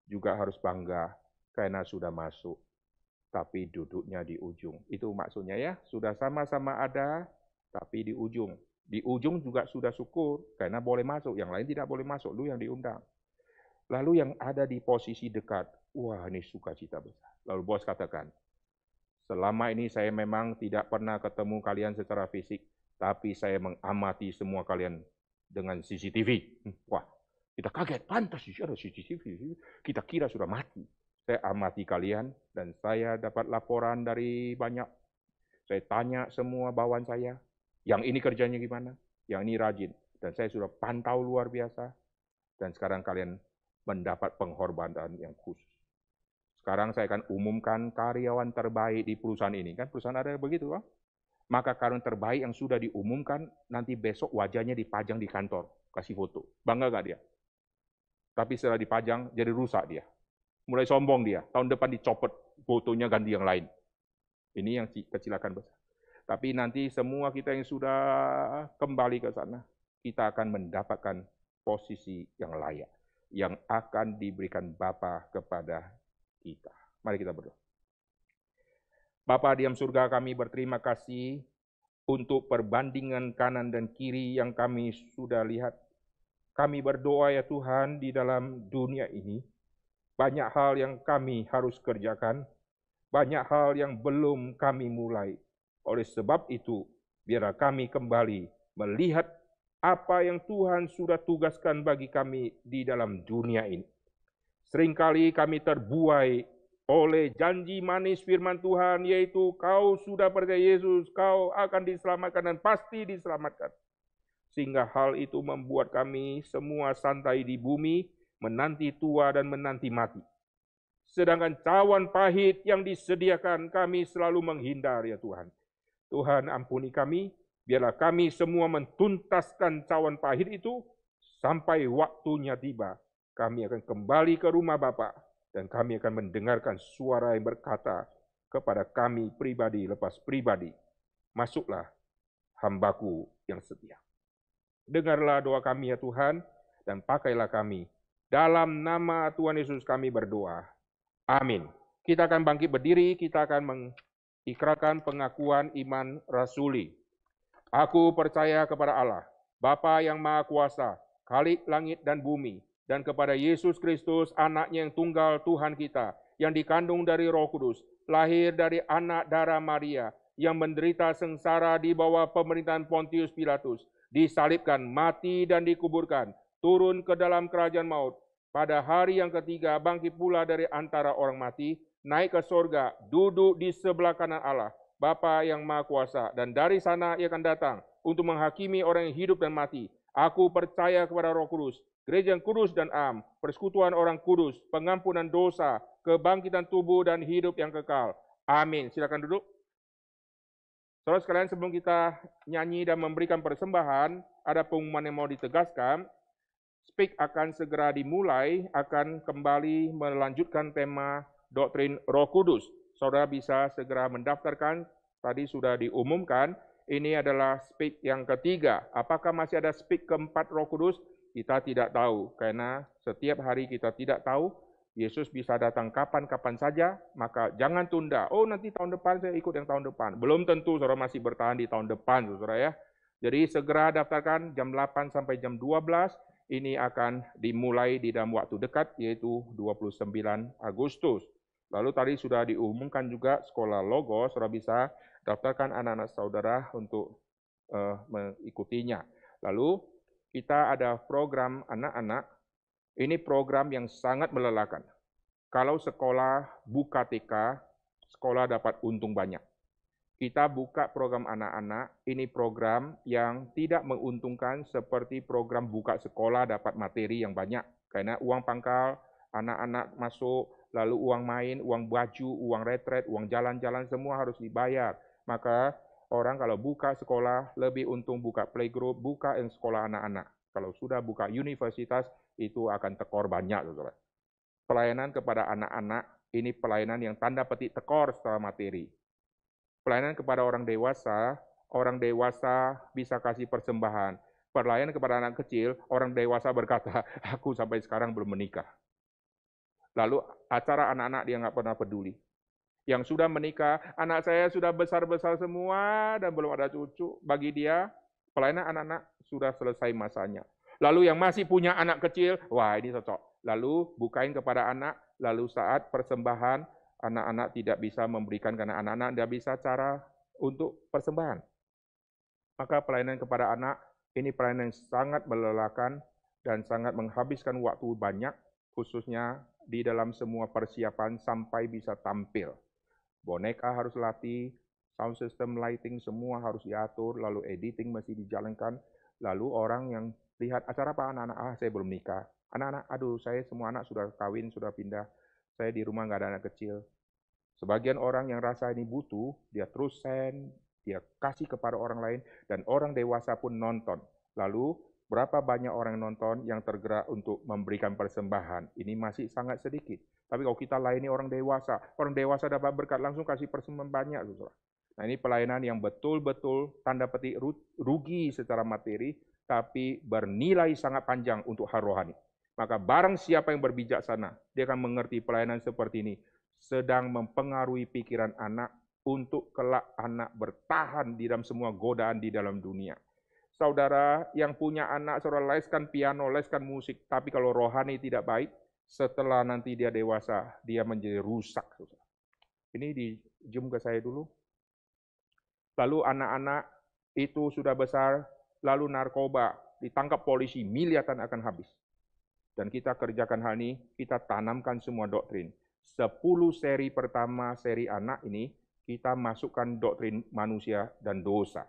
juga harus bangga karena sudah masuk, tapi duduknya di ujung. Itu maksudnya ya, sudah sama-sama ada, tapi di ujung. Di ujung juga sudah syukur, karena boleh masuk, yang lain tidak boleh masuk, lu yang diundang. Lalu yang ada di posisi dekat, wah ini sukacita besar. Lalu bos katakan, selama ini saya memang tidak pernah ketemu kalian secara fisik, tapi saya mengamati semua kalian dengan CCTV. Wah, kita kaget, pantas ada CCTV, kita kira sudah mati. Saya amati kalian, dan saya dapat laporan dari banyak. Saya tanya semua bawahan saya, yang ini kerjanya gimana, yang ini rajin. Dan saya sudah pantau luar biasa, dan sekarang kalian mendapat penghormatan yang khusus. Sekarang saya akan umumkan karyawan terbaik di perusahaan ini. Kan perusahaan ada begitu, Bang? Maka karyawan terbaik yang sudah diumumkan, nanti besok wajahnya dipajang di kantor, kasih foto. Bangga gak dia? Tapi setelah dipajang, jadi rusak dia. Mulai sombong dia, tahun depan dicopot, fotonya ganti yang lain. Ini yang kecelakaan besar. Tapi nanti semua kita yang sudah kembali ke sana, kita akan mendapatkan posisi yang layak, yang akan diberikan Bapa kepada kita. Mari kita berdoa. Bapa di dalam surga, kami berterima kasih untuk perbandingan kanan dan kiri yang kami sudah lihat. Kami berdoa ya Tuhan, di dalam dunia ini, banyak hal yang kami harus kerjakan, banyak hal yang belum kami mulai. Oleh sebab itu, biarlah kami kembali melihat apa yang Tuhan sudah tugaskan bagi kami di dalam dunia ini. Seringkali kami terbuai oleh janji manis firman Tuhan, yaitu kau sudah percaya Yesus, kau akan diselamatkan dan pasti diselamatkan. Sehingga hal itu membuat kami semua santai di bumi, menanti tua dan menanti mati. Sedangkan cawan pahit yang disediakan kami selalu menghindar ya Tuhan. Tuhan ampuni kami, biarlah kami semua mentuntaskan cawan pahit itu sampai waktunya tiba. Kami akan kembali ke rumah Bapa dan kami akan mendengarkan suara yang berkata kepada kami pribadi lepas pribadi, masuklah hambaku yang setia. Dengarlah doa kami ya Tuhan, dan pakailah kami. Dalam nama Tuhan Yesus kami berdoa. Amin. Kita akan bangkit berdiri, kita akan mengikrarkan pengakuan iman rasuli. Aku percaya kepada Allah, Bapa yang Maha Kuasa, Khalik langit dan bumi, dan kepada Yesus Kristus, anaknya yang tunggal Tuhan kita, yang dikandung dari Roh Kudus, lahir dari anak darah Maria, yang menderita sengsara di bawah pemerintahan Pontius Pilatus, disalibkan, mati dan dikuburkan, turun ke dalam kerajaan maut. Pada hari yang ketiga bangkit pula dari antara orang mati, naik ke sorga, duduk di sebelah kanan Allah, Bapa yang Maha Kuasa, dan dari sana ia akan datang untuk menghakimi orang yang hidup dan mati. Aku percaya kepada Roh Kudus, gereja yang kudus dan am, persekutuan orang kudus, pengampunan dosa, kebangkitan tubuh dan hidup yang kekal. Amin. Silakan duduk. Saudara sekalian, sebelum kita nyanyi dan memberikan persembahan, ada pengumuman yang mau ditegaskan. Speak akan segera dimulai, akan kembali melanjutkan tema doktrin Roh Kudus. Saudara bisa segera mendaftarkan, tadi sudah diumumkan, ini adalah speak yang ketiga. Apakah masih ada speak keempat Roh Kudus? Kita tidak tahu, karena setiap hari kita tidak tahu, Yesus bisa datang kapan-kapan saja, maka jangan tunda. Oh, nanti tahun depan saya ikut yang tahun depan. Belum tentu saudara masih bertahan di tahun depan, saudara ya. Jadi segera daftarkan jam 8 sampai jam 12, ini akan dimulai di dalam waktu dekat, yaitu 29 Agustus. Lalu tadi sudah diumumkan juga sekolah Logos, saudara bisa daftarkan anak-anak saudara untuk mengikutinya. Lalu kita ada program anak-anak, ini program yang sangat melelahkan. Kalau sekolah buka TK, sekolah dapat untung banyak. Kita buka program anak-anak, ini program yang tidak menguntungkan seperti program buka sekolah dapat materi yang banyak. Karena uang pangkal, anak-anak masuk, lalu uang main, uang baju, uang retret, uang jalan-jalan semua harus dibayar. Maka orang kalau buka sekolah, lebih untung buka playgroup, buka yang sekolah anak-anak. Kalau sudah buka universitas, itu akan tekor banyak. Saudara. Pelayanan kepada anak-anak, ini pelayanan yang tanda petik tekor setelah materi. Pelayanan kepada orang dewasa bisa kasih persembahan. Pelayanan kepada anak kecil, orang dewasa berkata, aku sampai sekarang belum menikah. Lalu acara anak-anak dia nggak pernah peduli. Yang sudah menikah, anak saya sudah besar-besar semua dan belum ada cucu. Bagi dia, pelayanan anak-anak sudah selesai masanya. Lalu yang masih punya anak kecil, wah ini cocok. Lalu bukain kepada anak, lalu saat persembahan, anak-anak tidak bisa memberikan karena anak-anak tidak bisa cara untuk persembahan. Maka pelayanan kepada anak, ini pelayanan yang sangat melelahkan dan sangat menghabiskan waktu banyak, khususnya di dalam semua persiapan sampai bisa tampil. Boneka harus latih, sound system, lighting, semua harus diatur, lalu editing mesti dijalankan, lalu orang yang lihat acara apa anak-anak, saya belum nikah, anak-anak, aduh saya semua anak sudah kawin, sudah pindah, saya di rumah nggak ada anak kecil. Sebagian orang yang rasa ini butuh, dia terus send, dia kasih kepada orang lain, dan orang dewasa pun nonton. Lalu berapa banyak orang nonton yang tergerak untuk memberikan persembahan? Ini masih sangat sedikit. Tapi kalau kita layani orang dewasa dapat berkat langsung kasih persembahan banyak. Saudara. Nah ini pelayanan yang betul-betul tanda petik rugi secara materi, tapi bernilai sangat panjang untuk hal rohani. Maka barang siapa yang berbijaksana, dia akan mengerti pelayanan seperti ini, sedang mempengaruhi pikiran anak untuk kelak anak bertahan di dalam semua godaan di dalam dunia. Saudara yang punya anak, saudara leskan piano, leskan musik, tapi kalau rohani tidak baik, setelah nanti dia dewasa, dia menjadi rusak. Saudara. Ini di zoom ke saya dulu. Lalu anak-anak itu sudah besar, lalu narkoba, ditangkap polisi, miliaran akan habis. Dan kita kerjakan hal ini, kita tanamkan semua doktrin. 10 seri pertama, seri anak ini, kita masukkan doktrin manusia dan dosa.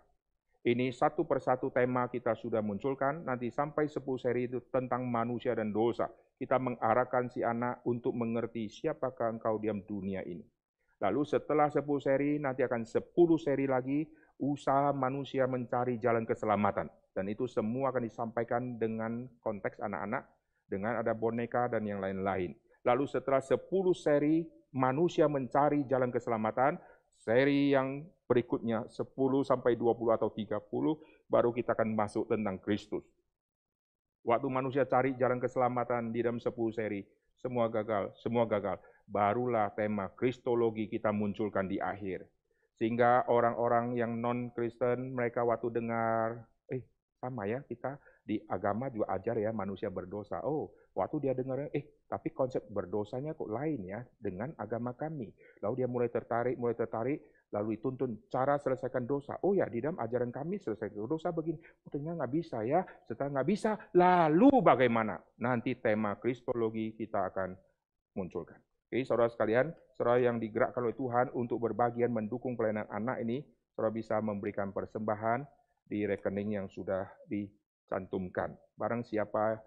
Ini satu persatu tema kita sudah munculkan, nanti sampai 10 seri itu tentang manusia dan dosa. Kita mengarahkan si anak untuk mengerti siapakah engkau diam dunia ini. Lalu setelah 10 seri, nanti akan 10 seri lagi, usaha manusia mencari jalan keselamatan. Dan itu semua akan disampaikan dengan konteks anak-anak, dengan ada boneka dan yang lain-lain. Lalu setelah 10 seri manusia mencari jalan keselamatan, seri yang berikutnya 10 sampai 20 atau 30 baru kita akan masuk tentang Kristus. Waktu manusia cari jalan keselamatan di dalam 10 seri, semua gagal. Barulah tema Kristologi kita munculkan di akhir. Sehingga orang-orang yang non-Kristen mereka waktu dengar, sama ya kita di agama juga ajar ya manusia berdosa. Oh, Waktu dia dengar, tapi konsep berdosanya kok lain ya dengan agama kami. Lalu dia mulai tertarik, lalu dituntun cara selesaikan dosa. Oh ya, di dalam ajaran kami selesaikan dosa begini. Ternyata nggak bisa ya, setelah nggak bisa, lalu bagaimana? Nanti tema kristologi kita akan munculkan. Oke, saudara sekalian, saudara yang digerakkan oleh Tuhan untuk berbagian mendukung pelayanan anak ini, saudara bisa memberikan persembahan di rekening yang sudah dicantumkan. Barang siapa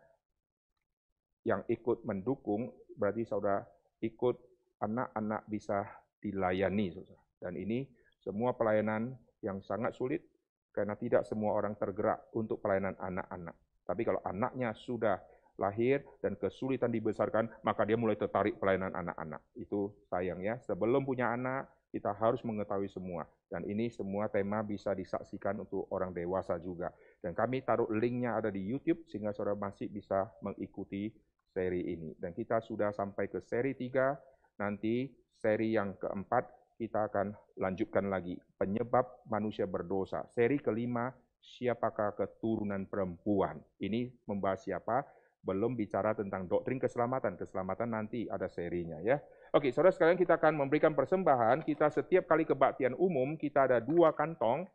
yang ikut mendukung, berarti saudara ikut anak-anak bisa dilayani. Saudara. Dan ini semua pelayanan yang sangat sulit, karena tidak semua orang tergerak untuk pelayanan anak-anak. Tapi kalau anaknya sudah lahir dan kesulitan dibesarkan, maka dia mulai tertarik pelayanan anak-anak. Itu sayang ya, sebelum punya anak, kita harus mengetahui semua. Dan ini semua tema bisa disaksikan untuk orang dewasa juga. Dan kami taruh linknya ada di YouTube, sehingga saudara masih bisa mengikuti seri ini. Dan kita sudah sampai ke seri 3, nanti seri yang keempat kita akan lanjutkan lagi. Penyebab manusia berdosa. Seri kelima, siapakah keturunan perempuan? Ini membahas siapa? Belum bicara tentang doktrin keselamatan. Keselamatan nanti ada serinya ya. Oke, saudara sekalian, kita akan memberikan persembahan. Kita setiap kali kebaktian umum, kita ada 2 kantong.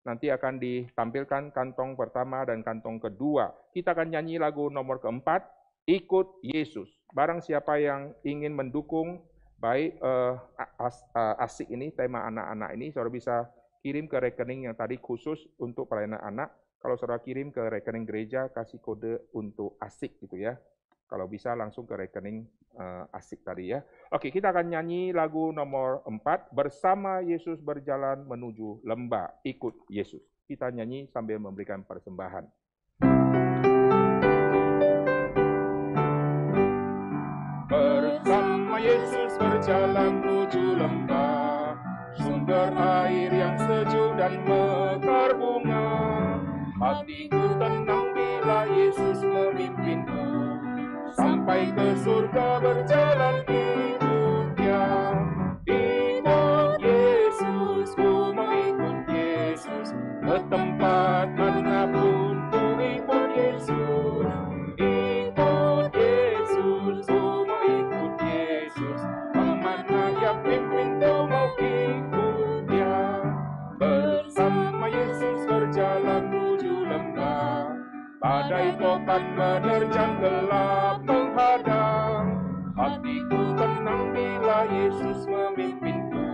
Nanti akan ditampilkan kantong pertama dan kantong kedua. Kita akan nyanyi lagu nomor keempat, Ikut Yesus. Barang siapa yang ingin mendukung, baik asik ini, tema anak-anak ini, saudara bisa kirim ke rekening yang tadi khusus untuk pelayanan anak. Kalau saudara kirim ke rekening gereja, kasih kode untuk asik gitu ya. Kalau bisa langsung ke rekening asik tadi ya. Oke, kita akan nyanyi lagu nomor 4, Bersama Yesus Berjalan Menuju Lembah, Ikut Yesus. Kita nyanyi sambil memberikan persembahan. Bersama Yesus berjalan menuju lembah, sumber air yang sejuk dan mekar bunga. Hatiku tenang bila Yesus memimpinku, sampai ke surga berjalan ikut Dia. Ikut Yesus, ku mau ikut Yesus, ke tempat manapun ku ikut Yesus. Ikut Yesus, ku mau ikut Yesus, kemana Dia pimpin ku mau ikut Dia. Bersama Yesus berjalan menuju lembah, badai topan menerjang gelap menghadang. Hatiku tenang bila Yesus memimpinku,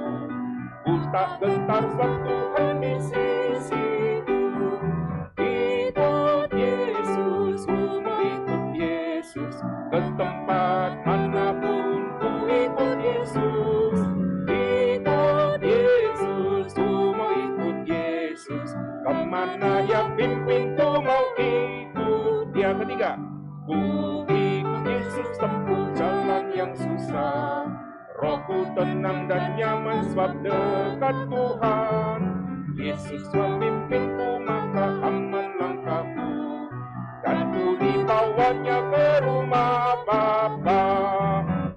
ku tak gentar sebab Tuhan di sisiku. Ikut Yesus, ku mau ikut Yesus, ke tempat manapun ku ikut Yesus. Ikut Yesus, ku mau ikut Yesus, kemana Dia pimpin ku mau ikut Dia. Ketiga, ku ikut Yesus tempuh jalan yang susah, rohku tenang dan nyaman sebab dekat Tuhan. Yesus memimpinku maka aman langkahku, dan ku dibawanya ke rumah Bapa.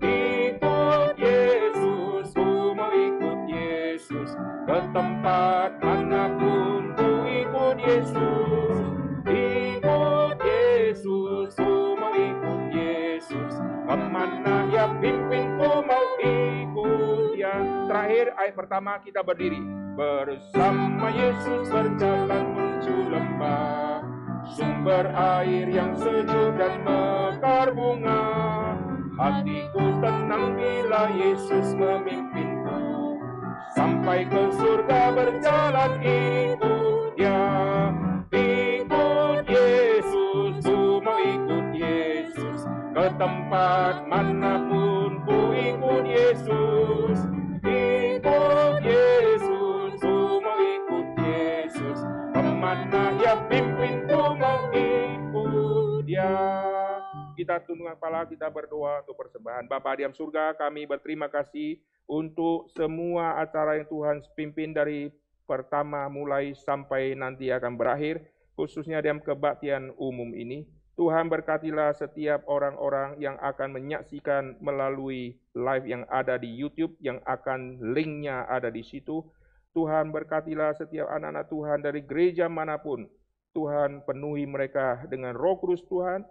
Ikut Yesus, ku mau ikut Yesus, ke tempat manapun ku ikut Yesus. Ikut Yesus, ku mau ikut Yesus, kemana Dia pimpin ku mau ikut Dia. Terakhir ayat pertama kita berdiri. Bersama Yesus berjalan menuju lembah, sumber air yang sejuk dan mekar bunga. Hatiku tenang bila Yesus memimpinku, sampai ke surga berjalan ikut Dia. Ikut Yesus, ku mau ikut Yesus, ke tempat manapun ku ikut Yesus. Ikut Yesus, ku mau ikut Yesus, kemana Dia pimpin ku mau ikut Dia. Kita tundukkan kepala, kita berdoa untuk persembahan. Bapa di dalam surga, kami berterima kasih untuk semua acara yang Tuhan pimpin dari pertama mulai sampai nanti akan berakhir, khususnya dalam kebaktian umum ini. Tuhan berkatilah setiap orang-orang yang akan menyaksikan melalui live yang ada di YouTube, yang akan linknya ada di situ. Tuhan berkatilah setiap anak-anak Tuhan dari gereja manapun. Tuhan penuhi mereka dengan Roh Kudus Tuhan,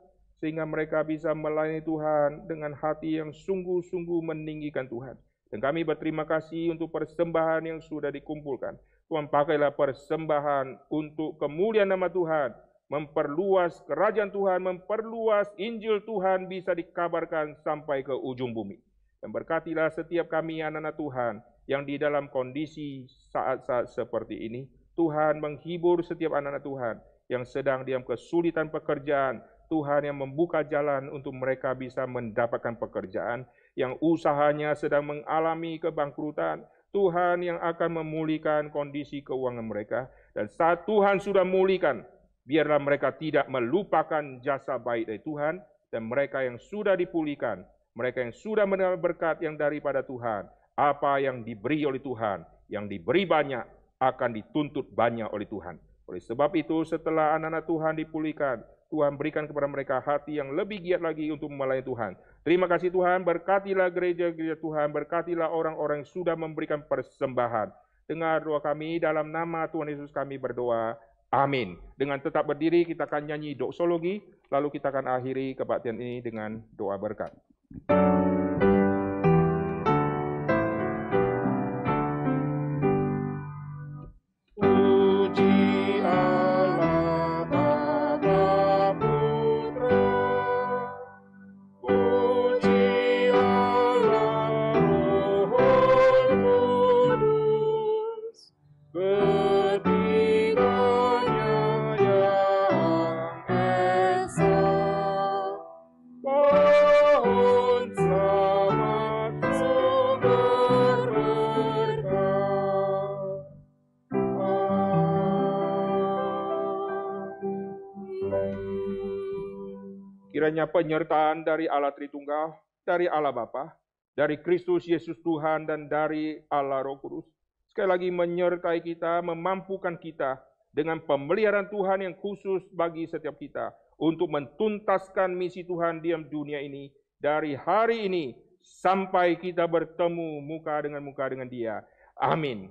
sehingga mereka bisa melayani Tuhan dengan hati yang sungguh-sungguh meninggikan Tuhan. Dan kami berterima kasih untuk persembahan yang sudah dikumpulkan. Tuhan, pakailah persembahan untuk kemuliaan nama Tuhan, memperluas kerajaan Tuhan, memperluas Injil Tuhan bisa dikabarkan sampai ke ujung bumi. Dan berkatilah setiap kami anak-anak Tuhan yang di dalam kondisi saat-saat seperti ini. Tuhan menghibur setiap anak-anak Tuhan yang sedang dalam kesulitan pekerjaan. Tuhan yang membuka jalan untuk mereka bisa mendapatkan pekerjaan, yang usahanya sedang mengalami kebangkrutan. Tuhan yang akan memulihkan kondisi keuangan mereka. Dan saat Tuhan sudah memulihkan, biarlah mereka tidak melupakan jasa baik dari Tuhan, dan mereka yang sudah dipulihkan, mereka yang sudah mendapat berkat yang daripada Tuhan, apa yang diberi oleh Tuhan, yang diberi banyak, akan dituntut banyak oleh Tuhan. Oleh sebab itu, setelah anak-anak Tuhan dipulihkan, Tuhan berikan kepada mereka hati yang lebih giat lagi untuk melayani Tuhan. Terima kasih Tuhan, berkatilah gereja-gereja Tuhan, berkatilah orang-orang yang sudah memberikan persembahan. Dengar doa kami, dalam nama Tuhan Yesus kami berdoa. Amin. Dengan tetap berdiri, kita akan nyanyi doksologi, lalu kita akan akhiri kebaktian ini dengan doa berkat. Kiranya penyertaan dari Allah Tritunggal, dari Allah Bapa, dari Kristus Yesus Tuhan, dan dari Allah Roh Kudus, sekali lagi menyertai kita, memampukan kita dengan pemeliharaan Tuhan yang khusus bagi setiap kita, untuk mentuntaskan misi Tuhan di dunia ini, dari hari ini sampai kita bertemu muka dengan Dia. Amin.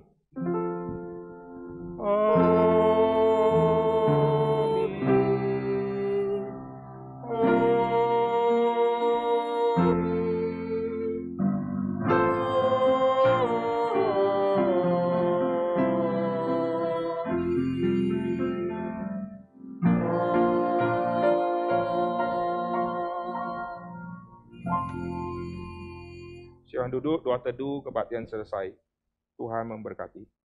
Silakan duduk, doa teduh kebaktian selesai. Tuhan memberkati.